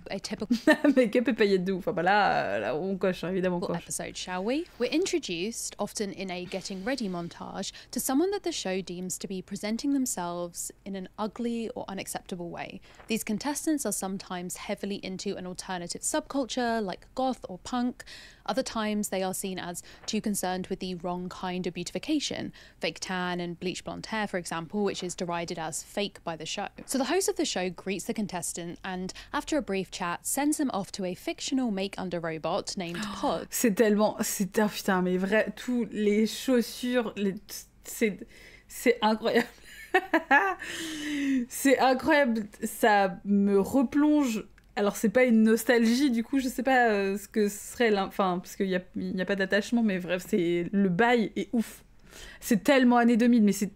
A typical make-up et paillettes de ouf. Enfin, bah là, on coche, hein, évidemment, on coche. Episode, shall we? We're introduced, often in a getting ready montage, to someone that the show deems to be presenting themselves in an ugly or unacceptable way. These contestants are sometimes heavily into an alternative subculture like goth or punk. Other times they are seen as too concerned with the wrong kind of beautification, fake tan and bleach blonde hair, for example, which is derided as fake by the show. So the host of the show greets the contestant and, after a brief chat, sends them off to a fictional make-under robot named Pod. C'est tellement... Oh, putain, mais vrai, tous les chaussures, c'est incroyable. C'est incroyable, ça me replonge... Alors, c'est pas une nostalgie, du coup, je sais pas ce que ce serait... Enfin, parce qu'il y a pas d'attachement, mais bref, c'est... Le bail est ouf. C'est tellement années 2000, mais c'est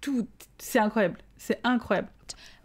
tout... C'est incroyable. C'est incroyable.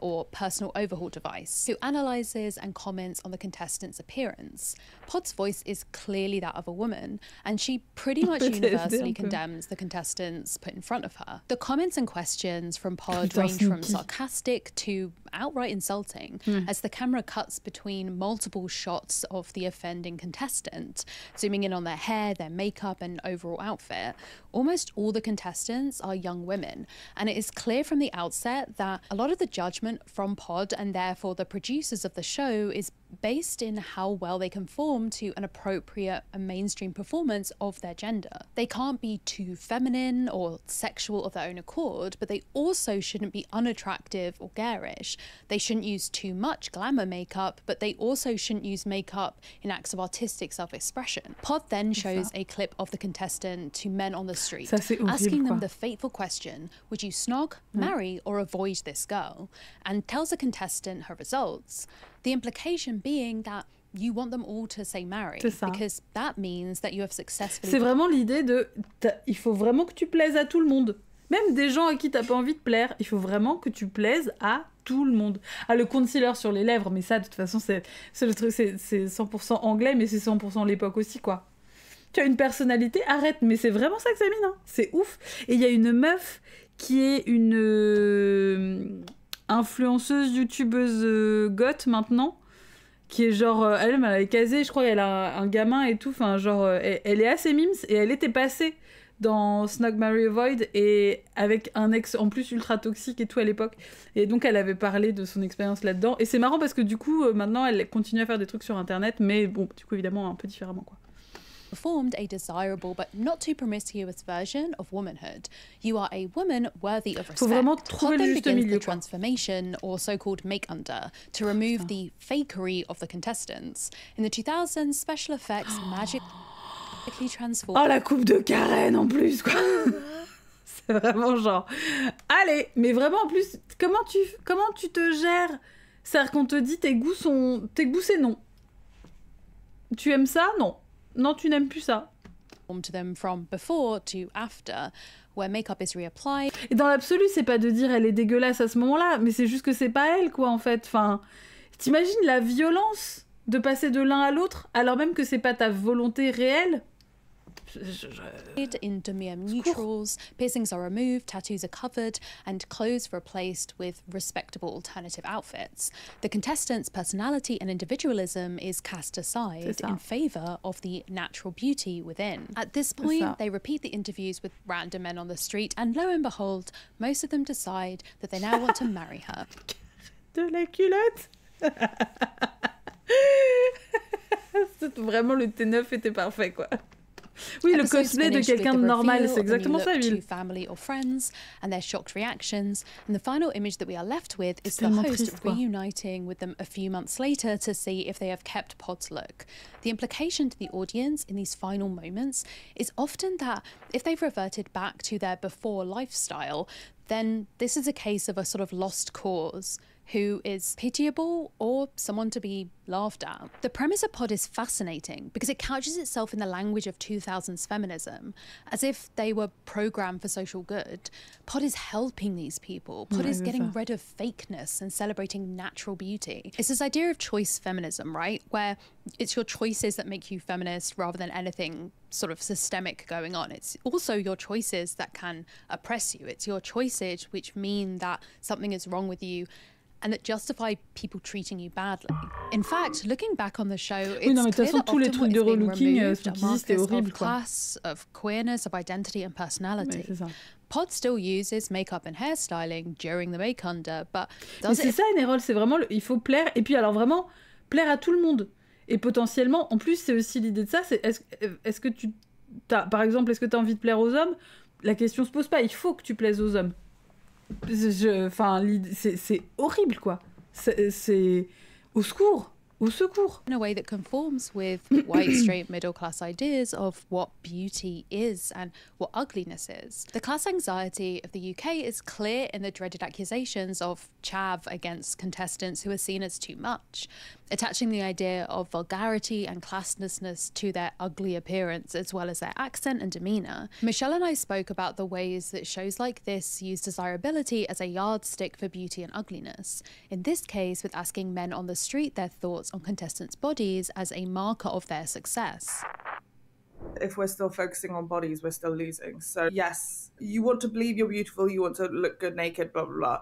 Or personal overhaul device, who analyses and comments on the contestant's appearance. Pod's voice is clearly that of a woman, and she pretty much universally condemns the contestants put in front of her. The comments and questions from Pod range from sarcastic to outright insulting, as the camera cuts between multiple shots of the offending contestant, zooming in on their hair, their makeup, and overall outfit. Almost all the contestants are young women, and it is clear from the outset that a lot of the judgment from Pod and therefore the producers of the show is based in how well they conform to an appropriate and mainstream performance of their gender. They can't be too feminine or sexual of their own accord, but they also shouldn't be unattractive or garish. They shouldn't use too much glamour makeup, but they also shouldn't use makeup in acts of artistic self-expression. Pod then shows a clip of the contestant to men on the street, asking them the fateful question, would you snog, marry, or avoid this girl? And tells the contestant her results. The implication being that you want them all to say marry, because that means that you have successfully... C'est vraiment l'idée de... Il faut vraiment que tu plaises à tout le monde. Même des gens à qui t'as pas envie de plaire, il faut vraiment que tu plaises à tout le monde. Ah, le concealer sur les lèvres, mais ça, de toute façon, c'est le truc, c'est 100% anglais, mais c'est 100% l'époque aussi, quoi. Tu as une personnalité, arrête, mais c'est vraiment ça que ça mine, hein. C'est ouf. Et il y a une meuf qui est une... influenceuse, youtubeuse goth maintenant, qui est genre, elle est casée, je crois qu'elle a un gamin et tout, enfin genre, elle est assez mimes, et elle était passée dans Snog, Marry, Avoid, et avec un ex en plus ultra toxique et tout à l'époque, et donc elle avait parlé de son expérience là-dedans, et c'est marrant parce que du coup, maintenant elle continue à faire des trucs sur internet, mais bon, du coup évidemment un peu différemment, quoi. Performed a desirable but not too promiscuous version of womanhood. You are a woman worthy of respect. Faut vraiment trouver le juste milieu, the transformation, or so-called make-under, to remove the fakery of the contestants. In the 2000s, special effects magically transformed. Oh, la coupe de Karen en plus, quoi. C'est vraiment genre... Allez, mais vraiment en plus, comment tu te gères? C'est-à-dire qu'on te dit tes goûts c'est non. Tu aimes ça? Non. Non, tu n'aimes plus ça. To them from before to after, where makeup is reapplied. Et dans l'absolu, c'est pas de dire elle est dégueulasse à ce moment-là, mais c'est juste que c'est pas elle, quoi, en fait. Enfin, t'imagines la violence de passer de l'un à l'autre, alors même que c'est pas ta volonté réelle. In demium neutrals, piercings are removed, tattoos are covered, and clothes replaced with respectable alternative outfits. The contestant's personality and individualism is cast aside in favour of the natural beauty within. At this point, they repeat the interviews with random men on the street, and lo and behold, most of them decide that they now want to marry her. De la culotte. Vraiment, le T9 était parfait, quoi. Oui, le cosplay de quelqu'un de normal, c'est exactement ça, Will. Family or friends and their shocked reactions, and the final image that we are left with is the host reuniting with them a few months later to see if they have kept Pod's look. The implication to the audience in these final moments is often that if they've reverted back to their before lifestyle, then this is a case of a sort of lost cause who is pitiable or someone to be laughed at. The premise of Pod is fascinating because it couches itself in the language of 2000s feminism, as if they were programmed for social good. Pod is helping these people. Pod is getting rid of fakeness and celebrating natural beauty. It's this idea of choice feminism, right? Where it's your choices that make you feminist rather than anything sort of systemic going on. It's also your choices that can oppress you. It's your choices which mean that something is wrong with you and that justify people treating you badly. In fact, looking back on the show, it's clear that often what is being removed are markers of class, of queerness, of identity and personality. Pod still uses makeup and hairstyling during the make under, but does it... C'est ça, Nérol, c'est vraiment, il faut plaire, et puis alors vraiment, plaire à tout le monde. Et potentiellement, en plus, c'est aussi l'idée de ça, c'est est-ce que tu... Par exemple, est-ce que tu as envie de plaire aux hommes? La question se pose pas, il faut que tu plaises aux hommes. Enfin, c'est horrible, quoi. C'est au secours. Au secours. In a way that conforms with white, straight, middle-class ideas of what beauty is and what ugliness is. The class anxiety of the UK is clear in the dreaded accusations of chav against contestants who are seen as too much, attaching the idea of vulgarity and classlessness to their ugly appearance as well as their accent and demeanour. Michelle and I spoke about the ways that shows like this use desirability as a yardstick for beauty and ugliness. In this case, with asking men on the street their thoughts on contestants' bodies as a marker of their success. If we're still focusing on bodies, we're still losing. So yes, you want to believe you're beautiful, you want to look good naked, blah, blah, blah.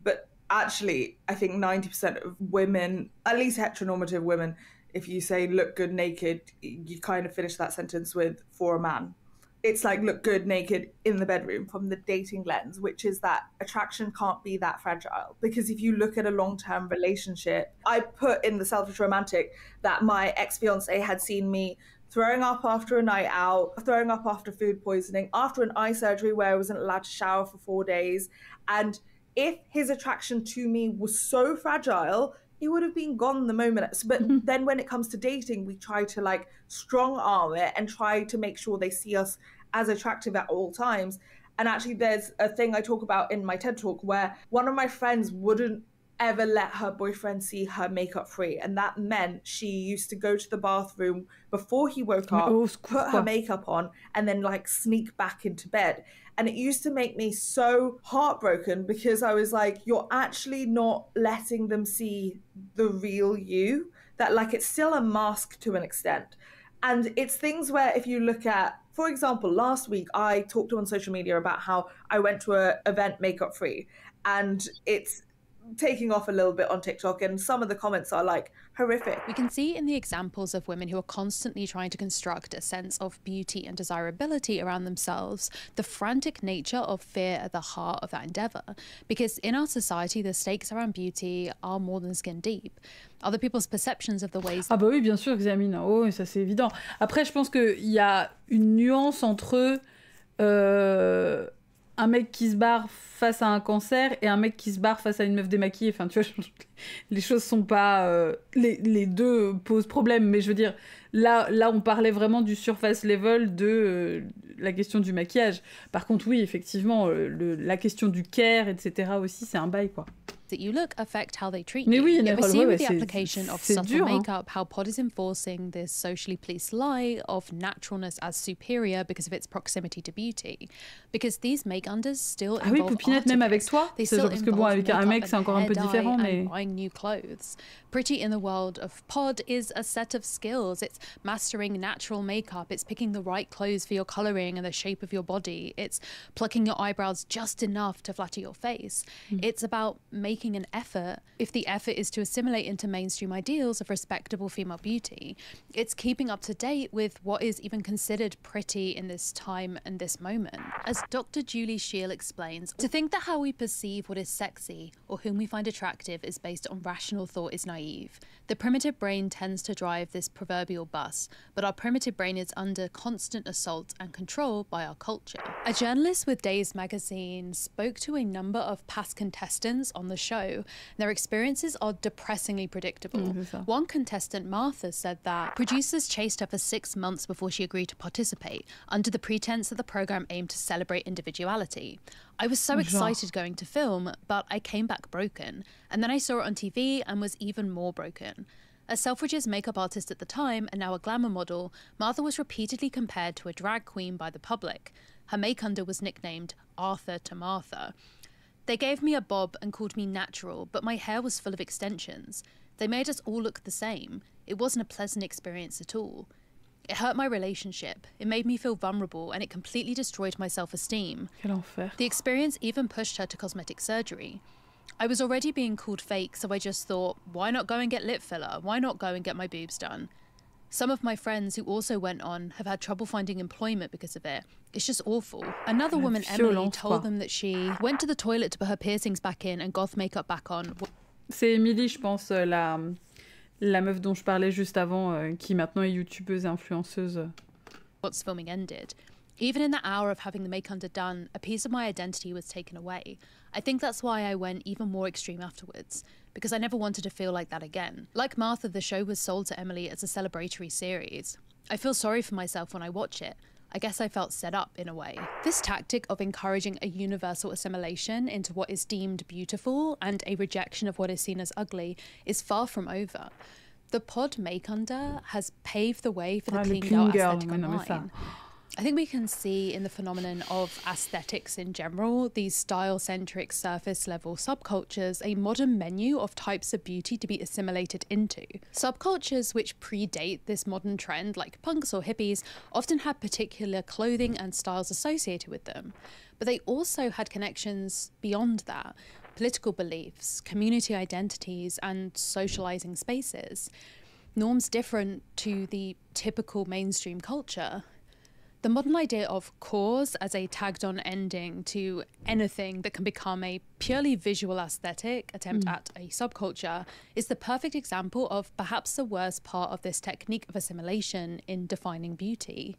But actually, I think 90% of women, at least heteronormative women, if you say look good naked, you kind of finish that sentence with for a man. It's like look good naked in the bedroom from the dating lens, which is that attraction can't be that fragile. Because if you look at a long-term relationship, I put in the selfish romantic that my ex-fiance had seen me throwing up after a night out, throwing up after food poisoning, after an eye surgery where I wasn't allowed to shower for 4 days. And if his attraction to me was so fragile, he would have been gone the moment. But then when it comes to dating, we try to like strong arm it and try to make sure they see us as attractive at all times. And actually there's a thing I talk about in my TED Talk where one of my friends wouldn't ever let her boyfriend see her makeup free. And that meant she used to go to the bathroom before he woke up, put her makeup on, and then like sneak back into bed. And it used to make me so heartbroken because I was like, you're actually not letting them see the real you, that like it's still a mask to an extent. And it's things where if you look at, for example, last week I talked on social media about how I went to an event makeup free, and it's taking off a little bit on TikTok, and some of the comments are like horrific. We can see in the examples of women who are constantly trying to construct a sense of beauty and desirability around themselves, the frantic nature of fear at the heart of that endeavour. Because in our society, the stakes around beauty are more than skin deep. Other people's perceptions of the ways... Ah bah oui, bien sûr, Xamine. Oh, ça c'est évident. Après, je pense qu'il y a une nuance entre... un mec qui se barre face à un cancer et un mec qui se barre face à une meuf démaquillée. Enfin, tu vois, les choses sont pas... les deux posent problème, mais je veux dire, là, on parlait vraiment du surface level de la question du maquillage. Par contre, oui, effectivement, la question du care, etc. aussi, c'est un bail, quoi. That you look affect how they treat Mais you. oui, Yet we see with the application of subtle dur, makeup how Pod is enforcing this socially policed lie of naturalness as superior because of its proximity to beauty. Because these make-unders still involve oui, Poupinette, même avec toi, they still parce que bon, avec un mec, c'est encore un peu différent, mais... buying new clothes. Pretty in the world of Pod is a set of skills. It's mastering natural makeup. It's picking the right clothes for your colouring and the shape of your body. It's plucking your eyebrows just enough to flatter your face. It's about making an effort, if the effort is to assimilate into mainstream ideals of respectable female beauty. It's keeping up to date with what is even considered pretty in this time and this moment. As Dr. Julie Shiel explains, to think that how we perceive what is sexy or whom we find attractive is based on rational thought is naive. The primitive brain tends to drive this proverbial bus, but our primitive brain is under constant assault and control by our culture. A journalist with Days magazine spoke to a number of past contestants on the show. Their experiences are depressingly predictable. One contestant, Martha, said that producers chased her for 6 months before she agreed to participate, under the pretense that the program aimed to celebrate individuality. I was so excited going to film, but I came back broken. And then I saw it on TV and was even more broken. A Selfridges makeup artist at the time and now a glamour model, Martha was repeatedly compared to a drag queen by the public. Her make-under was nicknamed Arthur to Martha. They gave me a bob and called me natural, but my hair was full of extensions. They made us all look the same. It wasn't a pleasant experience at all. It hurt my relationship, it made me feel vulnerable, and it completely destroyed my self-esteem. Quel enfer. The experience even pushed her to cosmetic surgery. I was already being called fake, so I just thought, why not go and get lip filler? Why not go and get my boobs done? Some of my friends who also went on have had trouble finding employment because of it. It's just awful. Another woman, Emily, told them that she went to the toilet to put her piercings back in and goth makeup back on. C'est Emily, je pense, la meuf dont je parlais juste avant, qui maintenant est youtubeuse et influenceuse. Once filming ended. Even in the hour of having the make-under done, a piece of my identity was taken away. I think that's why I went even more extreme afterwards, because I never wanted to feel like that again. Like Martha, the show was sold to Emily as a celebratory series. I feel sorry for myself when I watch it. I guess I felt set up in a way. This tactic of encouraging a universal assimilation into what is deemed beautiful and a rejection of what is seen as ugly is far from over. The pod make-under has paved the way for the clean girl aesthetic online. I think we can see in the phenomenon of aesthetics in general, these style-centric surface-level subcultures, a modern menu of types of beauty to be assimilated into. Subcultures which predate this modern trend, like punks or hippies, often had particular clothing and styles associated with them. But they also had connections beyond that, political beliefs, community identities, and socializing spaces. Norms different to the typical mainstream culture. The modern idea of cause as a tagged-on ending to anything that can become a purely visual aesthetic attempt at a subculture is the perfect example of perhaps the worst part of this technique of assimilation in defining beauty.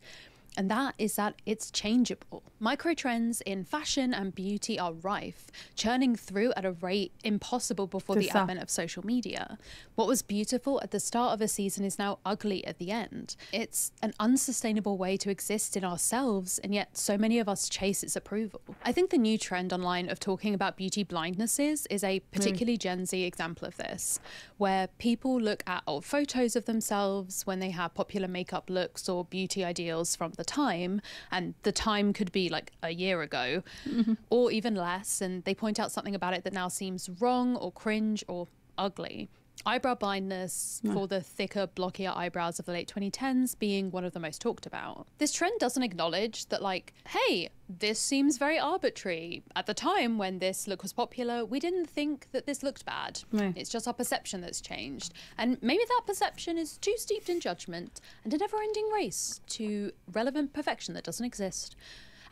And that is that it's changeable. Microtrends in fashion and beauty are rife, churning through at a rate impossible before the advent of social media. What was beautiful at the start of a season is now ugly at the end. It's an unsustainable way to exist in ourselves, and yet so many of us chase its approval. I think the new trend online of talking about beauty blindnesses is a particularly Gen Z example of this, where people look at old photos of themselves when they have popular makeup looks or beauty ideals from the time, and the time could be like a year ago or even less, and they point out something about it that now seems wrong or cringe or ugly. Eyebrow blindness for the thicker, blockier eyebrows of the late 2010s being one of the most talked about. This trend doesn't acknowledge that, like, hey, this seems very arbitrary. At the time when this look was popular, we didn't think that this looked bad. It's just our perception that's changed. And maybe that perception is too steeped in judgment and a never-ending race to relevant perfection that doesn't exist.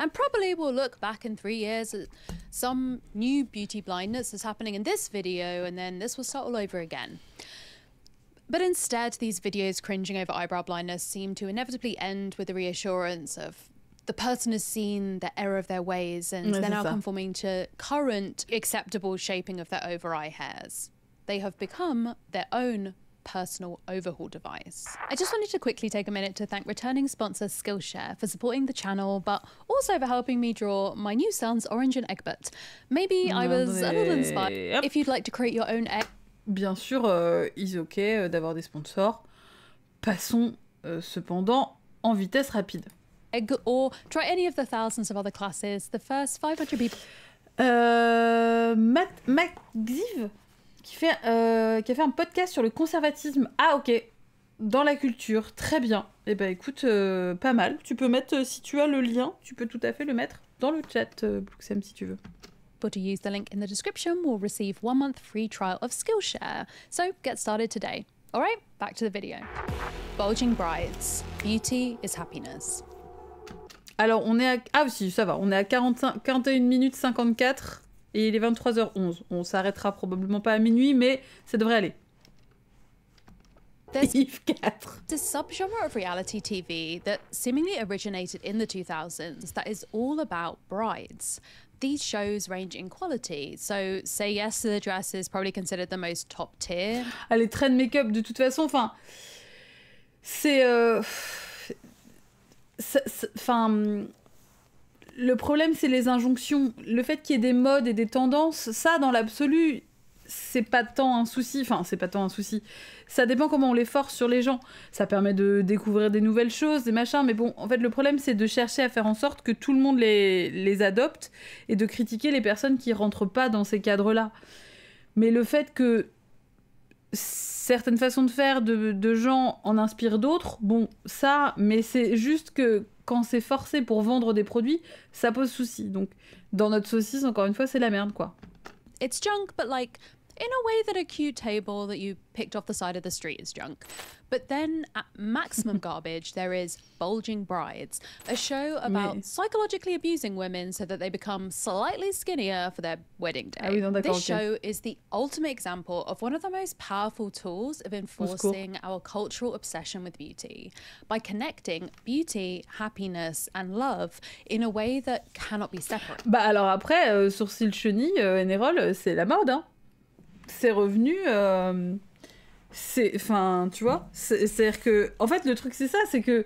And probably we'll look back in 3 years at some new beauty blindness that's happening in this video, and then this will start all over again. But instead, these videos cringing over eyebrow blindness seem to inevitably end with the reassurance of the person has seen the error of their ways, and they're now conforming to current acceptable shaping of their over-eye hairs. They have become their own personal overhaul device. I just wanted to quickly take a minute to thank returning sponsor Skillshare for supporting the channel, but also for helping me draw my new son's Orange and Egbert. Maybe I was a little inspired. If you'd like to create your own egg. Bien sûr, is ok d'avoir des sponsors. Passons cependant en vitesse rapide. Or try any of the thousands of other classes. The first 500 people. Maxiv qui a fait un podcast sur le conservatisme. Ah ok, dans la culture, très bien. Eh ben écoute, pas mal. Tu peux mettre, si tu as le lien, tu peux tout à fait le mettre dans le chat, Bluesky, si tu veux. But to use the link in the description will receive 1 month free trial of Skillshare. So get started today. All right, back to the video. Bulging brides. Beauty is happiness. Alors on est à... Ah si, ça va. On est à 41 minutes 54. Et il est 23h11. On s'arrêtera probablement pas à minuit, mais ça devrait aller. There's Yves 4. this subgenre of reality TV that seemingly originated in the 2000s that is all about brides. These shows range in quality, so Say Yes to the Dress is probably considered the most top tier. Ah, les traits de make-up, de toute façon, enfin... C'est... Enfin... Le problème, c'est les injonctions. Le fait qu'il y ait des modes et des tendances, ça, dans l'absolu, c'est pas tant un souci. Enfin, c'est pas tant un souci. Ça dépend comment on les force sur les gens. Ça permet de découvrir des nouvelles choses, des machins. Mais bon, en fait, le problème, c'est de chercher à faire en sorte que tout le monde les adopte et de critiquer les personnes qui rentrent pas dans ces cadres-là. Mais le fait que certaines façons de faire de gens en inspirent d'autres, bon, ça, mais c'est juste que quand c'est forcé pour vendre des produits, ça pose souci. Donc, dans notre saucisse, encore une fois, c'est la merde, quoi. It's junk, but like, in a way that a cute table that you picked off the side of the street is junk. But then, at maximum garbage, there is Bulging Brides, a show about psychologically abusing women so that they become slightly skinnier for their wedding day. Ah oui, non, this show is the ultimate example of one of the most powerful tools of enforcing our cultural obsession with beauty, by connecting beauty, happiness, and love in a way that cannot be separate. Bah alors après, sourcil chenille, Nérol, c'est la mode, hein. C'est revenu... Enfin, tu vois, c'est-à-dire que... En fait, le truc, c'est ça, c'est que...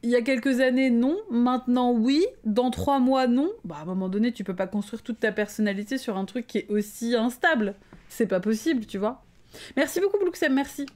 Il y a quelques années, non. Maintenant, oui. Dans 3 mois, non. Bah, à un moment donné, tu peux pas construire toute ta personnalité sur un truc qui est aussi instable. C'est pas possible, tu vois. Merci beaucoup, Bluesky, merci.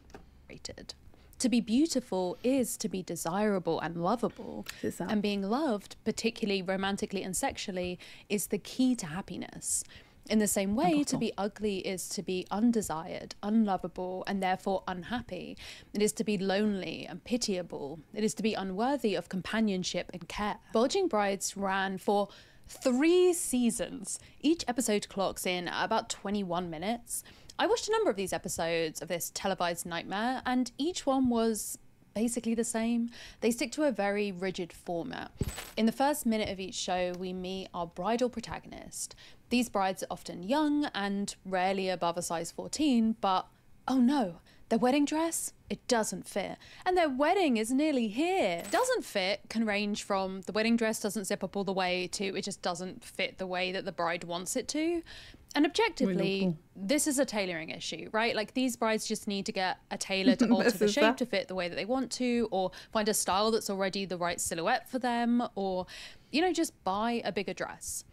To be beautiful is to be desirable and lovable. C'est ça. And being loved, particularly romantically and sexually, is the key to happiness. In the same way, to be ugly is to be undesired, unlovable, and therefore unhappy. It is to be lonely and pitiable. It is to be unworthy of companionship and care. Bulging Brides ran for 3 seasons. Each episode clocks in at about 21 minutes. I watched a number of these episodes of this televised nightmare, and each one was basically the same. They stick to a very rigid format. In the first minute of each show, we meet our bridal protagonist. These brides are often young and rarely above a size 14, but oh no, their wedding dress, it doesn't fit. And their wedding is nearly here. Doesn't fit can range from the wedding dress doesn't zip up all the way to it just doesn't fit the way that the bride wants it to. And objectively, this is a tailoring issue, right? Like, these brides just need to get a tailor to alter the shape to fit the way that they want to, or find a style that's already the right silhouette for them, or, you know, just buy a bigger dress.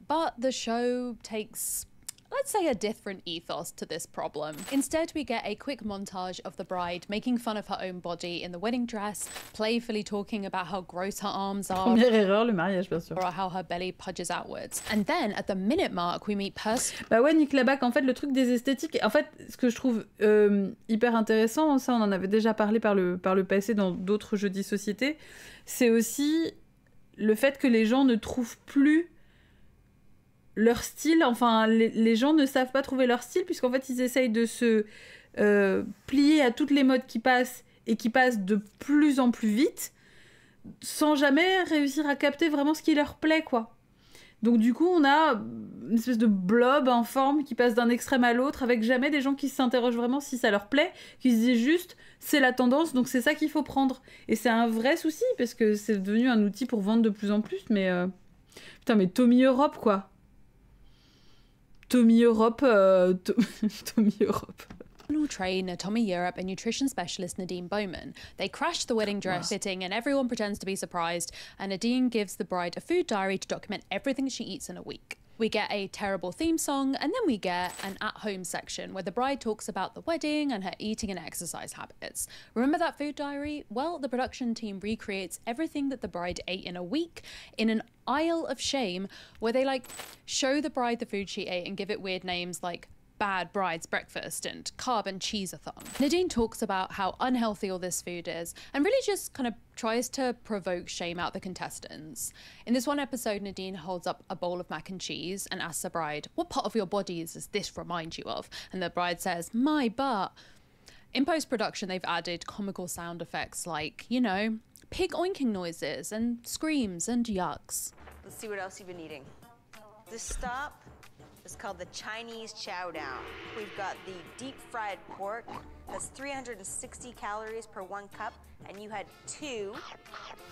But the show takes, let's say, a different ethos to this problem. Instead, we get a quick montage of the bride making fun of her own body in the wedding dress, playfully talking about how gross her arms are. Première erreur, le mariage, bien sûr. Or how her belly pudges outwards. And then, at the minute mark, we meet Bah ouais, Nick Labac, en fait, le truc des esthétiques... En fait, ce que je trouve hyper intéressant, ça, on en avait déjà parlé par le passé dans d'autres jeudis société, c'est aussi le fait que les gens ne trouvent plus leur style, enfin, les gens ne savent pas trouver leur style, puisqu'en fait, ils essayent de se plier à toutes les modes qui passent, et qui passent de plus en plus vite, sans jamais réussir à capter vraiment ce qui leur plaît, quoi. Donc du coup, on a une espèce de blob informe qui passe d'un extrême à l'autre, avec jamais des gens qui s'interrogent vraiment si ça leur plaît, qui se disent juste, c'est la tendance, donc c'est ça qu'il faut prendre. Et c'est un vrai souci, parce que c'est devenu un outil pour vendre de plus en plus, mais... Putain, mais Tommy Europe, quoi. Tommy Europe, Tommy Europe. Trainer Tommy Europe and nutrition specialist Nadine Bowman. They crash the wedding dress fitting and everyone pretends to be surprised, and Nadine gives the bride a food diary to document everything she eats in a week. We get a terrible theme song, and then we get an at-home section where the bride talks about the wedding and her eating and exercise habits. Remember that food diary? Well, the production team recreates everything that the bride ate in a week in an aisle of shame, where they, like, show the bride the food she ate and give it weird names like Bad Bride's Breakfast and Carb and Cheese-a-thon. Nadine talks about how unhealthy all this food is and really just kind of tries to provoke shame out the contestants. In this one episode, Nadine holds up a bowl of mac and cheese and asks the bride, "What part of your body does this remind you of?" And the bride says, "My butt." In post-production, they've added comical sound effects like, you know, pig oinking noises and screams and yucks. Let's see what else you've been eating. This stop is called the Chinese Chow Down. We've got the deep fried pork That's 360 calories per 1 cup, and you had 2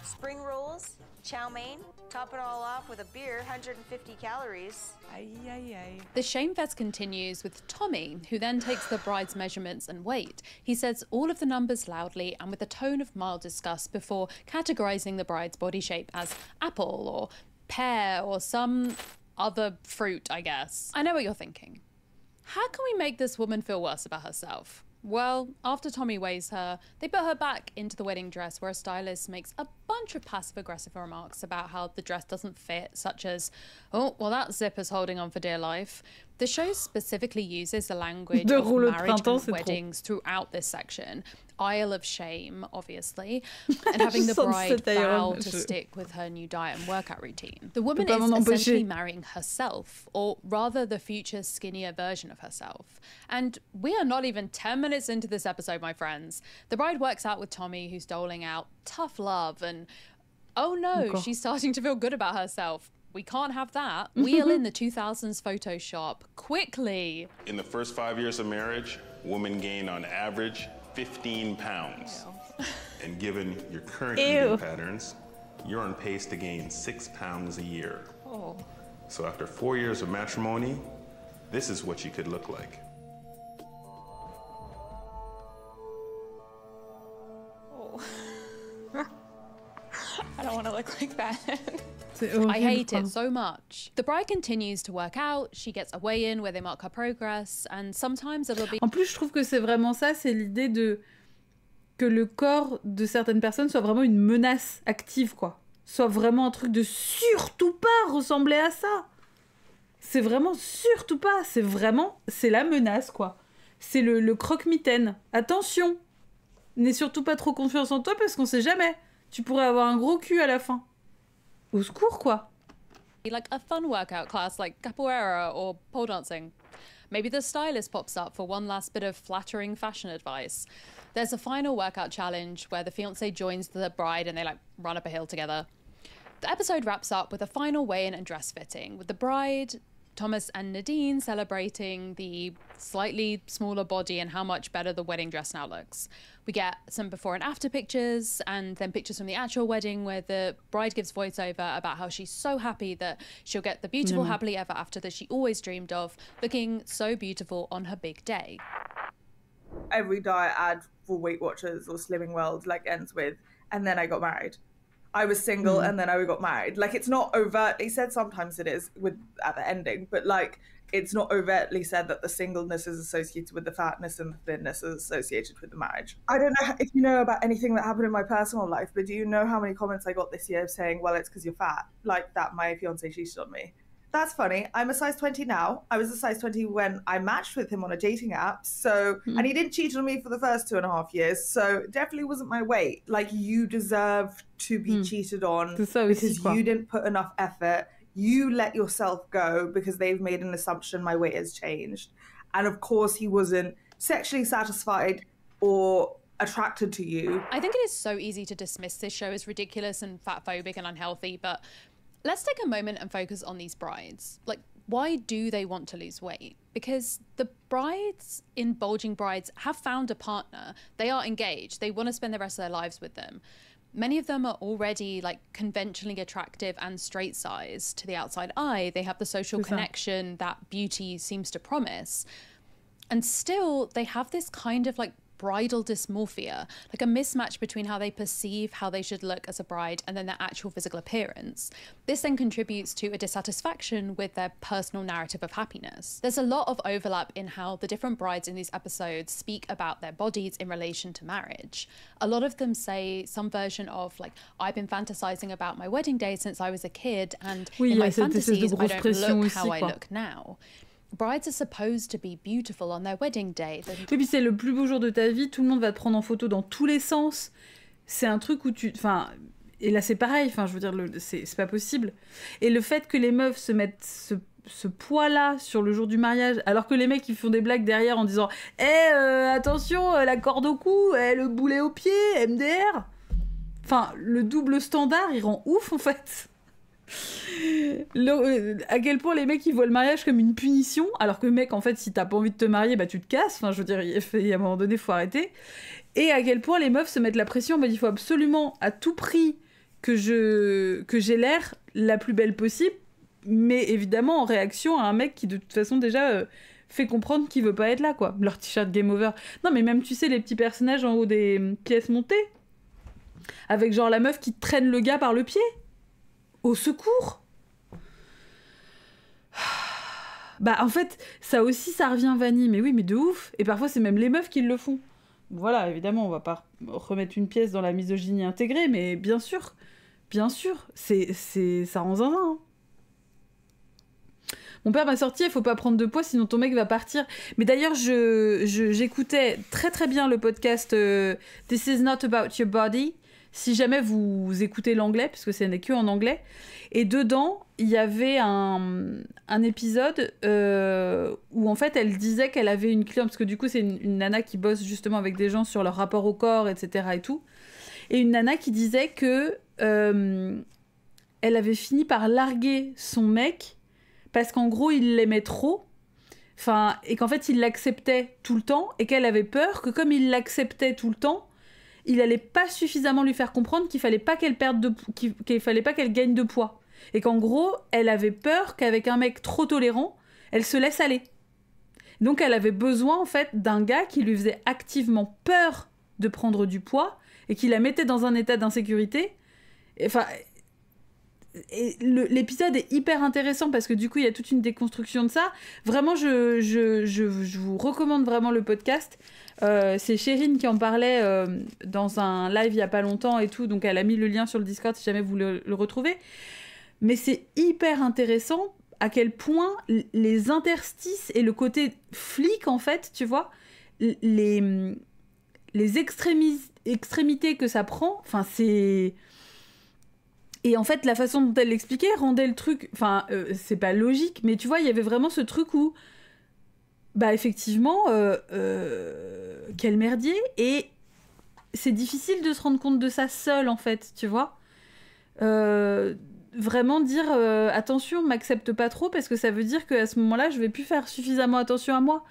spring rolls, chow mein, top it all off with a beer, 150 calories. Ay, ay, ay. The shame fest continues with Tommy, who then takes the bride's measurements and weight. He says all of the numbers loudly and with a tone of mild disgust before categorizing the bride's body shape as apple or pear or some other fruit, I guess. I know what you're thinking. How can we make this woman feel worse about herself? Well, after Tommy weighs her, they put her back into the wedding dress where a stylist makes a bunch of passive-aggressive remarks about how the dress doesn't fit, such as, oh, well, that zipper's holding on for dear life. The show specifically uses the language of marriage and weddings throughout this section. Isle of shame, obviously, and having the bride vow to stick with her new diet and workout routine. The woman is essentially marrying herself, or rather the future skinnier version of herself. And we are not even 10 minutes into this episode, my friends. The bride works out with Tommy, who's doling out tough love, and oh no, she's starting to feel good about herself. We can't have that. Wheel in the 2000s Photoshop quickly. In the first 5 years of marriage, women gain on average 15 pounds. And given your current eating patterns, you're on pace to gain 6 pounds a year. Oh. So after 4 years of matrimony, this is what you could look like. Oh. I don't want to look like that. I hate it so much. The bride continues to work out, she gets a weigh-in where they mark her progress, and sometimes it'll be... En plus, je trouve que c'est vraiment ça, c'est l'idée de... que le corps de certaines personnes soit vraiment une menace active, quoi. Soit vraiment un truc de surtout pas ressembler à ça. C'est vraiment surtout pas, c'est vraiment... c'est la menace, quoi. C'est le croque-mitaine. Attention, n'aie surtout pas trop confiance en toi parce qu'on sait jamais. Tu pourrais avoir un gros cul à la fin. Au secours, quoi. Like a fun workout class like capoeira or pole dancing. Maybe the stylist pops up for one last bit of flattering fashion advice. There's a final workout challenge where the fiancé joins the bride and they like run up a hill together. The episode wraps up with a final weigh-in and dress fitting, with the bride, Thomas and Nadine celebrating the slightly smaller body and how much better the wedding dress now looks. We get some before and after pictures and then pictures from the actual wedding where the bride gives voiceover about how she's so happy that she'll get the beautiful happily ever after that she always dreamed of, looking so beautiful on her big day. Every diet ad for Weight Watchers or Slimming World like ends with, and then I got married. I was single and then I got married. Like, it's not overtly said, sometimes it is with at the ending, but like it's not overtly said that the singleness is associated with the fatness and the thinness is associated with the marriage. I don't know if you know about anything that happened in my personal life, but do you know how many comments I got this year saying, well, it's because you're fat, like that my fiance cheated on me? That's funny. I'm a size 20 now. I was a size 20 when I matched with him on a dating app. So, and he didn't cheat on me for the first 2.5 years. So it definitely wasn't my weight. Like, you deserve to be cheated on because you didn't put enough effort. You let yourself go because they've made an assumption my weight has changed. And of course he wasn't sexually satisfied or attracted to you. I think it is so easy to dismiss this show as ridiculous and fatphobic and unhealthy, but let's take a moment and focus on these brides. Like, why do they want to lose weight? Because the brides in Bulging Brides have found a partner. They are engaged. They want to spend the rest of their lives with them. Many of them are already like conventionally attractive and straight sized to the outside eye. They have the social connection that beauty seems to promise. And still they have this kind of like bridal dysmorphia, like a mismatch between how they perceive how they should look as a bride and then their actual physical appearance. This then contributes to a dissatisfaction with their personal narrative of happiness. There's a lot of overlap in how the different brides in these episodes speak about their bodies in relation to marriage. A lot of them say some version of like, I've been fantasizing about my wedding day since I was a kid, and in my fantasies I don't look how I look now. Brides are supposed to be beautiful on their wedding day. Et puis c'est le plus beau jour de ta vie, tout le monde va te prendre en photo dans tous les sens. C'est un truc où tu... Enfin, et là c'est pareil, enfin je veux dire, c'est pas possible. Et le fait que les meufs se mettent ce poids-là sur le jour du mariage, alors que les mecs ils font des blagues derrière en disant « attention, la corde au cou, le boulet au pied, MDR ». Enfin, le double standard, il rend ouf en fait. À quel point les mecs ils voient le mariage comme une punition, alors que mec en fait si t'as pas envie de te marier bah tu te casses, enfin je veux dire il y a un moment donné faut arrêter. Et à quel point les meufs se mettent la pression, bah il faut absolument à tout prix que j'ai l'air la plus belle possible, mais évidemment en réaction à un mec qui de toute façon déjà fait comprendre qu'il veut pas être là quoi. Leur t-shirt game over. Non mais même tu sais les petits personnages en haut des pièces montées, avec genre la meuf qui traîne le gars par le pied. Au secours. Bah en fait, ça aussi, ça revient vanille, mais oui, mais de ouf. Et parfois, c'est même les meufs qui le font. Voilà, évidemment, on va pas remettre une pièce dans la misogynie intégrée, mais bien sûr, ça rend zinzin. Hein. Mon père m'a sorti, il faut pas prendre de poids, sinon ton mec va partir. Mais d'ailleurs, j'écoutais très très bien le podcast This is not about your body. Si jamais vous écoutez l'anglais, parce que ce n'est que en anglais, et dedans, il y avait un épisode où en fait, elle disait qu'elle avait une cliente, parce que du coup, c'est une nana qui bosse justement avec des gens sur leur rapport au corps, etc. et tout, et une nana qui disait que elle avait fini par larguer son mec parce qu'en gros, il l'aimait trop, enfin, et qu'en fait, il l'acceptait tout le temps, et qu'elle avait peur que comme il l'acceptait tout le temps, il allait pas suffisamment lui faire comprendre qu'il fallait pas qu'elle qu'il fallait pas qu'elle gagne de poids. Et qu'en gros, elle avait peur qu'avec un mec trop tolérant, elle se laisse aller. Donc elle avait besoin, en fait, d'un gars qui lui faisait activement peur de prendre du poids et qui la mettait dans un état d'insécurité. Enfin, l'épisode est hyper intéressant parce que du coup, il y a toute une déconstruction de ça. Vraiment, je vous recommande vraiment le podcast. C'est Chérine qui en parlait dans un live il y a pas longtemps et tout, donc elle a mis le lien sur le Discord si jamais vous le retrouvez. Mais c'est hyper intéressant à quel point les interstices et le côté flic, en fait, tu vois, les extrémités que ça prend, enfin c'est... Et en fait, la façon dont elle l'expliquait rendait le truc... Enfin, c'est pas logique, mais tu vois, il y avait vraiment ce truc où... Bah effectivement, quel merdier. Et c'est difficile de se rendre compte de ça seul, en fait, tu vois. Vraiment dire, attention, m'accepte pas trop, parce que ça veut dire qu'à ce moment-là, je vais plus faire suffisamment attention à moi.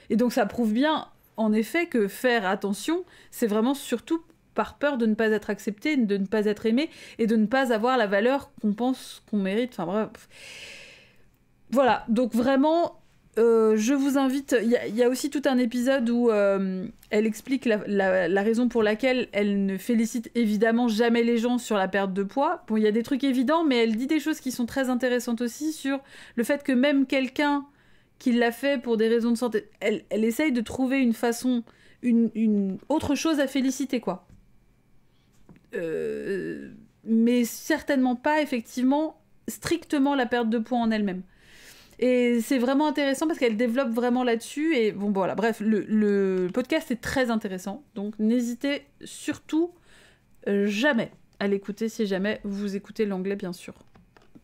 Et donc ça prouve bien, en effet, que faire attention, c'est vraiment surtout par peur de ne pas être accepté, de ne pas être aimé, et de ne pas avoir la valeur qu'on pense qu'on mérite. Enfin bref. Voilà, donc vraiment... je vous invite, il y a aussi tout un épisode où elle explique la raison pour laquelle elle ne félicite évidemment jamais les gens sur la perte de poids. Bon, il y a des trucs évidents, mais elle dit des choses qui sont très intéressantes aussi sur le fait que même quelqu'un qui l'a fait pour des raisons de santé, elle essaye de trouver une façon, une autre chose à féliciter, quoi. Mais certainement pas, effectivement, strictement la perte de poids en elle-même. Et c'est vraiment intéressant parce qu'elle développe vraiment là-dessus. Et bon, voilà, bref, le podcast est très intéressant. Donc, n'hésitez surtout jamais à l'écouter si jamais vous écoutez l'anglais, bien sûr.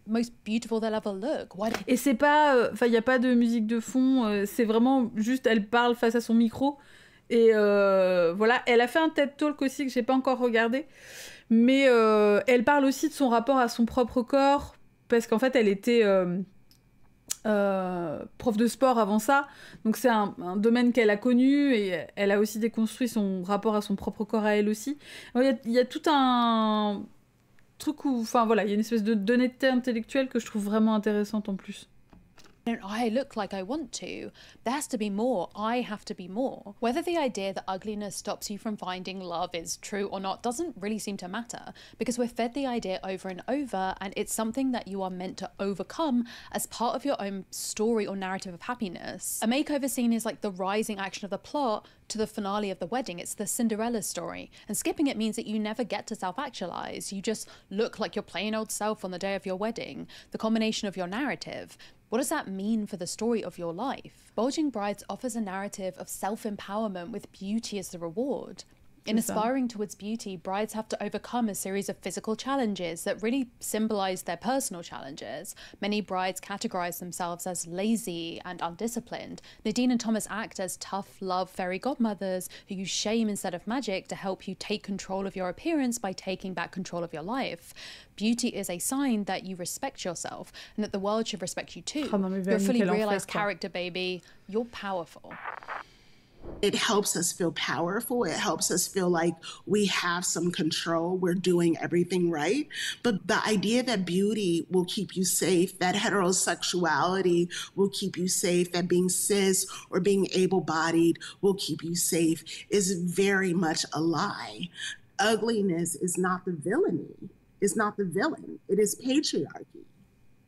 Most beautiful they'll ever look. Why... Et c'est pas... Enfin, il n'y a pas de musique de fond. C'est vraiment juste, elle parle face à son micro. Et voilà, elle a fait un TED Talk aussi que j'ai pas encore regardé. Mais elle parle aussi de son rapport à son propre corps. Parce qu'en fait, elle était... prof de sport avant ça, donc c'est un domaine qu'elle a connu et elle a aussi déconstruit son rapport à son propre corps à elle aussi. Il y a tout un truc où, enfin voilà, il y a une espèce d'honnêteté intellectuelle que je trouve vraiment intéressante en plus. Don't I look like I want to? There has to be more. I have to be more. Whether the idea that ugliness stops you from finding love is true or not doesn't really seem to matter, because we're fed the idea over and over, and it's something that you are meant to overcome as part of your own story or narrative of happiness. A makeover scene is like the rising action of the plot to the finale of the wedding. It's the Cinderella story, and skipping it means that you never get to self-actualize. You just look like your plain old self on the day of your wedding, the culmination of your narrative. What does that mean for the story of your life? Bulging Brides offers a narrative of self-empowerment with beauty as the reward. In aspiring towards beauty, brides have to overcome a series of physical challenges that really symbolize their personal challenges. Many brides categorize themselves as lazy and undisciplined. Nadine and Thomas act as tough love fairy godmothers who use shame instead of magic to help you take control of your appearance by taking back control of your life. Beauty is a sign that you respect yourself and that the world should respect you too. You're a fully realized character, baby. You're powerful. It helps us feel powerful. It helps us feel like we have some control. We're doing everything right. But the idea that beauty will keep you safe, that heterosexuality will keep you safe, that being cis or being able-bodied will keep you safe is very much a lie. Ugliness is not the villainy. It's not the villain. It is patriarchy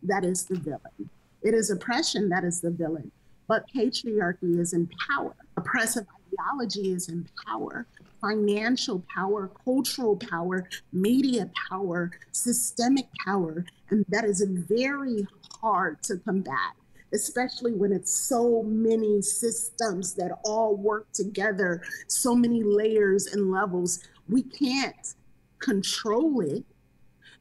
that is the villain. It is oppression that is the villain. But patriarchy is in power. Oppressive ideology is in power. Financial power, cultural power, media power, systemic power. And that is very hard to combat, especially when it's so many systems that all work together, so many layers and levels. We can't control it.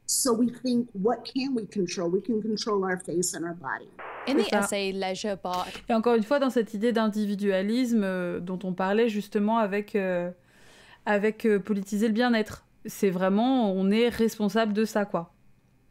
So we think, what can we control? We can control our face and our body. In the essay Leisure Bar. Et encore une fois, dans cette idée d'individualisme dont on parlait justement avec politiser le bien-être. C'est vraiment, on est responsable de ça, quoi.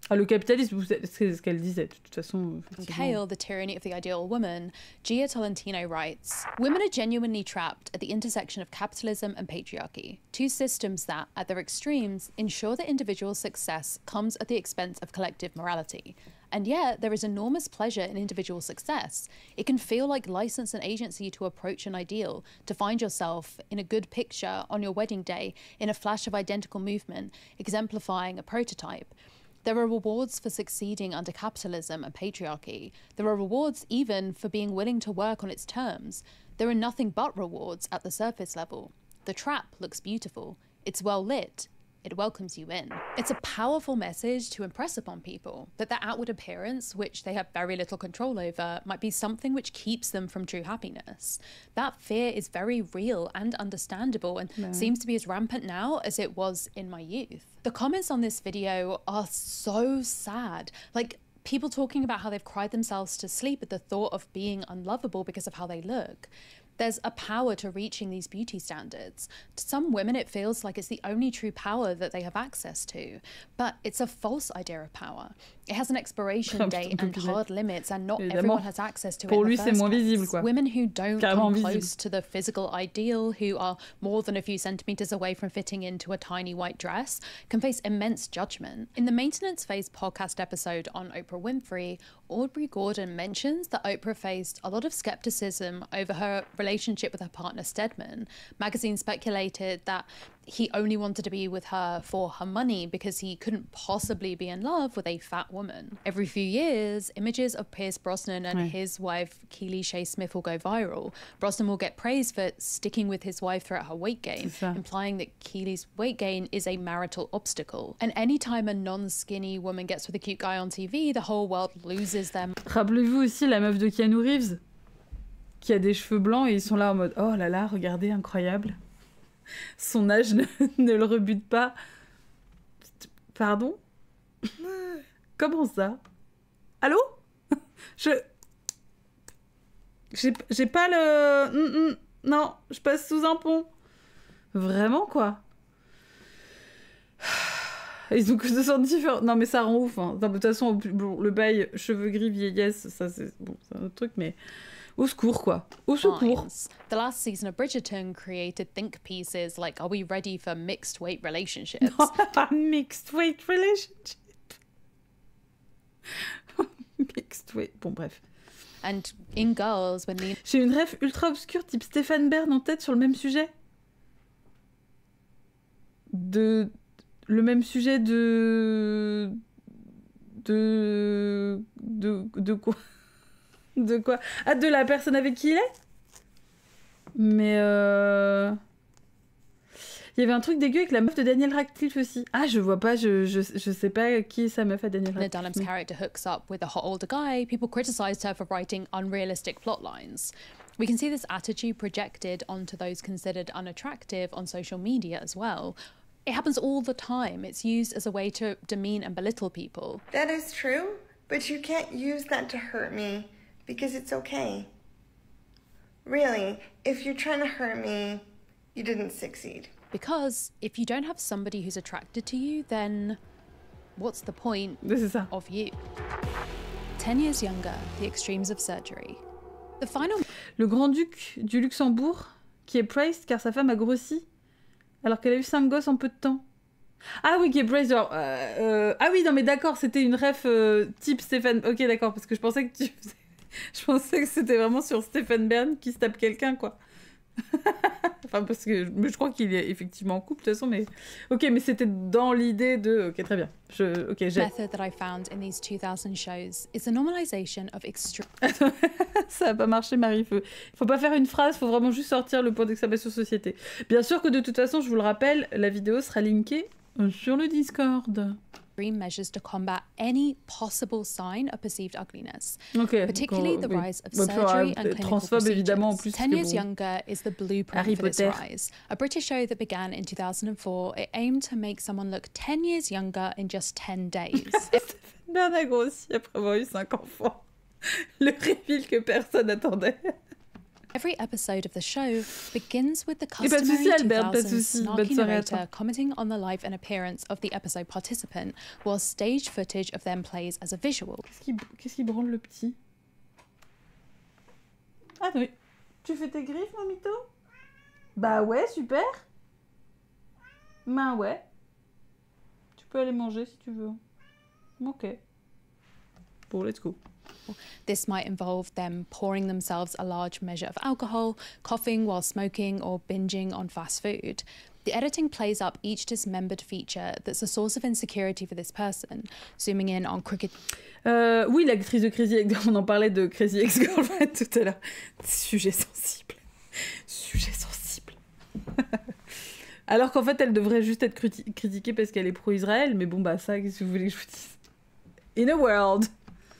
Ah, le capitalisme, c'est ce qu'elle disait, de toute façon. Kale, the tyranny of the ideal woman, Gia Tolentino writes, women are genuinely trapped at the intersection of capitalism and patriarchy, two systems that, at their extremes, ensure that individual success comes at the expense of collective morality. And yet, there is enormous pleasure in individual success. It can feel like license and agency to approach an ideal, to find yourself in a good picture on your wedding day, in a flash of identical movement, exemplifying a prototype. There are rewards for succeeding under capitalism and patriarchy. There are rewards even for being willing to work on its terms. There are nothing but rewards at the surface level. The trap looks beautiful. It's well lit. It welcomes you in. It's a powerful message to impress upon people that their outward appearance, which they have very little control over, might be something which keeps them from true happiness. That fear is very real and understandable and seems to be as rampant now as it was in my youth. The comments on this video are so sad. Like, people talking about how they've cried themselves to sleep at the thought of being unlovable because of how they look. There's a power to reaching these beauty standards. To some women, it feels like it's the only true power that they have access to. But it's a false idea of power. It has an expiration date and hard limits, and not everyone has access to it in the first place. Women who don't come close to the physical ideal, who are more than a few centimeters away from fitting into a tiny white dress, can face immense judgment. In the Maintenance Phase podcast episode on Oprah Winfrey, Aubrey Gordon mentions that Oprah faced a lot of skepticism over her relationship with her partner Stedman. Magazine speculated that he only wanted to be with her for her money because he couldn't possibly be in love with a fat woman. Every few years, images of Pierce Brosnan and his wife Keely Shea Smith will go viral. Brosnan will get praise for sticking with his wife throughout her weight gain, implying that Keely's weight gain is a marital obstacle. And anytime a non-skinny woman gets with a cute guy on TV, the whole world loses them. Rappelez-vous aussi la meuf de Keanu Reeves qui a des cheveux blancs et ils sont là en mode oh là là, regardez, incroyable. Son âge ne le rebute pas. Pardon? Comment ça? Allô? J'ai pas le... Non, je passe sous un pont. Vraiment, quoi. Ils ont que 70 différents... Non, mais ça rend ouf. Hein. De toute façon, bon, le bail cheveux gris vieillesse, ça c'est bon, un autre truc, mais... Au secours, quoi. Au secours. The last season of Bridgerton created think pieces like, are we ready for mixed weight relationships? Mixed weight relationship. Mixed weight. Bon, bref. And in Girls, when the... J'ai une rêve ultra obscure type Stéphane Bern en tête sur le même sujet. Le même sujet de quoi? De quoi? Ah, de la personne avec qui il est? Mais Il y avait un truc dégueu avec la meuf de Daniel Radcliffe aussi. Ah, je vois pas, je sais pas qui est sa meuf à Daniel Radcliffe. Dunham's character hooks up with a hot older guy, people criticised her for writing unrealistic plot lines. We can see this attitude projected onto those considered unattractive on social media as well. It happens all the time. It's used as a way to demean and belittle people. That is true, but you can't use that to hurt me because it's okay. Really, if you're trying to hurt me, you didn't succeed. Because if you don't have somebody who's attracted to you, then what's the point of you? 10 years younger, the extremes of surgery. The final... Le grand-duc du Luxembourg, qui est praised car sa femme a grossi, alors qu'elle a eu 5 gosses en peu de temps. Ah oui, qui est praised, genre... Ah oui, non mais d'accord, c'était une ref type Stéphane... Ok, d'accord, parce que je pensais que tu... Je pensais que c'était vraiment sur Stéphane Bern qui se tape quelqu'un, quoi. Enfin, parce que je crois qu'il est effectivement en couple, de toute façon, mais... Ok, mais c'était dans l'idée de... Ok, très bien. Ok, j'ai... method that I found in these 2000 shows is the normalization of extreme... Ça a pas marché, Marie-Feu. Il faut pas faire une phrase, faut vraiment juste sortir le point d'exclamation société. Bien sûr que de toute façon, je vous le rappelle, la vidéo sera linkée sur le Discord. Measures to combat any possible sign of perceived ugliness, particularly the rise of surgery and clinical procedures. 10 years younger is the blueprint for this rise. A British show that began in 2004, it aimed to make someone look 10 years younger in just 10 days. Bern a grossi après avoir eu 5 enfants. Le reveal que personne attendait. Every episode of the show begins with the customary 2000 snarky narrator commenting on the life and appearance of the episode participant, while staged footage of them plays as a visual. Qu'est-ce qui branle le petit? Ah oui. Tu fais tes griffes, mamito? Bah ouais, super. Bah ouais. Tu peux aller manger si tu veux. Ok. Bon, let's go. This might involve them pouring themselves a large measure of alcohol, coughing while smoking, or binging on fast food. The editing plays up each dismembered feature that's a source of insecurity for this person, zooming in on cricket. Oui, l'actrice de Crazy Ex, on en parlait de Crazy Ex-Girlfriend tout à l'heure. Sujet sensible. Sujet sensible. Alors qu'en fait, elle devrait juste être critiquée parce qu'elle est pro-Israël, mais bon, bah ça, qu'est-ce que vous voulez que je vous dise? In a world.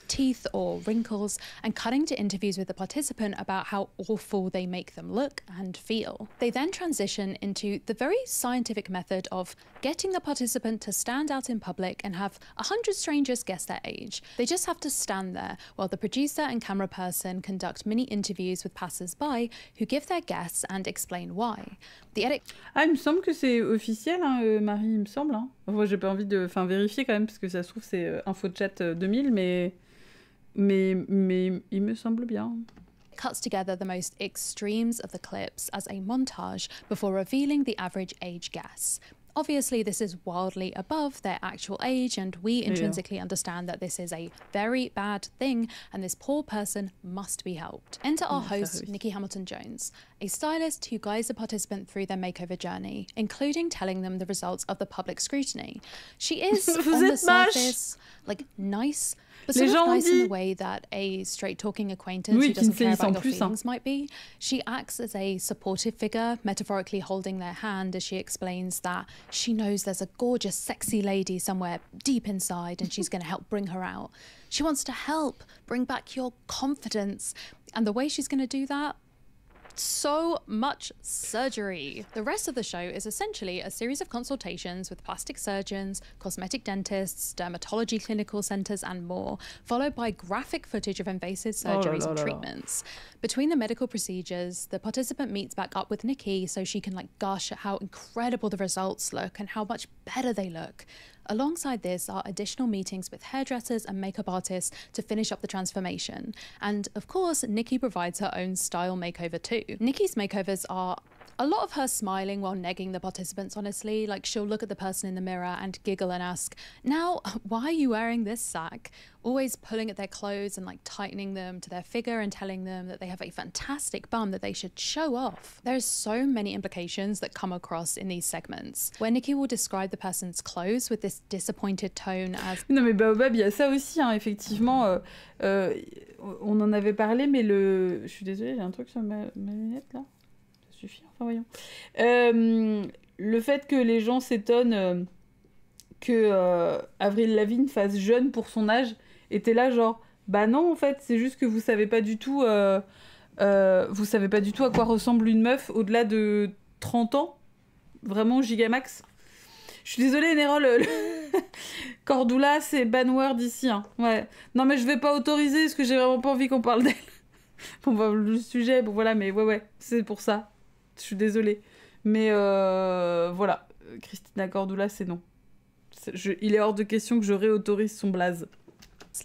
Teeth or wrinkles, and cutting to interviews with the participant about how awful they make them look and feel. They then transition into the very scientific method of getting the participant to stand out in public and have 100 strangers guess their age. They just have to stand there while the producer and camera person conduct mini interviews with passers-by who give their guess and explain why. The edit... Ah, il me semble que c'est officiel, hein, Marie, il me semble. Hein. Moi, j'ai pas envie de vérifier quand même, parce que ça se trouve, c'est InfoChat 2000, mais il me semble bien. Cuts together the most extremes of the clips as a montage before revealing the average age guess. Obviously, this is wildly above their actual age, and we intrinsically understand that this is a very bad thing, and this poor person must be helped. Enter our host, Nikki Hamilton-Jones, a stylist who guides the participant through their makeover journey, including telling them the results of the public scrutiny. She is, on the surface, like, nice, but sort of nice in the way that a straight-talking acquaintance who doesn't care about your feelings might be. She acts as a supportive figure, metaphorically holding their hand as she explains that she knows there's a gorgeous, sexy lady somewhere deep inside and she's going to help bring her out. She wants to help bring back your confidence. And the way she's going to do that? So much surgery. The rest of the show is essentially a series of consultations with plastic surgeons, cosmetic dentists, dermatology clinical centres and more, followed by graphic footage of invasive surgeries and treatments. Between the medical procedures, the participant meets back up with Nikki so she can gush at how incredible the results look and how much better they look. Alongside this are additional meetings with hairdressers and makeup artists to finish up the transformation. And of course, Nikki provides her own style makeover too. Nikki's makeovers are a lot of her smiling while negging the participants, honestly. She'll look at the person in the mirror and giggle and ask, "Now, why are you wearing this sack?" Always pulling at their clothes and tightening them to their figure and telling them that they have a fantastic bum that they should show off. There's so many implications that come across in these segments, where Nikki will describe the person's clothes with this disappointed tone as... Non mais Baobab, il y a ça aussi, hein, effectivement. On en avait parlé, mais Je suis désolée, j'ai un truc sur ma lunette, là. Ça suffit, enfin voyons. le fait que les gens s'étonnent que Avril Lavigne fasse jeune pour son âge, était là genre, bah non en fait, c'est juste que vous savez pas du tout à quoi ressemble une meuf au-delà de 30 ans, vraiment gigamax. Je suis désolée Nérol, Cordula c'est banword ici, hein. Ouais. Non mais je vais pas autoriser parce que j'ai vraiment pas envie qu'on parle d'elle. Bon bah le sujet, bon voilà, mais ouais, c'est pour ça. Je suis désolée. Mais voilà, Christina Cordula c'est non. Il est hors de question que je réautorise son blaze.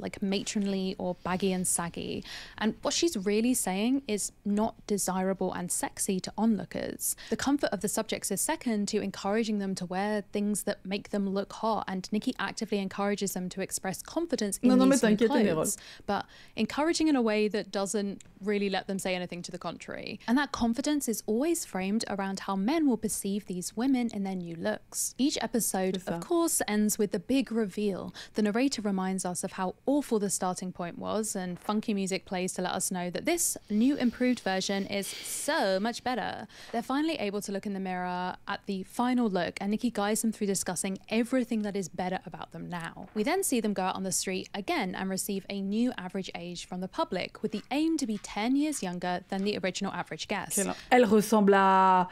Like matronly or baggy and saggy. And what she's really saying is not desirable and sexy to onlookers. The comfort of the subjects is second to encouraging them to wear things that make them look hot, and Nikki actively encourages them to express confidence in these new clothes, but encouraging in a way that doesn't really let them say anything to the contrary. And that confidence is always framed around how men will perceive these women in their new looks. Each episode, of course, ends with the big reveal. The narrator reminds us of how awful the starting point was, and funky music plays to let us know that this new improved version is so much better. They're finally able to look in the mirror at the final look, and Nikki guides them through discussing everything that is better about them now. We then see them go out on the street again and receive a new average age from the public, with the aim to be 10 years younger than the original average guest. Elle ressemble à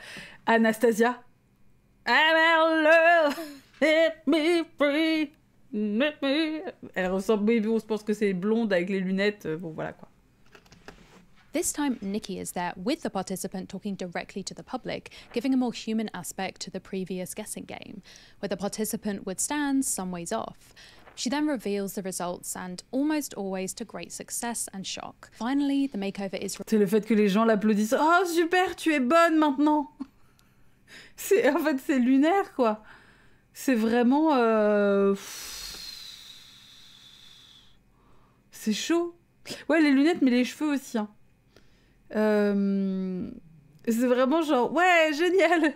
Anastasia. I'm love, let me free. Elle ressemble, oui, on se pense que c'est blonde avec les lunettes, bon voilà quoi. This time, Nikki is there with the participant talking directly to the public, giving a more human aspect to the previous guessing game, where the participant would stand some ways off. She then reveals the results, and almost always to great success and shock. Finally, the makeover is... C'est le fait que les gens l'applaudissent. Oh super, tu es bonne maintenant. En fait, c'est lunaire quoi. C'est vraiment... C'est chaud. Ouais, les lunettes, mais les cheveux aussi. Hein. C'est vraiment genre, ouais, génial.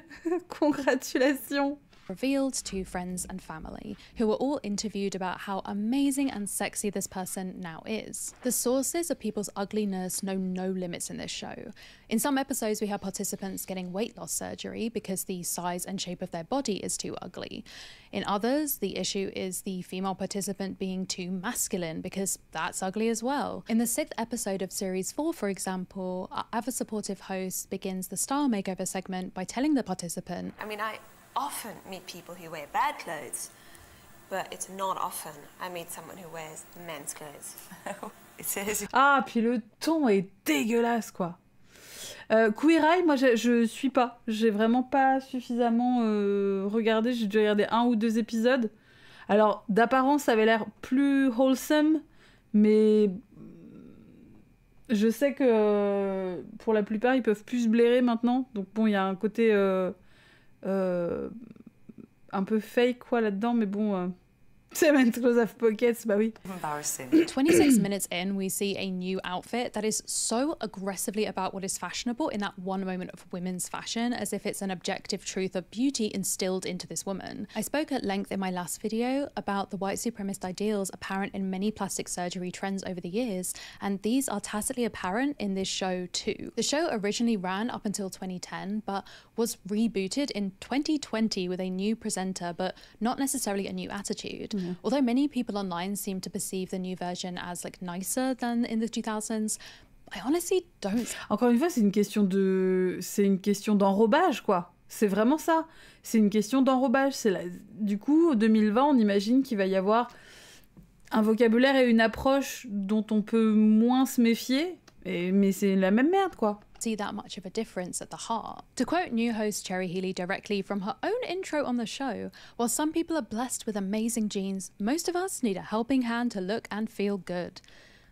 Congratulations. Revealed to friends and family, who were all interviewed about how amazing and sexy this person now is. The sources of people's ugliness know no limits in this show. In some episodes, we have participants getting weight loss surgery because the size and shape of their body is too ugly. In others, the issue is the female participant being too masculine because that's ugly as well. In the 6th episode of Series 4, for example, our ever-supportive host begins the star makeover segment by telling the participant, I mean, I often meet people who wear bad clothes, but it's not often I meet someone who wears men's clothes. Ah, puis le ton est dégueulasse, quoi. Queer Eye, moi, je suis pas. J'ai vraiment pas suffisamment regardé. J'ai dû regarder 1 ou 2 épisodes. Alors, d'apparence, ça avait l'air plus wholesome, mais je sais que pour la plupart, ils peuvent plus se blairer maintenant. Donc bon, il y a un côté... un peu fake quoi là-dedans, mais bon, c'est men's clothes have pockets, bah oui. Embarrassing. 26 minutes in, we see a new outfit that is so aggressively about what is fashionable in that one moment of women's fashion, as if it's an objective truth of beauty instilled into this woman. I spoke at length in my last video about the white supremacist ideals apparent in many plastic surgery trends over the years, and these are tacitly apparent in this show too. The show originally ran up until 2010, but was rebooted in 2020 with a new presenter, but not necessarily a new attitude. Although many people online seem to perceive the new version as like nicer than in the 2000s, I honestly don't. Encore une fois, c'est une question d'enrobage, quoi. C'est vraiment ça. C'est une question d'enrobage. Du coup, 2020, on imagine qu'il va y avoir un vocabulaire et une approche dont on peut moins se méfier, mais c'est la même merde, quoi. See that much of a difference at the heart. To quote new host Cherry Healy directly from her own intro on the show, while some people are blessed with amazing genes, most of us need a helping hand to look and feel good.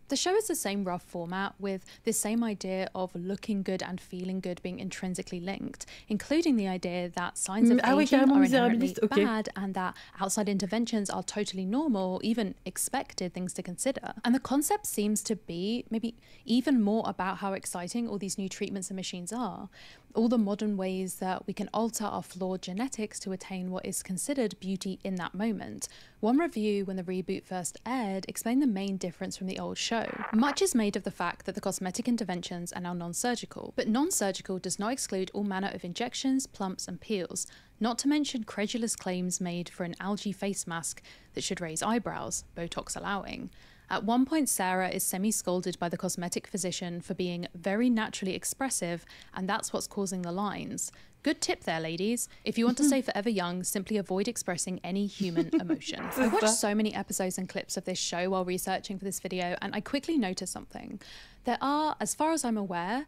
The show is the same rough format, with this same idea of looking good and feeling good being intrinsically linked, including the idea that signs of aging are inherently bad and that outside interventions are totally normal, even expected things to consider. And the concept seems to be maybe even more about how exciting all these new treatments and machines are. all the modern ways that we can alter our flawed genetics to attain what is considered beauty in that moment. One review when the reboot first aired explained the main difference from the old show. Much is made of the fact that the cosmetic interventions are now non-surgical, but non-surgical does not exclude all manner of injections, plumps and peels, not to mention credulous claims made for an algae face mask that should raise eyebrows, Botox allowing. At one point, Sarah is semi-scolded by the cosmetic physician for being very naturally expressive, and that's what's causing the lines. Good tip there, ladies. If you want to stay forever young, simply avoid expressing any human emotion. I watched so many episodes and clips of this show while researching for this video, and I quickly noticed something. There are, as far as I'm aware,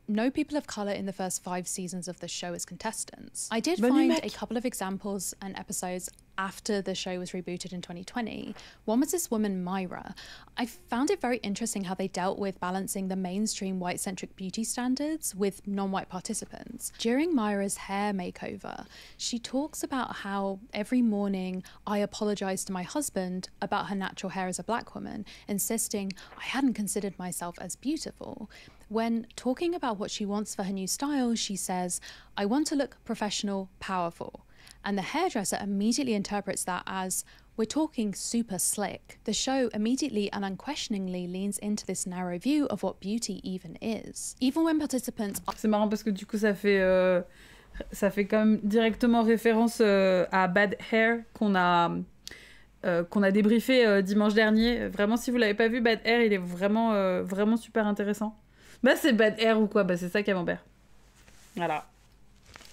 no people of colour in the first 5 seasons of the show as contestants. I did find a couple of examples and episodes after the show was rebooted in 2020. One was this woman, Myra. I found it very interesting how they dealt with balancing the mainstream white-centric beauty standards with non-white participants. During Myra's hair makeover, she talks about how every morning I apologise to my husband about her natural hair as a black woman, insisting I hadn't considered myself as beautiful. When talking about what she wants for her new style, she says, I want to look professional, powerful. And the hairdresser immediately interprets that as, we're talking super slick. The show immediately and unquestioningly leans into this narrow view of what beauty even is. Even when participants... C'est marrant parce que du coup ça fait quand même directement référence à Bad Hair qu'on a débriefé dimanche dernier. Vraiment, si vous l'avez pas vu, Bad Hair, il est vraiment, vraiment super intéressant. Bah c'est Bad Hair ou quoi? Bah c'est ça Camembert. Voilà.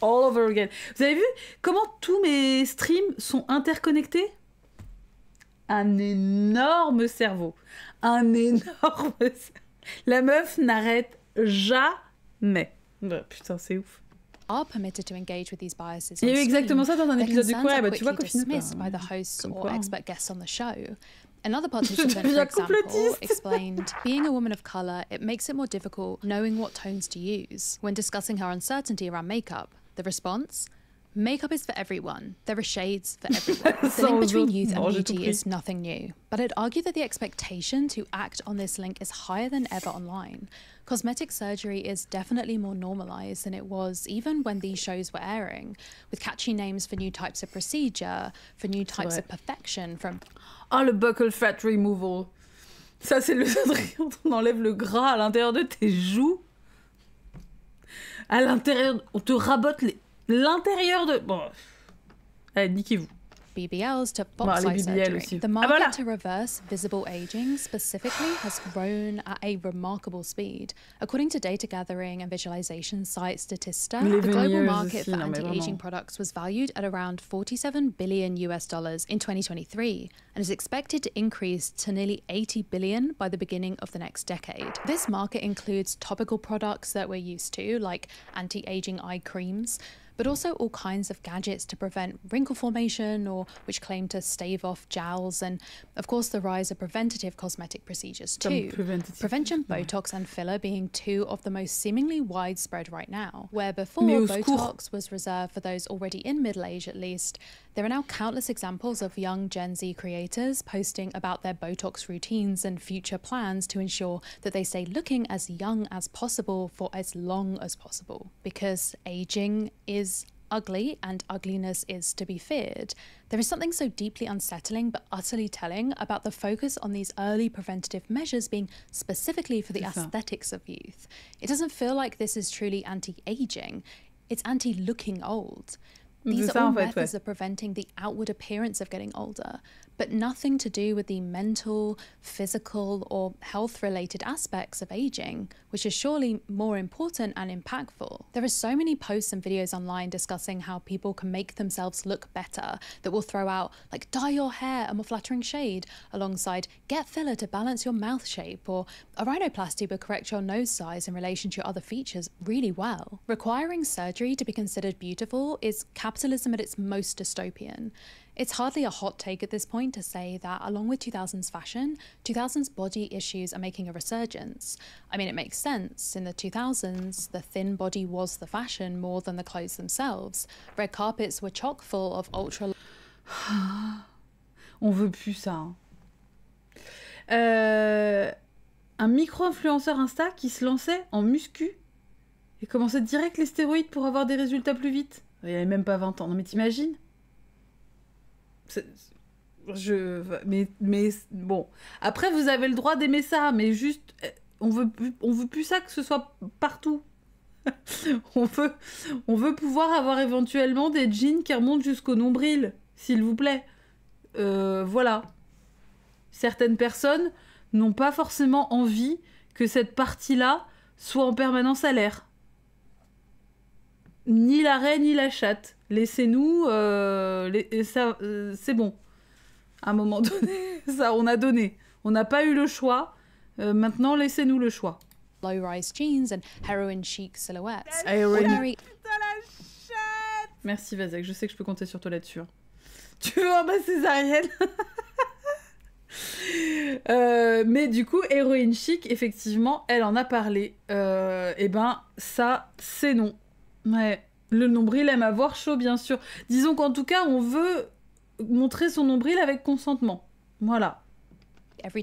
All over again. Vous avez vu comment tous mes streams sont interconnectés? Un énorme cerveau. Un énorme cerveau. La meuf n'arrête jamais. Bah, putain, c'est ouf. Are permitted to engage with these biases. Il y a eu exactement ça dans un épisode de Quoi, bah tu vois qu'au final, dismissed by the hosts or expert guests on the show. Another participant, for example, explained, being a woman of colour, it makes it more difficult knowing what tones to use. When discussing her uncertainty around makeup, the response? Makeup is for everyone. There are shades for everyone. The link between youth and beauty is nothing new. But I'd argue that the expectation to act on this link is higher than ever online. Cosmetic surgery is definitely more normalised than it was even when these shows were airing, with catchy names for new types of procedure, for new types of perfection, from... Ah, le buccal fat removal. Ça, c'est le truc quand on enlève le gras à l'intérieur de tes joues. À l'intérieur... On te rabote l'intérieur de... Bon... Allez, niquez-vous. BBLs to box size surgery. The market to reverse visible aging specifically has grown at a remarkable speed. According to data gathering and visualization site Statista, the global market for anti-aging products was valued at around $47 billion in 2023 and is expected to increase to nearly $80 billion by the beginning of the next decade. This market includes topical products that we're used to, like anti-aging eye creams, but also all kinds of gadgets to prevent wrinkle formation or which claim to stave off jowls, and of course the rise of preventative cosmetic procedures too. Prevention Botox and filler being 2 of the most seemingly widespread right now. Where before Botox was reserved for those already in middle age at least, there are now countless examples of young Gen Z creators posting about their Botox routines and future plans to ensure that they stay looking as young as possible for as long as possible. Because aging is ugly and ugliness is to be feared. There is something so deeply unsettling but utterly telling about the focus on these early preventative measures being specifically for the aesthetics of youth. It doesn't feel like this is truly anti-aging, it's anti-looking old. These are all methods of preventing the outward appearance of getting older, but nothing to do with the mental, physical, or health-related aspects of aging, which is surely more important and impactful. There are so many posts and videos online discussing how people can make themselves look better that will throw out, like, dye your hair a more flattering shade, alongside get filler to balance your mouth shape, or a rhinoplasty will correct your nose size in relation to your other features really well. Requiring surgery to be considered beautiful is capitalism at its most dystopian. It's hardly a hot take at this point to say that along with 2000s fashion, 2000s body issues are making a resurgence. I mean, it makes sense. In the 2000s, the thin body was the fashion more than the clothes themselves. Red carpets were chock full of ultra... On veut plus ça. Un micro-influenceur Insta qui se lançait en muscu Et commencer direct les stéroïdes pour avoir des résultats plus vite. Il avait même pas 20 ans. Non mais t'imagines? Mais bon. Après, vous avez le droit d'aimer ça, mais juste, on veut plus ça que ce soit partout. on veut pouvoir avoir éventuellement des jeans qui remontent jusqu'au nombril, s'il vous plaît. Voilà. Certaines personnes n'ont pas forcément envie que cette partie-là soit en permanence à l'air. Ni la reine ni la chatte. Laissez-nous, c'est bon. À un moment donné, ça, on a donné. On n'a pas eu le choix. Maintenant, laissez-nous le choix. Low-rise jeans and heroin chic silhouettes. Merci Vazek, je sais que je peux compter sur toi là-dessus. Tu veux ma césarienne? Mais du coup, héroïne chic, effectivement, elle en a parlé. Et ben, ça, c'est non. Ouais. Le nombril aime avoir chaud, bien sûr. Disons qu'en tout cas, on veut montrer son nombril avec consentement. Voilà.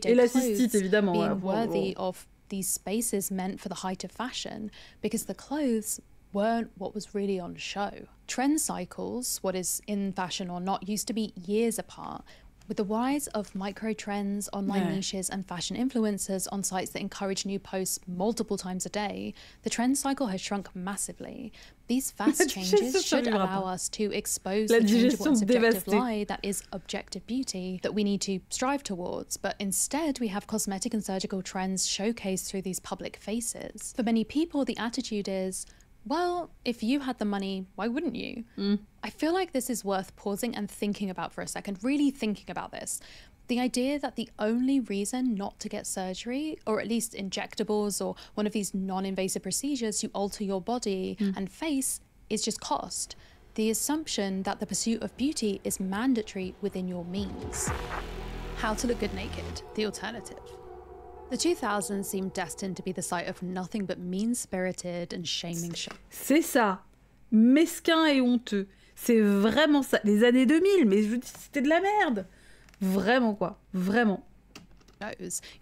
Et la cystite, évidemment. Being worthy of these spaces meant for the height of fashion, because the clothes weren't what was really on show. Trend cycles, what is in fashion or not, used to be years apart. With the rise of micro-trends, online niches and fashion influencers on sites that encourage new posts multiple times a day, the trend cycle has shrunk massively. These fast changes should allow us to expose the changeable and subjective lie that is objective beauty that we need to strive towards, but instead we have cosmetic and surgical trends showcased through these public faces. For many people, the attitude is, well, if you had the money, why wouldn't you? I feel like this is worth pausing and thinking about for a second, really thinking about this. The idea that the only reason not to get surgery, or at least injectables or one of these non-invasive procedures to alter your body and face, is just cost. The assumption that the pursuit of beauty is mandatory within your means. How to look good naked, the alternative. The 2000s seemed destined to be the site of nothing but mean-spirited and shaming shows. C'est ça, mesquin et honteux. C'est vraiment ça. Les années 2000, mais je vous dis, c'était de la merde. Vraiment quoi, vraiment.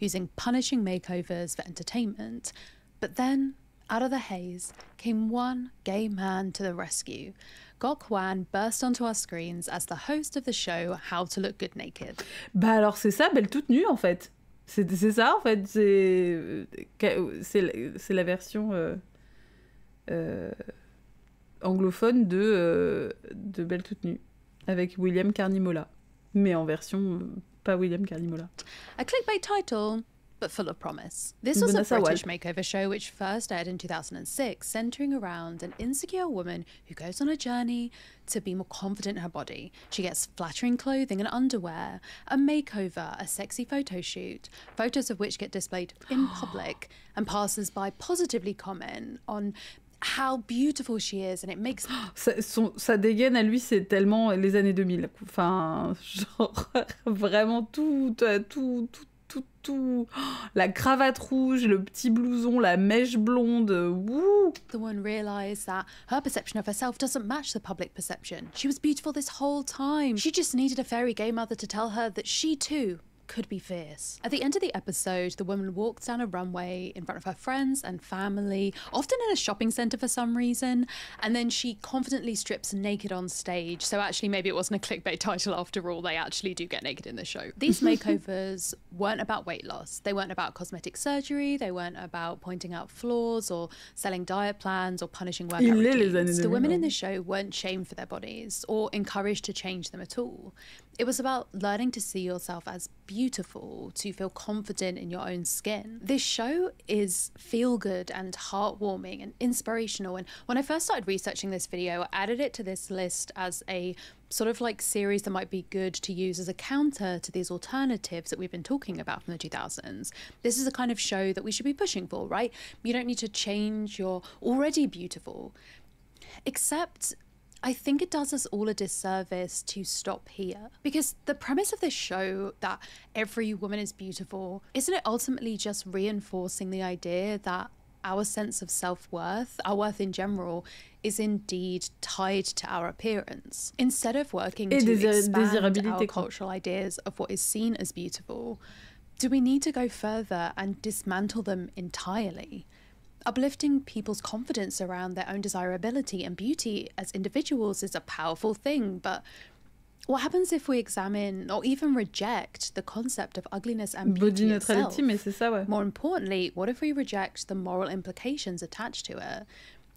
Using punishing makeovers for entertainment. But then, out of the haze, came one gay man to the rescue. Gok Wan burst onto our screens as the host of the show How to Look Good Naked. Bah alors c'est ça, belle toute nue en fait. C'est ça en fait, c'est la version anglophone de Belle toute nue, avec William Carnimola, mais en version pas William Carnimola. A clickbait title, but full of promise. This was a British makeover show which first aired in 2006, centering around an insecure woman who goes on a journey to be more confident in her body. She gets flattering clothing and underwear, a makeover, a sexy photo shoot, photos of which get displayed in public, and passers-by positively comment on how beautiful she is, and it makes... Sa dégaine à lui, c'est tellement les années 2000. Enfin, genre, vraiment tout. La cravate rouge, le petit blouson, la mèche blonde, wouh! The one realised that her perception of herself doesn't match the public perception. She was beautiful this whole time. She just needed a fairy gay mother to tell her that she too could be fierce. At the end of the episode, the woman walks down a runway in front of her friends and family, often in a shopping centre for some reason, and then she confidently strips naked on stage. So actually maybe it wasn't a clickbait title after all, they actually do get naked in the show. These makeovers weren't about weight loss, they weren't about cosmetic surgery, they weren't about pointing out flaws or selling diet plans or punishing workout routines. The women in the show weren't shamed for their bodies or encouraged to change them at all. It was about learning to see yourself as beautiful, to feel confident in your own skin. This show is feel-good and heartwarming and inspirational, and when I first started researching this video, I added it to this list as a sort of like series that might be good to use as a counter to these alternatives that we've been talking about from the 2000s. This is the kind of show that we should be pushing for, right? You don't need to change, you're already beautiful. Except I think it does us all a disservice to stop here. Because the premise of this show, that every woman is beautiful, isn't it ultimately just reinforcing the idea that our sense of self-worth, our worth in general, is indeed tied to our appearance? Instead of working to expand our cultural ideas of what is seen as beautiful, do we need to go further and dismantle them entirely? Uplifting people's confidence around their own desirability and beauty as individuals is a powerful thing, but what happens if we examine or even reject the concept of ugliness and beauty Body itself? neutrality, mais c'est ça, ouais. More importantly, what if we reject the moral implications attached to it?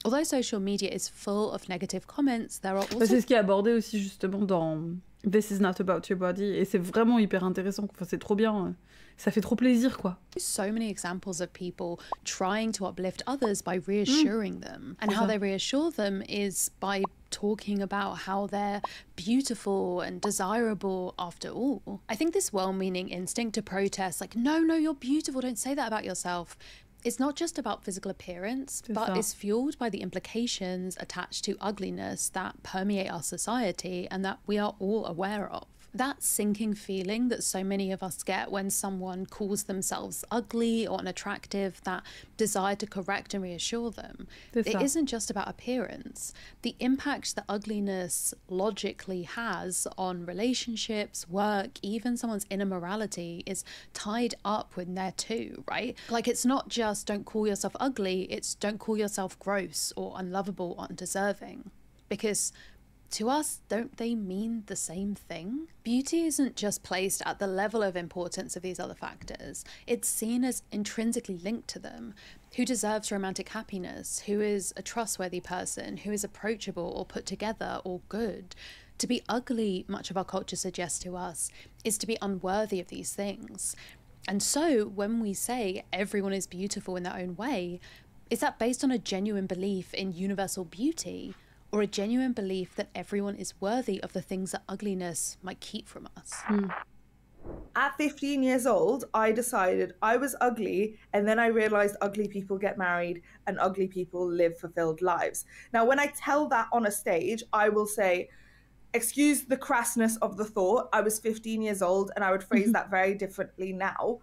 Although social media is full of negative comments, there are also... C'est ce qui est abordé aussi justement dans This is not about your body, et c'est vraiment hyper intéressant, enfin, c'est trop bien, ça fait trop plaisir, quoi. So many examples of people trying to uplift others by reassuring them. And how they reassure them is by talking about how they're beautiful and desirable after all. I think this well-meaning instinct to protest, like, no, you're beautiful, don't say that about yourself, it's not just about physical appearance, but it's fueled by the implications attached to ugliness that permeate our society and that we are all aware of. That sinking feeling that so many of us get when someone calls themselves ugly or unattractive, that desire to correct and reassure them, it isn't just about appearance. The impact that ugliness logically has on relationships, work, even someone's inner morality is tied up with there too, right? Like, it's not just don't call yourself ugly, it's don't call yourself gross or unlovable or undeserving. Because to us, don't they mean the same thing? Beauty isn't just placed at the level of importance of these other factors. It's seen as intrinsically linked to them. Who deserves romantic happiness? Who is a trustworthy person? Who is approachable or put together or good? To be ugly, much of our culture suggests to us, is to be unworthy of these things. And so when we say everyone is beautiful in their own way, is that based on a genuine belief in universal beauty, or a genuine belief that everyone is worthy of the things that ugliness might keep from us? At 15 years old, I decided I was ugly, and then I realized ugly people get married and ugly people live fulfilled lives. Now, when I tell that on a stage, I will say, excuse the crassness of the thought, I was 15 years old, and I would phrase that very differently now.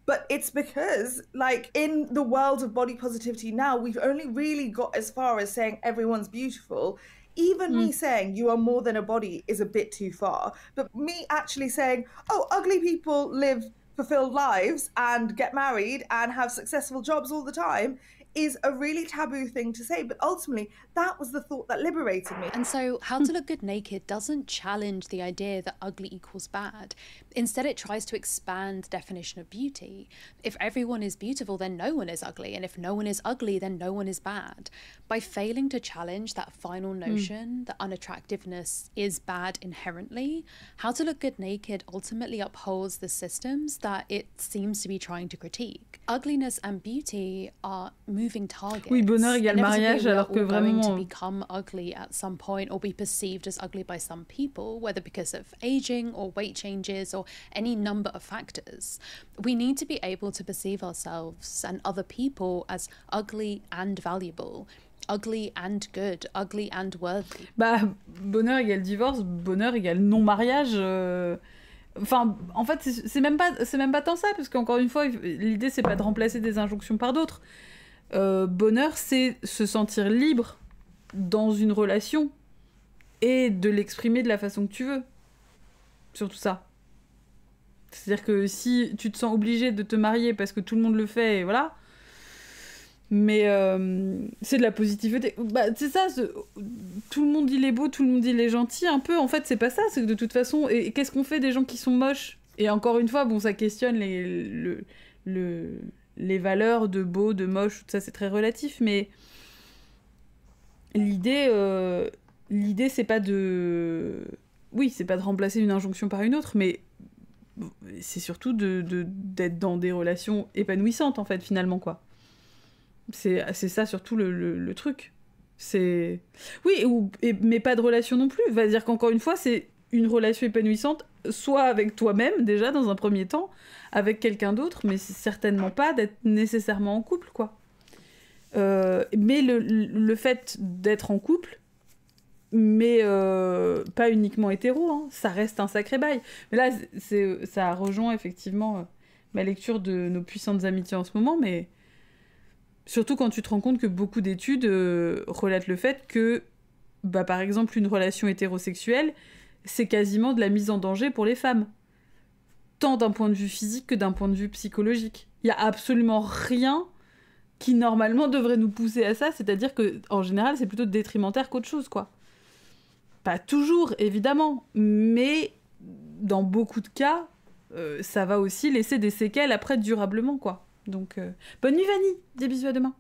But it's because, like, in the world of body positivity now, we've only really got as far as saying everyone's beautiful. Even me saying you are more than a body is a bit too far. But me actually saying, oh, ugly people live fulfilled lives and get married and have successful jobs all the time is a really taboo thing to say, but ultimately that was the thought that liberated me. And so How to Look Good Naked doesn't challenge the idea that ugly equals bad. Instead, it tries to expand the definition of beauty. If everyone is beautiful, then no one is ugly, and if no one is ugly, then no one is bad. By failing to challenge that final notion that unattractiveness is bad inherently, How to Look Good Naked ultimately upholds the systems that it seems to be trying to critique. Ugliness and beauty are moving targets. Oui, bonheur égale mariage, alors que going to vraiment... become ugly at some point or be perceived as ugly by some people, whether because of aging or weight changes or any number of factors. We need to be able to perceive ourselves and other people as ugly and valuable, ugly and good, ugly and worthy. Bah, bonheur égale divorce, bonheur égale non-mariage... Enfin, en fait, c'est même pas tant ça, parce qu'encore une fois, l'idée, c'est pas de remplacer des injonctions par d'autres. Bonheur, c'est se sentir libre dans une relation et de l'exprimer de la façon que tu veux. Surtout ça. C'est-à-dire que si tu te sens obligé de te marier parce que tout le monde le fait, et voilà... Mais c'est de la positivité. Bah, c'est ça, tout le monde il est beau, tout le monde il est gentil, un peu. En fait, c'est pas ça, c'est que de toute façon... Et qu'est-ce qu'on fait des gens qui sont moches? Et encore une fois, bon, ça questionne les valeurs de beau, de moche, tout ça, c'est très relatif, mais l'idée, c'est pas de... Oui, c'est pas de remplacer une injonction par une autre, mais c'est surtout d'être dans des relations épanouissantes, en fait, finalement, quoi. C'est ça surtout le truc. C'est... Oui, mais pas de relation non plus. Va dire qu'encore une fois, c'est une relation épanouissante, soit avec toi-même, déjà, dans un premier temps, avec quelqu'un d'autre, mais c'est certainement pas d'être nécessairement en couple, quoi. Mais le fait d'être en couple, mais pas uniquement hétéro, hein, ça reste un sacré bail. Mais là, ça rejoint effectivement ma lecture de Nos puissantes amitiés en ce moment, mais... Surtout quand tu te rends compte que beaucoup d'études relatent le fait que, bah, par exemple, une relation hétérosexuelle, c'est quasiment de la mise en danger pour les femmes. Tant d'un point de vue physique que d'un point de vue psychologique. Il n'y a absolument rien qui normalement devrait nous pousser à ça, c'est-à-dire que en général c'est plutôt détrimentaire qu'autre chose, quoi. Pas toujours, évidemment, mais dans beaucoup de cas, ça va aussi laisser des séquelles après durablement, quoi. Donc, bonne nuit Vanille, des bisous à demain.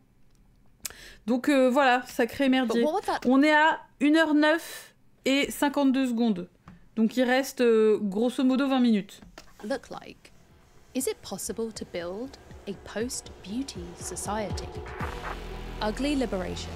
Donc voilà, sacré merdier. On est à 1h09 et 52 secondes. Donc il reste grosso modo 20 minutes. Look like. Is it possible to build a post-beauty society? Ugly liberation.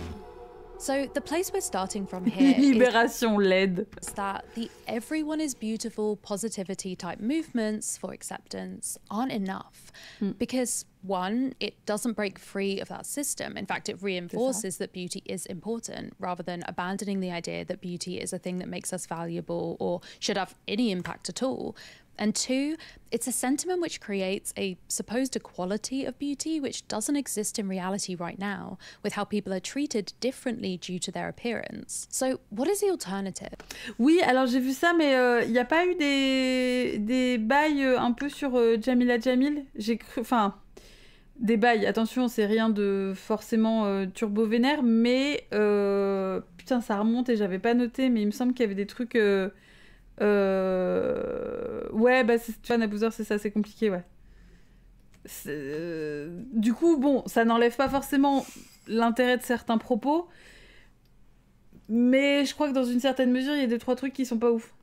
So the place we're starting from here Libération LED. is that the everyone is beautiful positivity type movements for acceptance aren't enough. Because one, it doesn't break free of that system. In fact, it reinforces that beauty is important rather than abandoning the idea that beauty is a thing that makes us valuable or should have any impact at all. And two, it's a sentiment which creates a supposed equality of beauty which doesn't exist in reality right now, with how people are treated differently due to their appearance. So what is the alternative? Oui, alors j'ai vu ça, mais il n'y a pas eu des bails un peu sur Jamila Jamil? J'ai cru... Enfin, des bails, attention, c'est rien de forcément turbo-vénère, mais... putain, ça remonte et j'avais pas noté, mais il me semble qu'il y avait des trucs... Ouais, bah, tu vois, Naboozer, c'est ça, c'est compliqué, ouais. Du coup, bon, ça n'enlève pas forcément l'intérêt de certains propos, mais je crois que dans une certaine mesure, il y a 2-3 trucs qui sont pas ouf.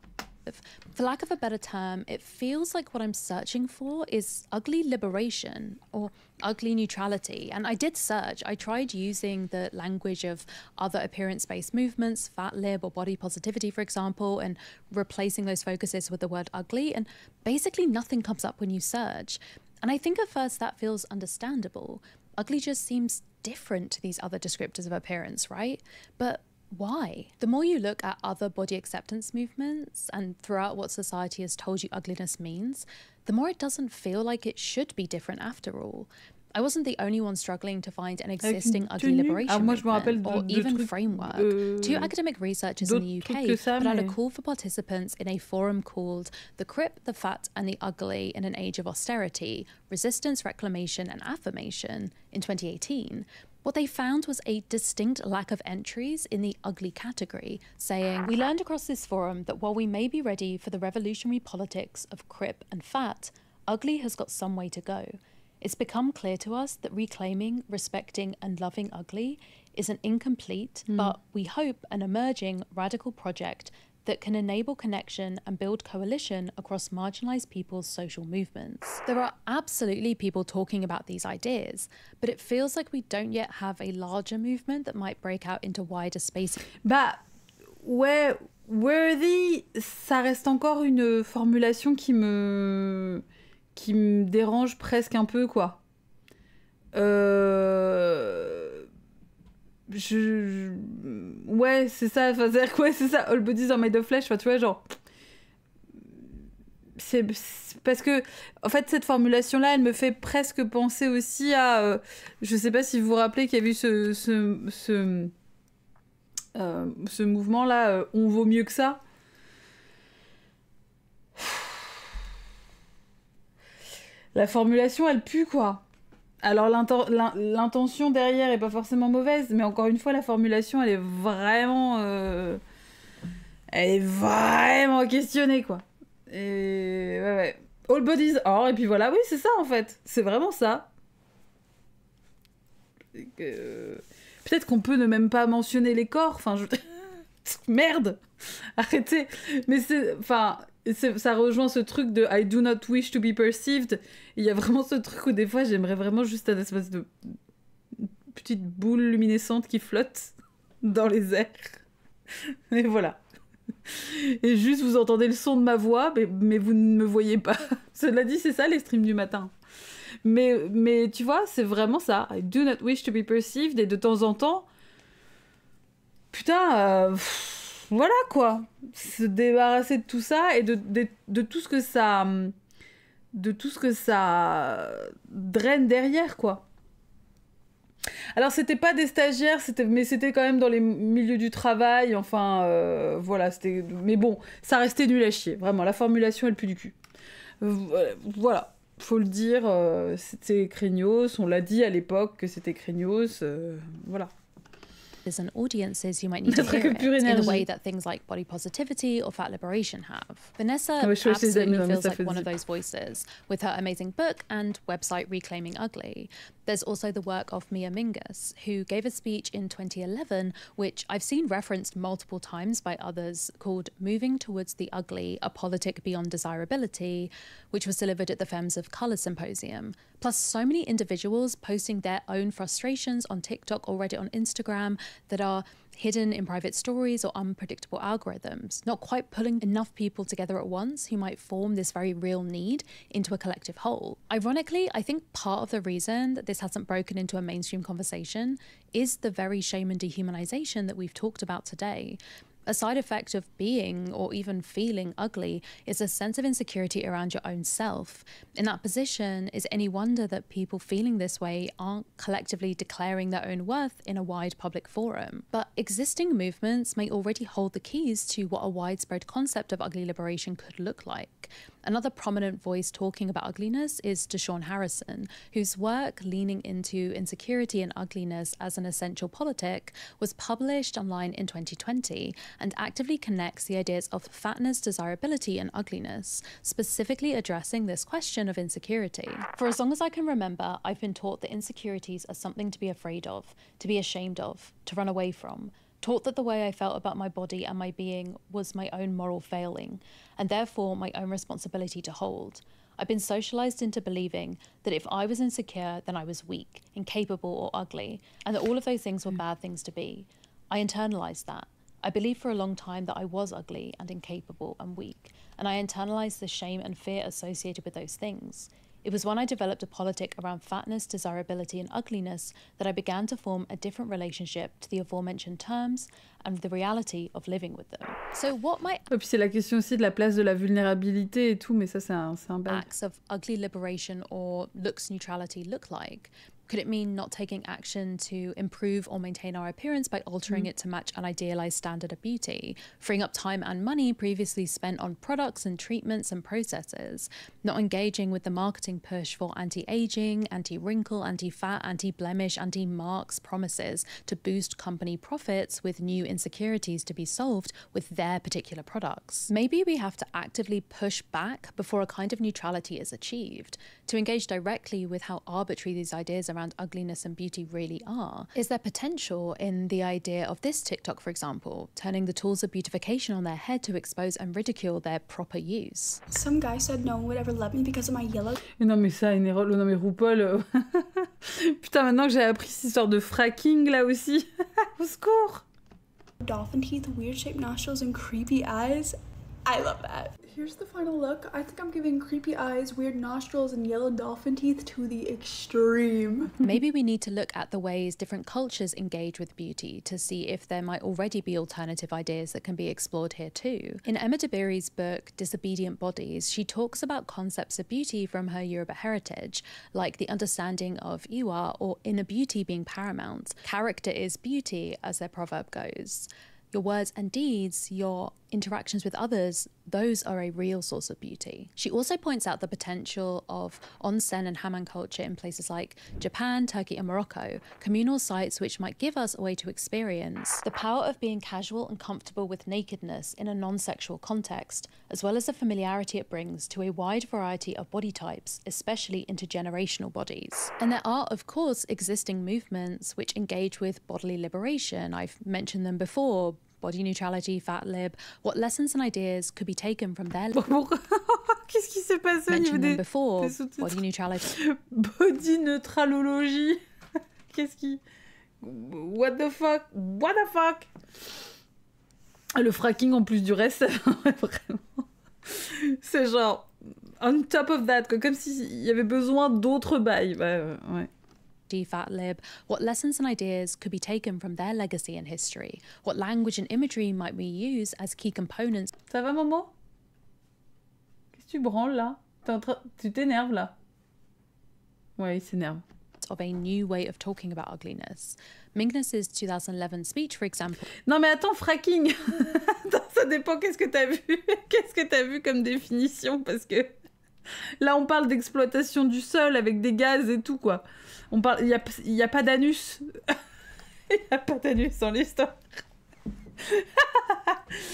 For lack of a better term, it feels like what I'm searching for is ugly liberation or ugly neutrality. And I did search. I tried using the language of other appearance-based movements, fat lib or body positivity, for example, and replacing those focuses with the word ugly. And basically nothing comes up when you search. And I think at first that feels understandable. Ugly just seems different to these other descriptors of appearance, right? But why? The more you look at other body acceptance movements and throughout what society has told you ugliness means, the more it doesn't feel like it should be different after all. I wasn't the only one struggling to find an existing ugly liberation movement or even framework. Two academic researchers in the UK put out a call for participants in a forum called The Crip, the Fat and the Ugly in an Age of Austerity, Resistance, Reclamation and Affirmation in 2018. What they found was a distinct lack of entries in the ugly category, saying, "We learned across this forum that while we may be ready for the revolutionary politics of crip and fat, ugly has got some way to go. It's become clear to us that reclaiming, respecting and loving ugly is an incomplete, but we hope an emerging radical project that can enable connection and build coalition across marginalised people's social movements." There are absolutely people talking about these ideas, but it feels like we don't yet have a larger movement that might break out into wider spaces. Bah, ouais, worthy, ça reste encore une formulation qui me dérange presque un peu, quoi. Ouais, c'est ça, enfin, c'est-à-dire quoi, c'est ça, all bodies are made of flesh, enfin, tu vois, genre... C'est parce que, en fait, cette formulation-là, elle me fait presque penser aussi à... je sais pas si vous vous rappelez qu'il y a eu ce mouvement-là, on vaut mieux que ça. La formulation, elle pue, quoi. Alors, l'intention derrière est pas forcément mauvaise, mais encore une fois, la formulation, elle est vraiment questionnée, quoi. Et ouais. All bodies are, et puis voilà, oui, c'est ça, en fait. C'est vraiment ça. Peut-être qu'on peut ne même pas mentionner les corps, enfin, merde. Arrêtez. Mais c'est... Enfin... ça rejoint ce truc de I do not wish to be perceived. Il y a vraiment ce truc où des fois j'aimerais vraiment juste une espèce de petite boule luminescente qui flotte dans les airs. Et voilà. Et juste vous entendez le son de ma voix, mais vous ne me voyez pas. Cela dit, c'est ça les streams du matin. Mais tu vois, c'est vraiment ça. I do not wish to be perceived. Et de temps en temps, putain... voilà, quoi. Se débarrasser de tout ça et de tout ce que ça... de tout ce que ça draine derrière, quoi. Alors, c'était pas des stagiaires, mais c'était quand même dans les milieux du travail, enfin, voilà, c'était... Mais bon, ça restait nul à chier, vraiment, la formulation, elle pue du cul. Voilà. faut le dire, c'était craignos, on l'a dit à l'époque que c'était craignos, voilà. And audiences you might need to hear it in the way that things like body positivity or fat liberation have. Vanessa absolutely feels like one of those voices with her amazing book and website Reclaiming Ugly. There's also the work of Mia Mingus, who gave a speech in 2011, which I've seen referenced multiple times by others, called Moving Towards the Ugly, A Politic Beyond Desirability, which was delivered at the Femmes of Colour Symposium. Plus so many individuals posting their own frustrations on TikTok or Reddit on Instagram that are hidden in private stories or unpredictable algorithms, not quite pulling enough people together at once who might form this very real need into a collective whole. Ironically, I think part of the reason that this hasn't broken into a mainstream conversation is the very shame and dehumanization that we've talked about today. A side effect of being or even feeling ugly is a sense of insecurity around your own self. In that position, is any wonder that people feeling this way aren't collectively declaring their own worth in a wide public forum? But existing movements may already hold the keys to what a widespread concept of ugly liberation could look like. Another prominent voice talking about ugliness is Deshaun Harrison, whose work leaning into insecurity and ugliness as an essential politic was published online in 2020 and actively connects the ideas of fatness, desirability, and ugliness, specifically addressing this question of insecurity. For as long as I can remember, I've been taught that insecurities are something to be afraid of, to be ashamed of, to run away from. Taught that the way I felt about my body and my being was my own moral failing, and therefore my own responsibility to hold. I've been socialized into believing that if I was insecure, then I was weak, incapable, or ugly, and that all of those things were bad things to be. I internalized that. I believed for a long time that I was ugly and incapable and weak, and I internalized the shame and fear associated with those things. It was when I developed a politic around fatness, desirability, and ugliness that I began to form a different relationship to the aforementioned terms and the reality of living with them. So what might Et puis c'est la question aussi de la place de la vulnérabilité et tout, mais ça c'est un bel. Acts of ugly liberation or looks neutrality look like? Could it mean not taking action to improve or maintain our appearance by altering it to match an idealized standard of beauty, freeing up time and money previously spent on products and treatments and processes, not engaging with the marketing push for anti-aging, anti-wrinkle, anti-fat, anti-blemish, anti-marks promises to boost company profits with new insecurities to be solved with their particular products? Maybe we have to actively push back before a kind of neutrality is achieved, to engage directly with how arbitrary these ideas around ugliness and beauty really are. Is there potential in the idea of this TikTok, for example, turning the tools of beautification on their head to expose and ridicule their proper use? Some guy said no one would ever love me because of my yellow. Non mais ça, non mais RuPaul... Putain, maintenant que j'ai appris cette histoire de fracking là aussi, au secours. Dolphin teeth, weird shaped nostrils, and creepy eyes. I love that. Here's the final look. I think I'm giving creepy eyes, weird nostrils, and yellow dolphin teeth to the extreme. Maybe we need to look at the ways different cultures engage with beauty to see if there might already be alternative ideas that can be explored here too. In Emma Dabiri's book, Disobedient Bodies, she talks about concepts of beauty from her Yoruba heritage, like the understanding of iwa or inner beauty being paramount. Character is beauty, as their proverb goes. Your words and deeds, your interactions with others, those are a real source of beauty. She also points out the potential of onsen and hammam culture in places like Japan, Turkey, and Morocco, communal sites which might give us a way to experience the power of being casual and comfortable with nakedness in a non-sexual context, as well as the familiarity it brings to a wide variety of body types, especially intergenerational bodies. And there are, of course, existing movements which engage with bodily liberation. I've mentioned them before. Body neutrality, fat lib, what lessons and ideas could be taken from their... Qu'est-ce qui s'est passé au niveau des sous-titres? Body neutrality. Body neutralologie. Qu'est-ce qui... What the fuck? What the fuck? Le fracking en plus du reste, vraiment. C'est genre... On top of that, quoi, comme s'il y avait besoin d'autres bails. Ouais. Fat lib, what lessons and ideas could be taken from their legacy and history? What language and imagery might we use as key components? Ça va, maman? Qu'est-ce que tu branles là? Tu t'énerves là? Ouais, il s'énerve. Of a new way of talking about ugliness. Mingness's 2011 speech, for example. Non mais attends, fracking. Ça dépend. Qu'est-ce que t'as vu? Qu'est-ce que t'as vu comme définition? Parce que Là, on parle d'exploitation du sol avec des gaz et tout, quoi. On parle... Il y a pas d'anus. Il n'y a pas d'anus dans l'histoire.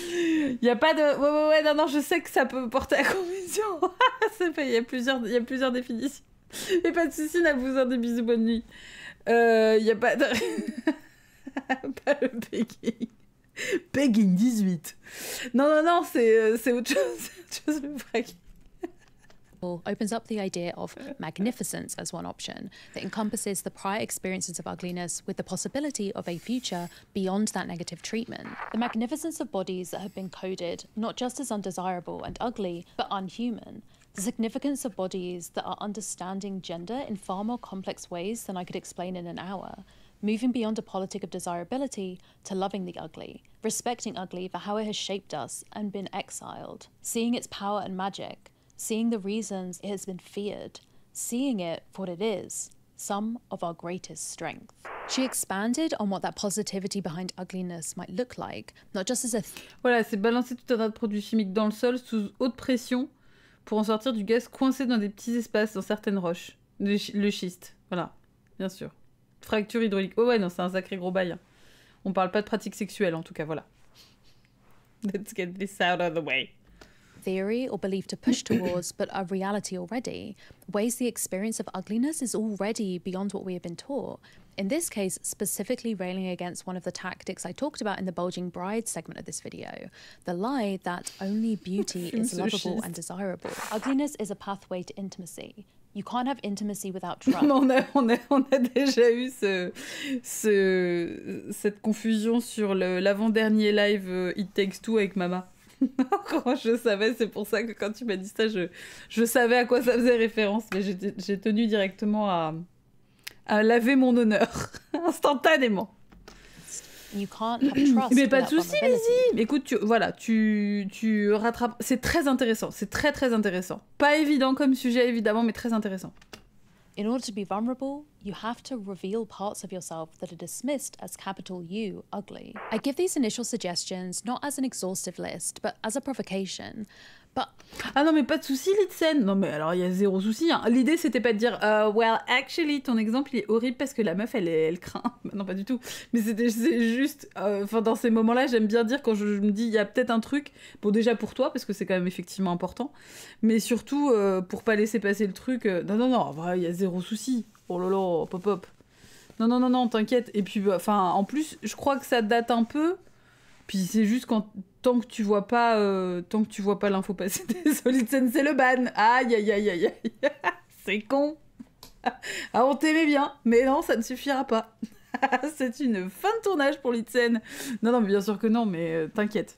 Il n'y a pas de... Ouais, non, je sais que ça peut porter à confusion. Il y a plusieurs définitions. Et pas de soucis, n'a besoin de bisous, bonne nuit. Il n'y a pas de... pas le pegging. Pegging 18. Non, c'est autre chose, le fracking. Opens up the idea of magnificence as one option that encompasses the prior experiences of ugliness with the possibility of a future beyond that negative treatment. The magnificence of bodies that have been coded not just as undesirable and ugly, but unhuman. The significance of bodies that are understanding gender in far more complex ways than I could explain in an hour. Moving beyond a politic of desirability to loving the ugly, respecting ugly for how it has shaped us and been exiled, seeing its power and magic, seeing the reasons it has been feared, seeing it for what it is, some of our greatest strength. She expanded on what that positivity behind ugliness might look like, not just as a... Voilà, c'est balancer tout un tas de produits chimiques dans le sol sous haute pression pour en sortir du gaz coincé dans des petits espaces dans certaines roches. Le schiste, voilà, bien sûr. Fracture hydraulique. Oh ouais, non, c'est un sacré gros bail. On parle pas de pratique sexuelle, en tout cas, voilà. Let's get this out of the way. Theory or belief to push towards, but a reality already, ways the experience of ugliness is already beyond what we have been taught. In this case, specifically railing against one of the tactics I talked about in the Bulging Bride segment of this video, the lie that only beauty is lovable and desirable. Ugliness is a pathway to intimacy. You can't have intimacy without trust. on a déjà eu cette confusion sur l'avant-dernier live It Takes Two avec Mama. Quand je savais, c'est pour ça que quand tu m'as dit ça, je savais à quoi ça faisait référence, mais j'ai tenu directement à laver mon honneur, instantanément. You can't have trust. Mais pas de soucis, Lizzie. Écoute, tu rattrapes. C'est très intéressant, c'est très très intéressant. Pas évident comme sujet, évidemment, mais très intéressant. In order to be vulnerable, you have to reveal parts of yourself that are dismissed as capital U, ugly. I give these initial suggestions not as an exhaustive list, but as a provocation. But... Ah non, mais pas de soucis, Litsen. Non, mais alors, il y a zéro souci. Hein. L'idée, c'était pas de dire well, actually, ton exemple, il est horrible parce que la meuf, elle craint. Non, pas du tout. Mais c'est juste... dans ces moments-là, j'aime bien dire quand je me dis, il y a peut-être un truc... Bon, déjà pour toi, parce que c'est quand même effectivement important. Mais surtout, pour pas laisser passer le truc... Non, en vrai, il y a zéro souci. Oh là là, pop. Non, t'inquiète. Et puis, en plus, je crois que ça date un peu... Puis c'est juste tant que tu vois pas l'info passer des Solidsen, c'est le ban. Aïe. C'est con. Ah, on t'aimait bien, mais non, ça ne suffira pas. C'est une fin de tournage pour Litsen. Non, mais bien sûr que non, mais t'inquiète.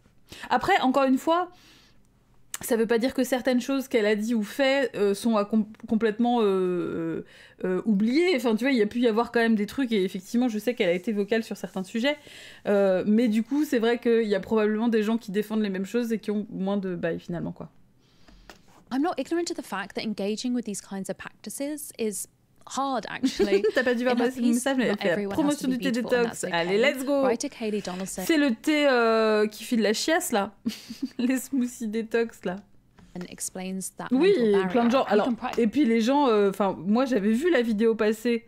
Après, encore une fois, ça veut pas dire que certaines choses qu'elle a dit ou fait sont complètement oubliées. Enfin, tu vois, il y a pu y avoir quand même des trucs, et effectivement, je sais qu'elle a été vocale sur certains sujets. Mais du coup, c'est vrai qu'il y a probablement des gens qui défendent les mêmes choses et qui ont moins de bail, finalement, quoi. I'm not ignorant to the fact that engaging with these kinds of practices is hard, actually. T'as pas dû voir passer le message, mais elle fait la promotion du thé détox. Allez, let's go. C'est le thé qui file la chiasse, là. Les smoothies détox, là. Oui, plein de gens. Alors, et puis les gens... moi, j'avais vu la vidéo passer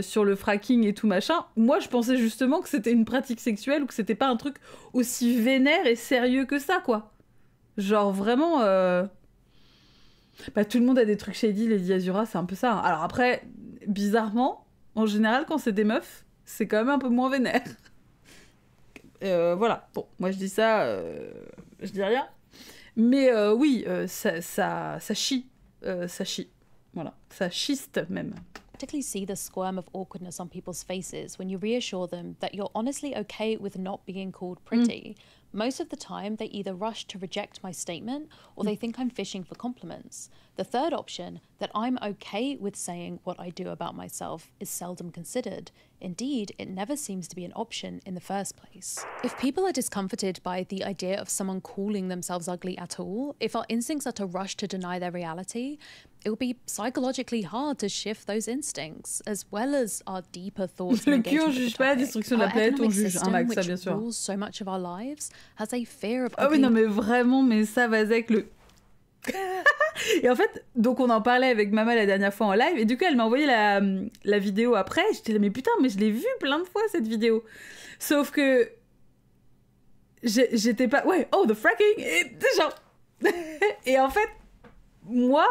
sur le fracking et tout machin. Moi, je pensais justement que c'était une pratique sexuelle ou que c'était pas un truc aussi vénère et sérieux que ça, quoi. Genre, vraiment... tout le monde a des trucs shady, Lady Azura, c'est un peu ça. Hein. Alors après, bizarrement, en général, quand c'est des meufs, c'est quand même un peu moins vénère. Voilà. Bon, moi je dis ça, je dis rien. Mais oui, ça chie. Ça chie. Voilà. Ça schiste même. Practically see the squirm of awkwardness on people's faces when you reassure them that you're honestly okay with not being called pretty. Most of the time, they either rush to reject my statement or they think I'm fishing for compliments. The third option, that I'm okay with saying what I do about myself, is seldom considered. Indeed, it never seems to be an option in the first place. If people are discomforted by the idea of someone calling themselves ugly at all, if our instincts are to rush to deny their reality, it will be psychologically hard to shift those instincts, as well as our deeper thoughts and engagement with the topic. Pas la destruction de la planète, on juge, hein, Max, ça bien sûr. Rules so much of our lives has a fear of oui, non, mais vraiment, mais ça va avec le... Et en fait, donc on en parlait avec Mama la dernière fois en live, et du coup elle m'a envoyé la vidéo après, j'étais là, mais putain, mais je l'ai vue plein de fois cette vidéo. Sauf que j'étais pas... Ouais, oh, the fracking, et genre... Et en fait, moi,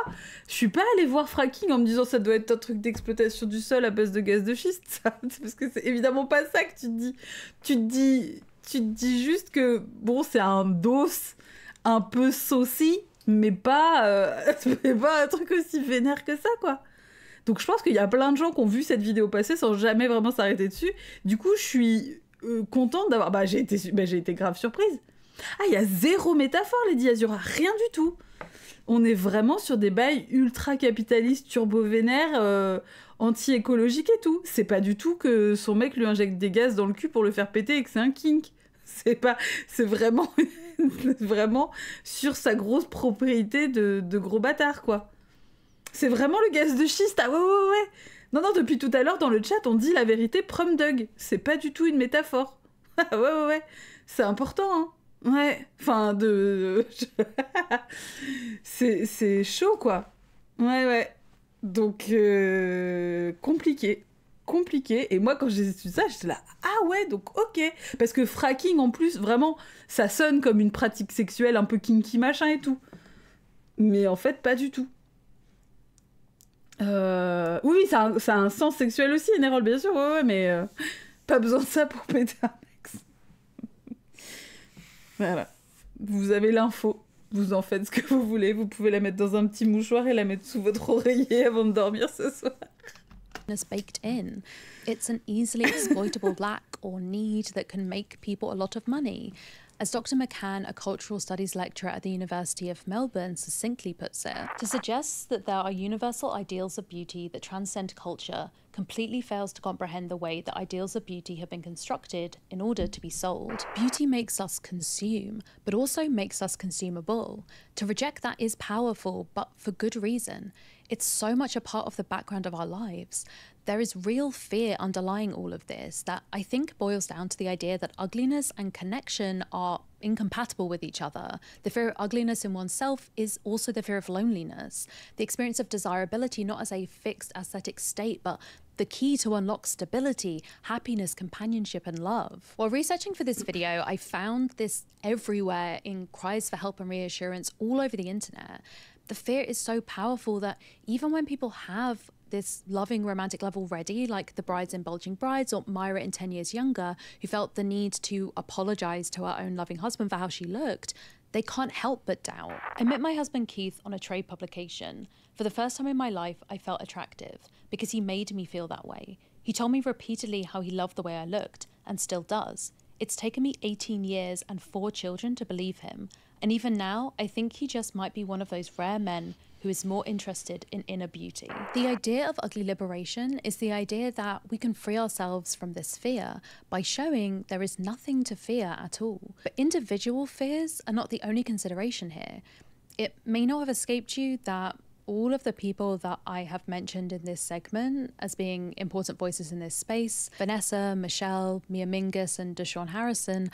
je suis pas allée voir fracking en me disant ça doit être un truc d'exploitation du sol à base de gaz de schiste, ça. Parce que c'est évidemment pas ça que tu te dis. Tu te dis juste que, bon, c'est un dos un peu saucy, mais pas un truc aussi vénère que ça, quoi. Donc je pense qu'il y a plein de gens qui ont vu cette vidéo passer sans jamais vraiment s'arrêter dessus. Du coup, je suis contente d'avoir... j'ai été grave surprise. Ah, il y a zéro métaphore, Lady Azura, rien du tout. On est vraiment sur des bails ultra-capitalistes, turbo-vénères, anti-écologiques et tout. C'est pas du tout que son mec lui injecte des gaz dans le cul pour le faire péter et que c'est un kink. C'est vraiment... vraiment sur sa grosse propriété de gros bâtard, quoi. C'est vraiment le gaz de schiste. Ah ouais. Non, depuis tout à l'heure, dans le chat, on dit la vérité prum dug. C'est pas du tout une métaphore. ouais. C'est important, hein. Ouais. Enfin, c'est chaud, quoi. Ouais. Donc, compliqué. Et moi, quand j'ai su ça, j'étais là, ah ouais, donc ok. Parce que fracking, en plus, vraiment, ça sonne comme une pratique sexuelle un peu kinky machin et tout. Mais en fait, pas du tout. Oui, ça a un sens sexuel aussi, Nérol, bien sûr, ouais, mais pas besoin de ça pour péter un ex. Voilà. Vous avez l'info. Vous en faites ce que vous voulez. Vous pouvez la mettre dans un petit mouchoir et la mettre sous votre oreiller avant de dormir ce soir. Baked in. It's an easily exploitable lack or need that can make people a lot of money. As Dr. McCann, a cultural studies lecturer at the University of Melbourne, succinctly puts it, to suggest that there are universal ideals of beauty that transcend culture completely fails to comprehend the way that ideals of beauty have been constructed in order to be sold. Beauty makes us consume, but also makes us consumable. To reject that is powerful, but for good reason. It's so much a part of the background of our lives. There is real fear underlying all of this that I think boils down to the idea that ugliness and connection are incompatible with each other. The fear of ugliness in oneself is also the fear of loneliness. The experience of desirability not as a fixed aesthetic state, but the key to unlock stability, happiness, companionship, and love. While researching for this video, I found this everywhere in cries for help and reassurance all over the internet. The fear is so powerful that even when people have this loving romantic love already, like the brides in Bulging Brides or Myra in 10 Years Younger, who felt the need to apologise to her own loving husband for how she looked, they can't help but doubt. I met my husband Keith on a trade publication. For the first time in my life, I felt attractive because he made me feel that way. He told me repeatedly how he loved the way I looked, and still does. It's taken me 18 years and 4 children to believe him. And even now, I think he just might be one of those rare men who is more interested in inner beauty. The idea of ugly liberation is the idea that we can free ourselves from this fear by showing there is nothing to fear at all. But individual fears are not the only consideration here. It may not have escaped you that all of the people that I have mentioned in this segment as being important voices in this space, Vanessa, Michelle, Mia Mingus, and Deshaun Harrison,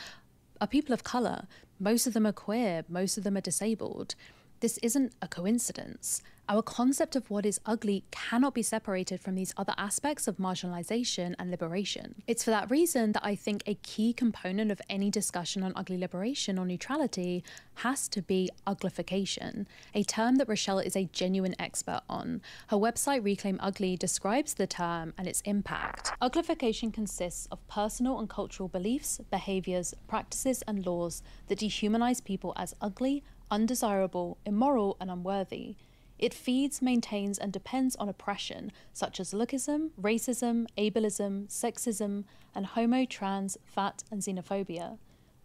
are people of colour. Most of them are queer, most of them are disabled. This isn't a coincidence. Our concept of what is ugly cannot be separated from these other aspects of marginalisation and liberation. It's for that reason that I think a key component of any discussion on ugly liberation or neutrality has to be uglification, a term that Rochelle is a genuine expert on. Her website Reclaim Ugly describes the term and its impact. Uglification consists of personal and cultural beliefs, behaviours, practices and laws that dehumanise people as ugly, undesirable, immoral and unworthy. It feeds, maintains and depends on oppression such as lookism, racism, ableism, sexism and homo, trans, fat and xenophobia.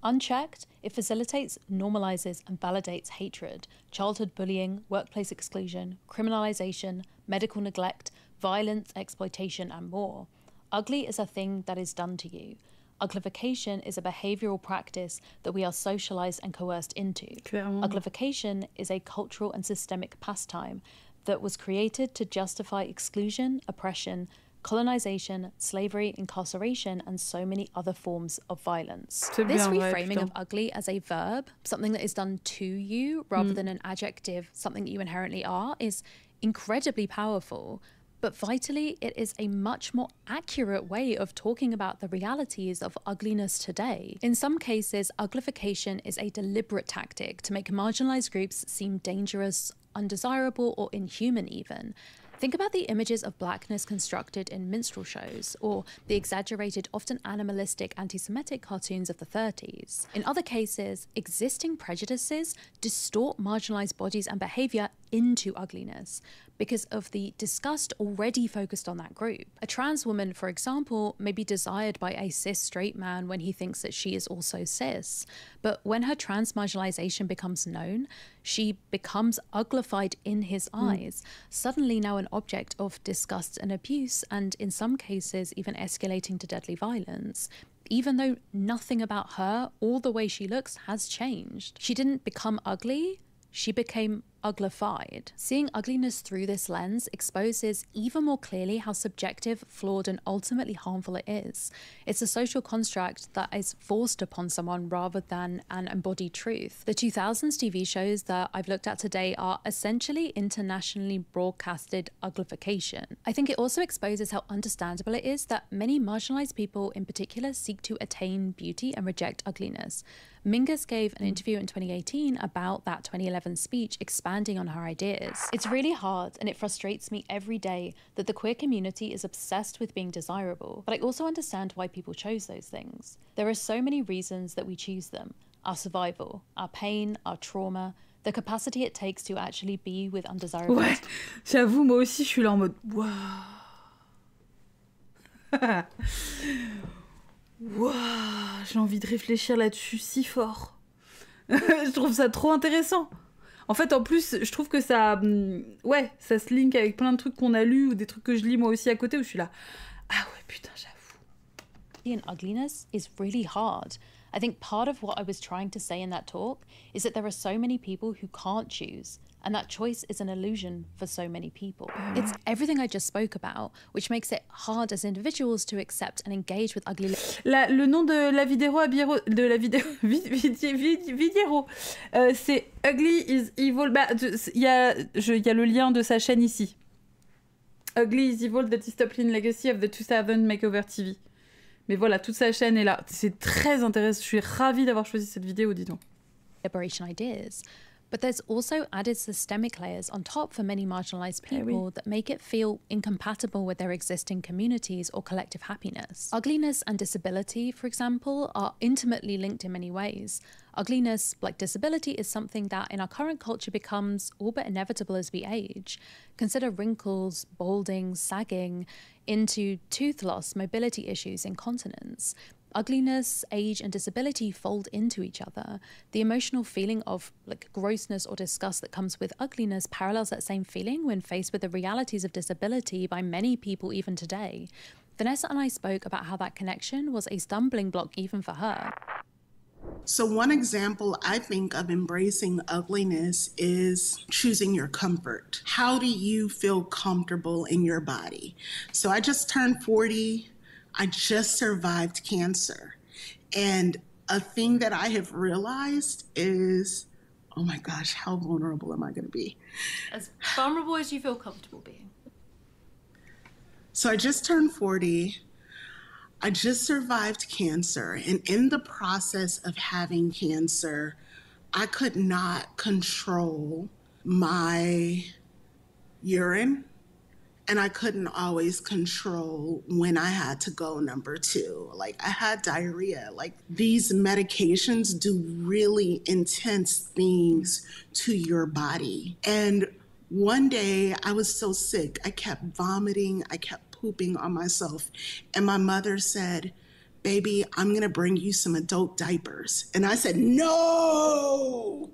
Unchecked, it facilitates, normalises and validates hatred, childhood bullying, workplace exclusion, criminalisation, medical neglect, violence, exploitation and more. Ugly is a thing that is done to you. Uglification is a behavioural practice that we are socialised and coerced into. Clairement. Uglification is a cultural and systemic pastime that was created to justify exclusion, oppression, colonization, slavery, incarceration, and so many other forms of violence. C'est This bien vrai, reframing putain. of ugly as a verb, something that is done to you rather than an adjective, something that you inherently are, is incredibly powerful. But vitally, it is a much more accurate way of talking about the realities of ugliness today. In some cases, uglification is a deliberate tactic to make marginalized groups seem dangerous, undesirable, or inhuman even. Think about the images of blackness constructed in minstrel shows, or the exaggerated, often animalistic anti-Semitic cartoons of the 30s. In other cases, existing prejudices distort marginalized bodies and behavior into ugliness because of the disgust already focused on that group. A trans woman, for example, may be desired by a cis straight man when he thinks that she is also cis, but when her trans marginalization becomes known, she becomes uglified in his eyes, suddenly now an object of disgust and abuse, and in some cases even escalating to deadly violence, even though nothing about her or the way she looks has changed. She didn't become ugly, she became uglified. Seeing ugliness through this lens exposes even more clearly how subjective, flawed, and ultimately harmful it is. It's a social construct that is forced upon someone rather than an embodied truth. The 2000s TV shows that I've looked at today are essentially internationally broadcasted uglification. I think it also exposes how understandable it is that many marginalized people in particular seek to attain beauty and reject ugliness. Mingus gave an interview in 2018 about that 2011 speech expanding on her ideas. It's really hard and it frustrates me every day that the queer community is obsessed with being desirable, but I also understand why people chose those things. There are so many reasons that we choose them. Our survival, our pain, our trauma, the capacity it takes to actually be with undesirable. Ouais, j'avoue, moi aussi, je suis là en mode waouh. Waouh, j'ai envie de réfléchir là-dessus si fort. Je trouve ça trop intéressant. En fait, en plus, je trouve que ça, ouais, ça se link avec plein de trucs qu'on a lus ou des trucs que je lis moi aussi à côté où je suis là. Ah ouais, putain, j'avoue. And ugliness is really hard. I think part of what I was trying to say in that talk is that there are so many people who can't choose, and that choice is an illusion for so many people. It's everything I just spoke about, which makes it hard as individuals to accept and engage with ugly. Le nom de la vidéo c'est Ugly is Evil. Bah, il y a le lien de sa chaîne ici. Ugly is Evil, the Dystopian Legacy of the 2000 Makeover TV. Mais voilà, toute sa chaîne est là. C'est très intéressant. Je suis ravie d'avoir choisi cette vidéo, dis donc. Liberation ideas. But there's also added systemic layers on top for many marginalized people that make it feel incompatible with their existing communities or collective happiness. Ugliness and disability, for example, are intimately linked in many ways. Ugliness, like disability, is something that in our current culture becomes all but inevitable as we age. Consider wrinkles, balding, sagging, into tooth loss, mobility issues, incontinence. Ugliness, age, and disability fold into each other. The emotional feeling of grossness or disgust that comes with ugliness parallels that same feeling when faced with the realities of disability by many people even today. Vanessa and I spoke about how that connection was a stumbling block even for her. So one example I think of embracing ugliness is choosing your comfort. How do you feel comfortable in your body? So I just turned 40. I just survived cancer. And a thing that I have realized is, oh my gosh, how vulnerable am I going to be? As vulnerable as you feel comfortable being. So I just turned 40. I just survived cancer. And in the process of having cancer, I could not control my urine. And I couldn't always control when I had to go number 2. Like, I had diarrhea. Like, these medications do really intense things to your body. And one day I was so sick, I kept vomiting, I kept pooping on myself. And my mother said, "Baby, I'm gonna bring you some adult diapers." And I said, "No!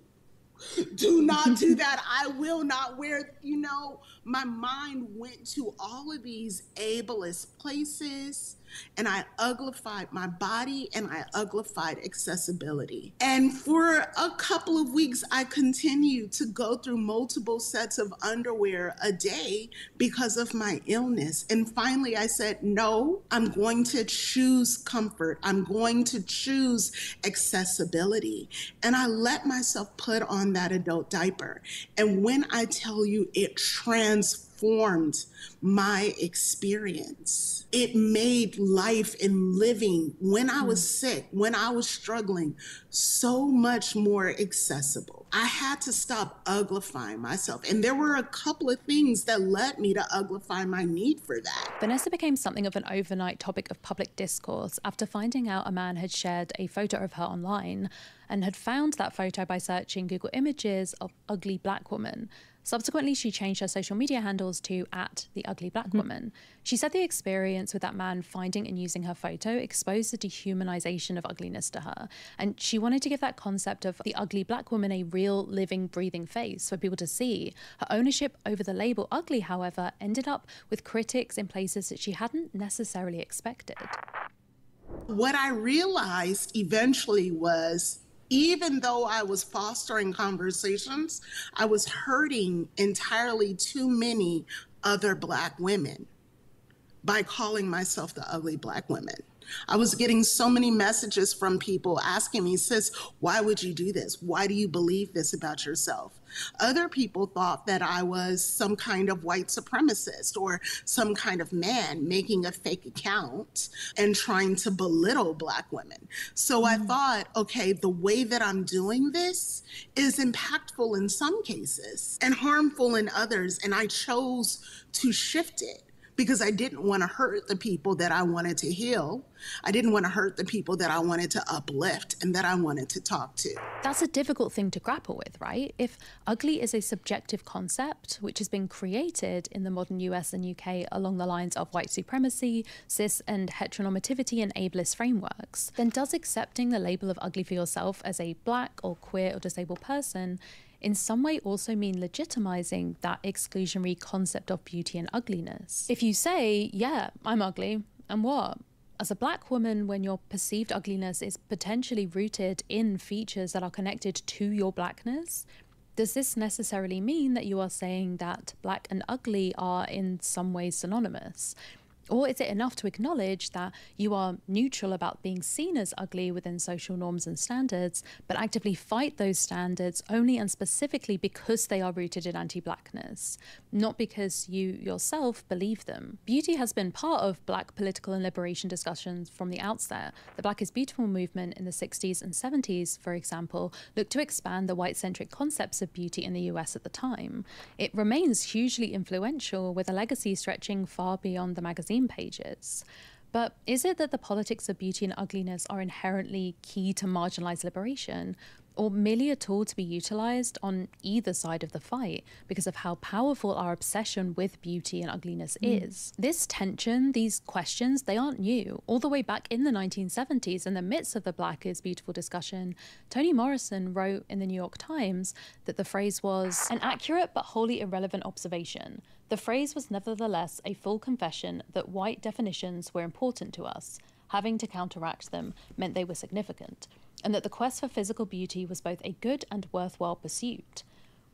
Do not do that. I will not wear," you know, my mind went to all of these ableist places and I uglified my body and I uglified accessibility. And for a couple of weeks, I continued to go through multiple sets of underwear a day because of my illness. And finally I said, no, I'm going to choose comfort. I'm going to choose accessibility. And I let myself put on that adult diaper. And when I tell you it transformed my experience, it made life and living when I was sick, when I was struggling, so much more accessible. I had to stop uglifying myself. And there were a couple of things that led me to uglify my need for that. Vanessa became something of an overnight topic of public discourse after finding out a man had shared a photo of her online and had found that photo by searching Google images of ugly black woman. Subsequently, she changed her social media handles to @theuglyBlackWoman. She said the experience with that man finding and using her photo exposed the dehumanization of ugliness to her. And she wanted to give that concept of the ugly black woman a real, living, breathing face for people to see. Her ownership over the label ugly, however, ended up with critics in places that she hadn't necessarily expected. What I realized eventually was, even though I was fostering conversations, I was hurting entirely too many other Black women by calling myself the ugly Black woman. I was getting so many messages from people asking me, sis, why would you do this? Why do you believe this about yourself? Other people thought that I was some kind of white supremacist or some kind of man making a fake account and trying to belittle Black women. So I thought, okay, the way that I'm doing this is impactful in some cases and harmful in others, and I chose to shift it, because I didn't want to hurt the people that I wanted to heal. I didn't want to hurt the people that I wanted to uplift and that I wanted to talk to. That's a difficult thing to grapple with, right? If ugly is a subjective concept, which has been created in the modern US and UK along the lines of white supremacy, cis and heteronormativity and ableist frameworks, then does accepting the label of ugly for yourself as a Black or queer or disabled person in some way also mean legitimizing that exclusionary concept of beauty and ugliness? If you say, yeah, I'm ugly, and what? As a Black woman, when your perceived ugliness is potentially rooted in features that are connected to your Blackness, does this necessarily mean that you are saying that Black and ugly are in some ways synonymous? Or is it enough to acknowledge that you are neutral about being seen as ugly within social norms and standards, but actively fight those standards only and specifically because they are rooted in anti-Blackness, not because you yourself believe them? Beauty has been part of Black political and liberation discussions from the outset. The Black is Beautiful movement in the 60s and 70s, for example, looked to expand the white-centric concepts of beauty in the US at the time. It remains hugely influential, with a legacy stretching far beyond the magazine pages. But is it that the politics of beauty and ugliness are inherently key to marginalized liberation, or merely a tool to be utilized on either side of the fight because of how powerful our obsession with beauty and ugliness is? This tension, these questions, they aren't new. All the way back in the 1970s, in the midst of the Black is Beautiful discussion, Toni Morrison wrote in the New York Times that the phrase was an accurate but wholly irrelevant observation. The phrase was nevertheless a full confession that white definitions were important to us. Having to counteract them meant they were significant, and that the quest for physical beauty was both a good and worthwhile pursuit.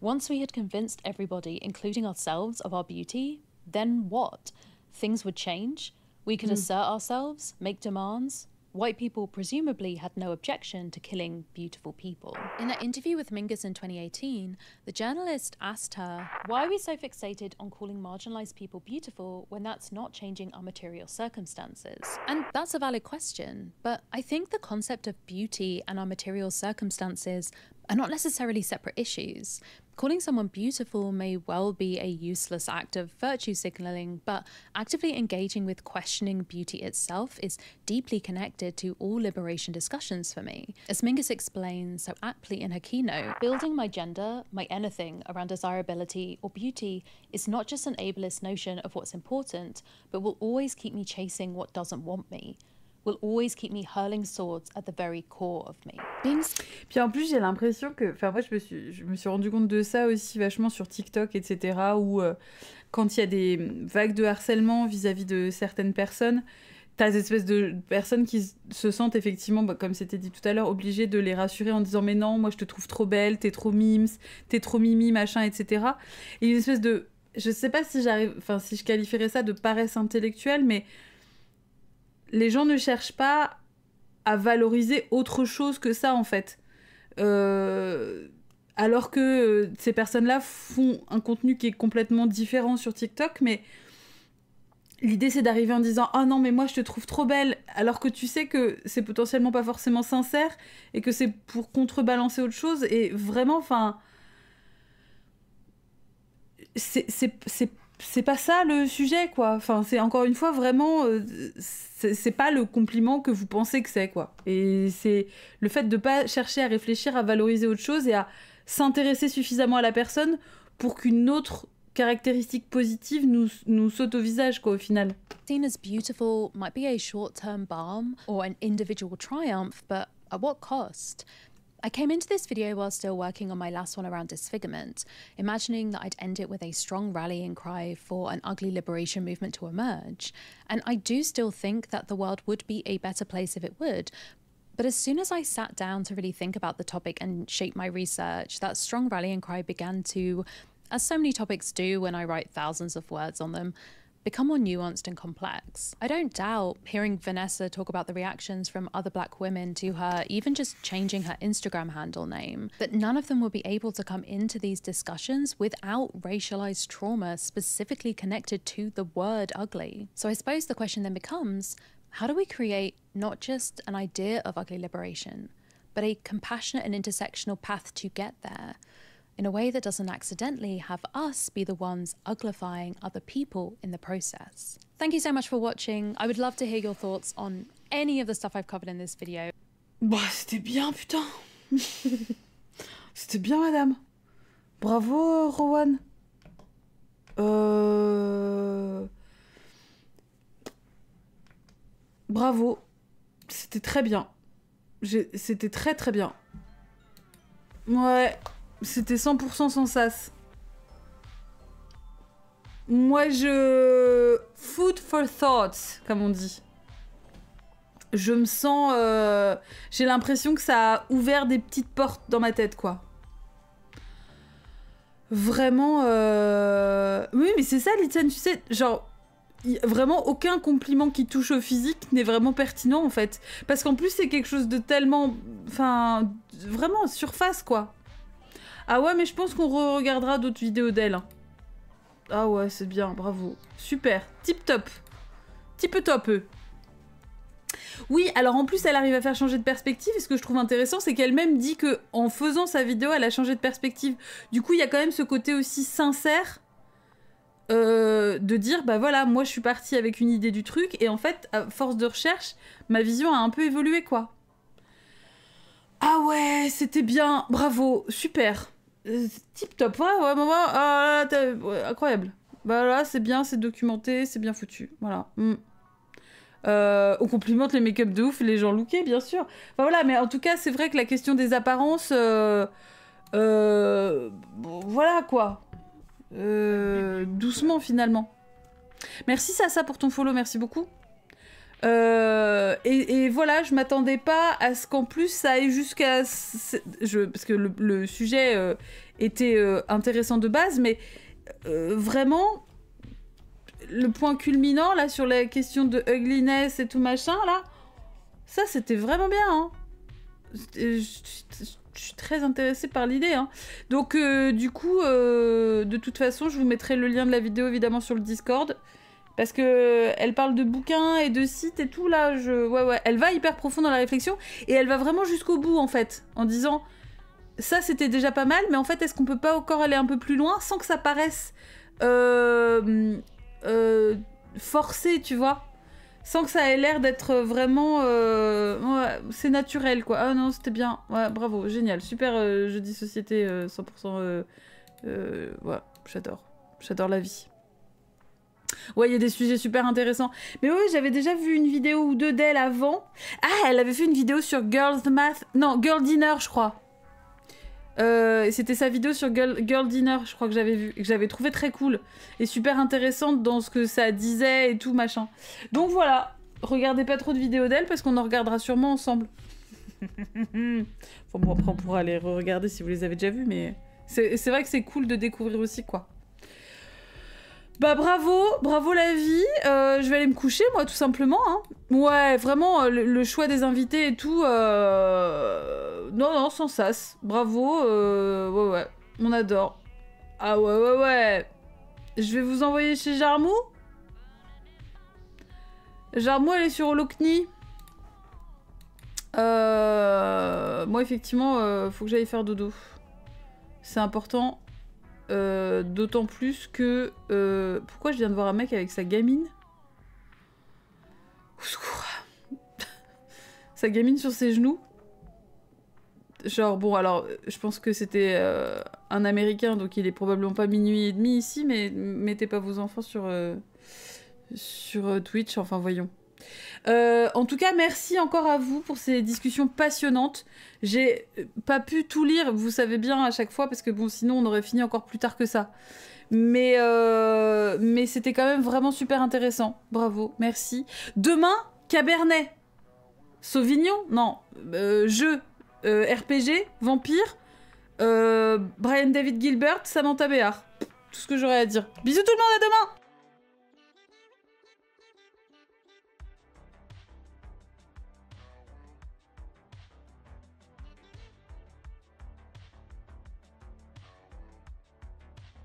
Once we had convinced everybody, including ourselves, of our beauty, then what? Things would change? We could assert ourselves, make demands? White people presumably had no objection to killing beautiful people. In an interview with Mingus in 2018, the journalist asked her, why are we so fixated on calling marginalized people beautiful when that's not changing our material circumstances? And that's a valid question, but I think the concept of beauty and our material circumstances are not necessarily separate issues. Calling someone beautiful may well be a useless act of virtue signaling, but actively engaging with questioning beauty itself is deeply connected to all liberation discussions for me. As Mingus explains so aptly in her keynote, building my gender, my anything around desirability or beauty is not just an ableist notion of what's important, but will always keep me chasing what doesn't want me. Will always keep me hurling swords at the very core of me. Puis en plus, j'ai l'impression que... Enfin, moi, je me suis rendu compte de ça aussi vachement sur TikTok, etc., où quand il y a des vagues de harcèlement vis-à-vis de certaines personnes, t'as des espèces de personnes qui se sentent effectivement, bah, comme c'était dit tout à l'heure, obligées de les rassurer en disant mais non, moi je te trouve trop belle, t'es trop mimes, t'es trop mimi, machin, etc. Et une espèce de... Je sais pas si si je qualifierais ça de paresse intellectuelle, mais les gens ne cherchent pas à valoriser autre chose que ça, en fait. Alors que ces personnes-là font un contenu qui est complètement différent sur TikTok, mais l'idée c'est d'arriver en disant « Ah non, mais moi je te trouve trop belle », alors que tu sais que c'est potentiellement pas forcément sincère et que c'est pour contrebalancer autre chose. Et vraiment, enfin... C'est pas ça le sujet, quoi. Enfin, c'est encore une fois vraiment... c'est pas le compliment que vous pensez que c'est, quoi. Et c'est le fait de pas chercher à réfléchir, à valoriser autre chose et à s'intéresser suffisamment à la personne pour qu'une autre caractéristique positive nous saute au visage, quoi, au final. Seen as beautiful might be a short-term balm or an individual triumph, but at what cost? I came into this video while still working on my last one around disfigurement, imagining that I'd end it with a strong rallying cry for an ugly liberation movement to emerge. And I do still think that the world would be a better place if it would. But as soon as I sat down to really think about the topic and shape my research, that strong rallying cry began to, as so many topics do when I write thousands of words on them, become more nuanced and complex. I don't doubt hearing Vanessa talk about the reactions from other Black women to her even just changing her Instagram handle name, but none of them will be able to come into these discussions without racialized trauma specifically connected to the word ugly. So I suppose the question then becomes, how do we create not just an idea of ugly liberation, but a compassionate and intersectional path to get there, in a way that doesn't accidentally have us be the ones uglifying other people in the process. Thank you so much for watching. I would love to hear your thoughts on any of the stuff I've covered in this video. Bah, c'était bien, putain. C'était bien, madame. Bravo, Rowan. Bravo. C'était très bien. C'était très très bien. Ouais. C'était 100% sans sas. Moi, food for thoughts, comme on dit. Je me sens... J'ai l'impression que ça a ouvert des petites portes dans ma tête, quoi. Vraiment... Oui, mais c'est ça, Litsen, tu sais, genre... Vraiment, aucun compliment qui touche au physique n'est vraiment pertinent, en fait. Parce qu'en plus, c'est quelque chose de tellement... Enfin, vraiment surface, quoi. Ah ouais, mais je pense qu'on regardera d'autres vidéos d'elle. Hein. Ah ouais, c'est bien, bravo. Super, tip top. Tip top. Oui, alors en plus, elle arrive à faire changer de perspective. Et ce que je trouve intéressant, c'est qu'elle-même dit que en faisant sa vidéo, elle a changé de perspective. Du coup, il y a quand même ce côté aussi sincère de dire, bah voilà, moi je suis partie avec une idée du truc. Et en fait, à force de recherche, ma vision a un peu évolué, quoi. Ah ouais, c'était bien, bravo, super. Tip top, ouais, incroyable. Bah là, c'est bien, c'est documenté, c'est bien foutu, voilà. On complimente les make-up de ouf, les gens lookés, bien sûr. Enfin voilà, mais en tout cas, c'est vrai que la question des apparences, voilà quoi. Doucement finalement. Merci Sasa pour ton follow, merci beaucoup. Et voilà, je m'attendais pas à ce qu'en plus ça aille jusqu'à... Parce que le sujet était intéressant de base, mais vraiment, le point culminant, là, sur la question de ugliness et tout machin, là, ça, c'était vraiment bien, hein. Je suis très intéressée par l'idée, hein. Donc, du coup, de toute façon, je vous mettrai le lien de la vidéo, évidemment, sur le Discord. Parce que elle parle de bouquins et de sites et tout, là, ouais, elle va hyper profond dans la réflexion, et elle va vraiment jusqu'au bout, en fait, en disant, ça, c'était déjà pas mal, mais en fait, est-ce qu'on peut pas encore aller un peu plus loin, sans que ça paraisse forcé, tu vois, sans que ça ait l'air d'être vraiment... ouais, c'est naturel, quoi. Ah non, c'était bien, ouais, bravo, génial, super jeudi société, 100%... ouais, j'adore la vie. Ouais, il y a des sujets super intéressants. Mais oui, j'avais déjà vu une vidéo ou deux d'elle avant. Ah, elle avait fait une vidéo sur Girls Math... Non, Girl Dinner, je crois. C'était sa vidéo sur Girl Dinner, je crois que j'avais vu. Et que j'avais trouvé très cool. Et super intéressante dans ce que ça disait et tout, machin. Donc voilà. regardez pas trop de vidéos d'elle parce qu'on en regardera sûrement ensemble. Bon, après on pourra les re-regarder si vous les avez déjà vus, mais c'est vrai que c'est cool de découvrir aussi, quoi. Bah bravo la vie, je vais aller me coucher moi tout simplement, hein. Ouais, vraiment, le choix des invités et tout, non, sans sas, bravo, ouais, on adore. Ah ouais, je vais vous envoyer chez Jarmou. Jarmou, elle est sur Holokni. Moi effectivement, faut que j'aille faire dodo. C'est important. D'autant plus que... pourquoi je viens de voir un mec avec sa gamine? Au secours. Sa gamine sur ses genoux. Genre, bon, alors, je pense que c'était un Américain, donc il est probablement pas minuit et demi ici, mais mettez pas vos enfants sur Twitch, enfin, voyons. En tout cas, merci encore à vous pour ces discussions passionnantes. J'ai pas pu tout lire, vous savez bien, à chaque fois, parce que bon, sinon on aurait fini encore plus tard que ça. Mais c'était quand même vraiment super intéressant. Bravo, merci. Demain, Cabernet. Sauvignon? Non. Jeu. RPG. Vampire. Brian David Gilbert. Samantha Béard. Tout ce que j'aurais à dire. Bisous tout le monde, à demain!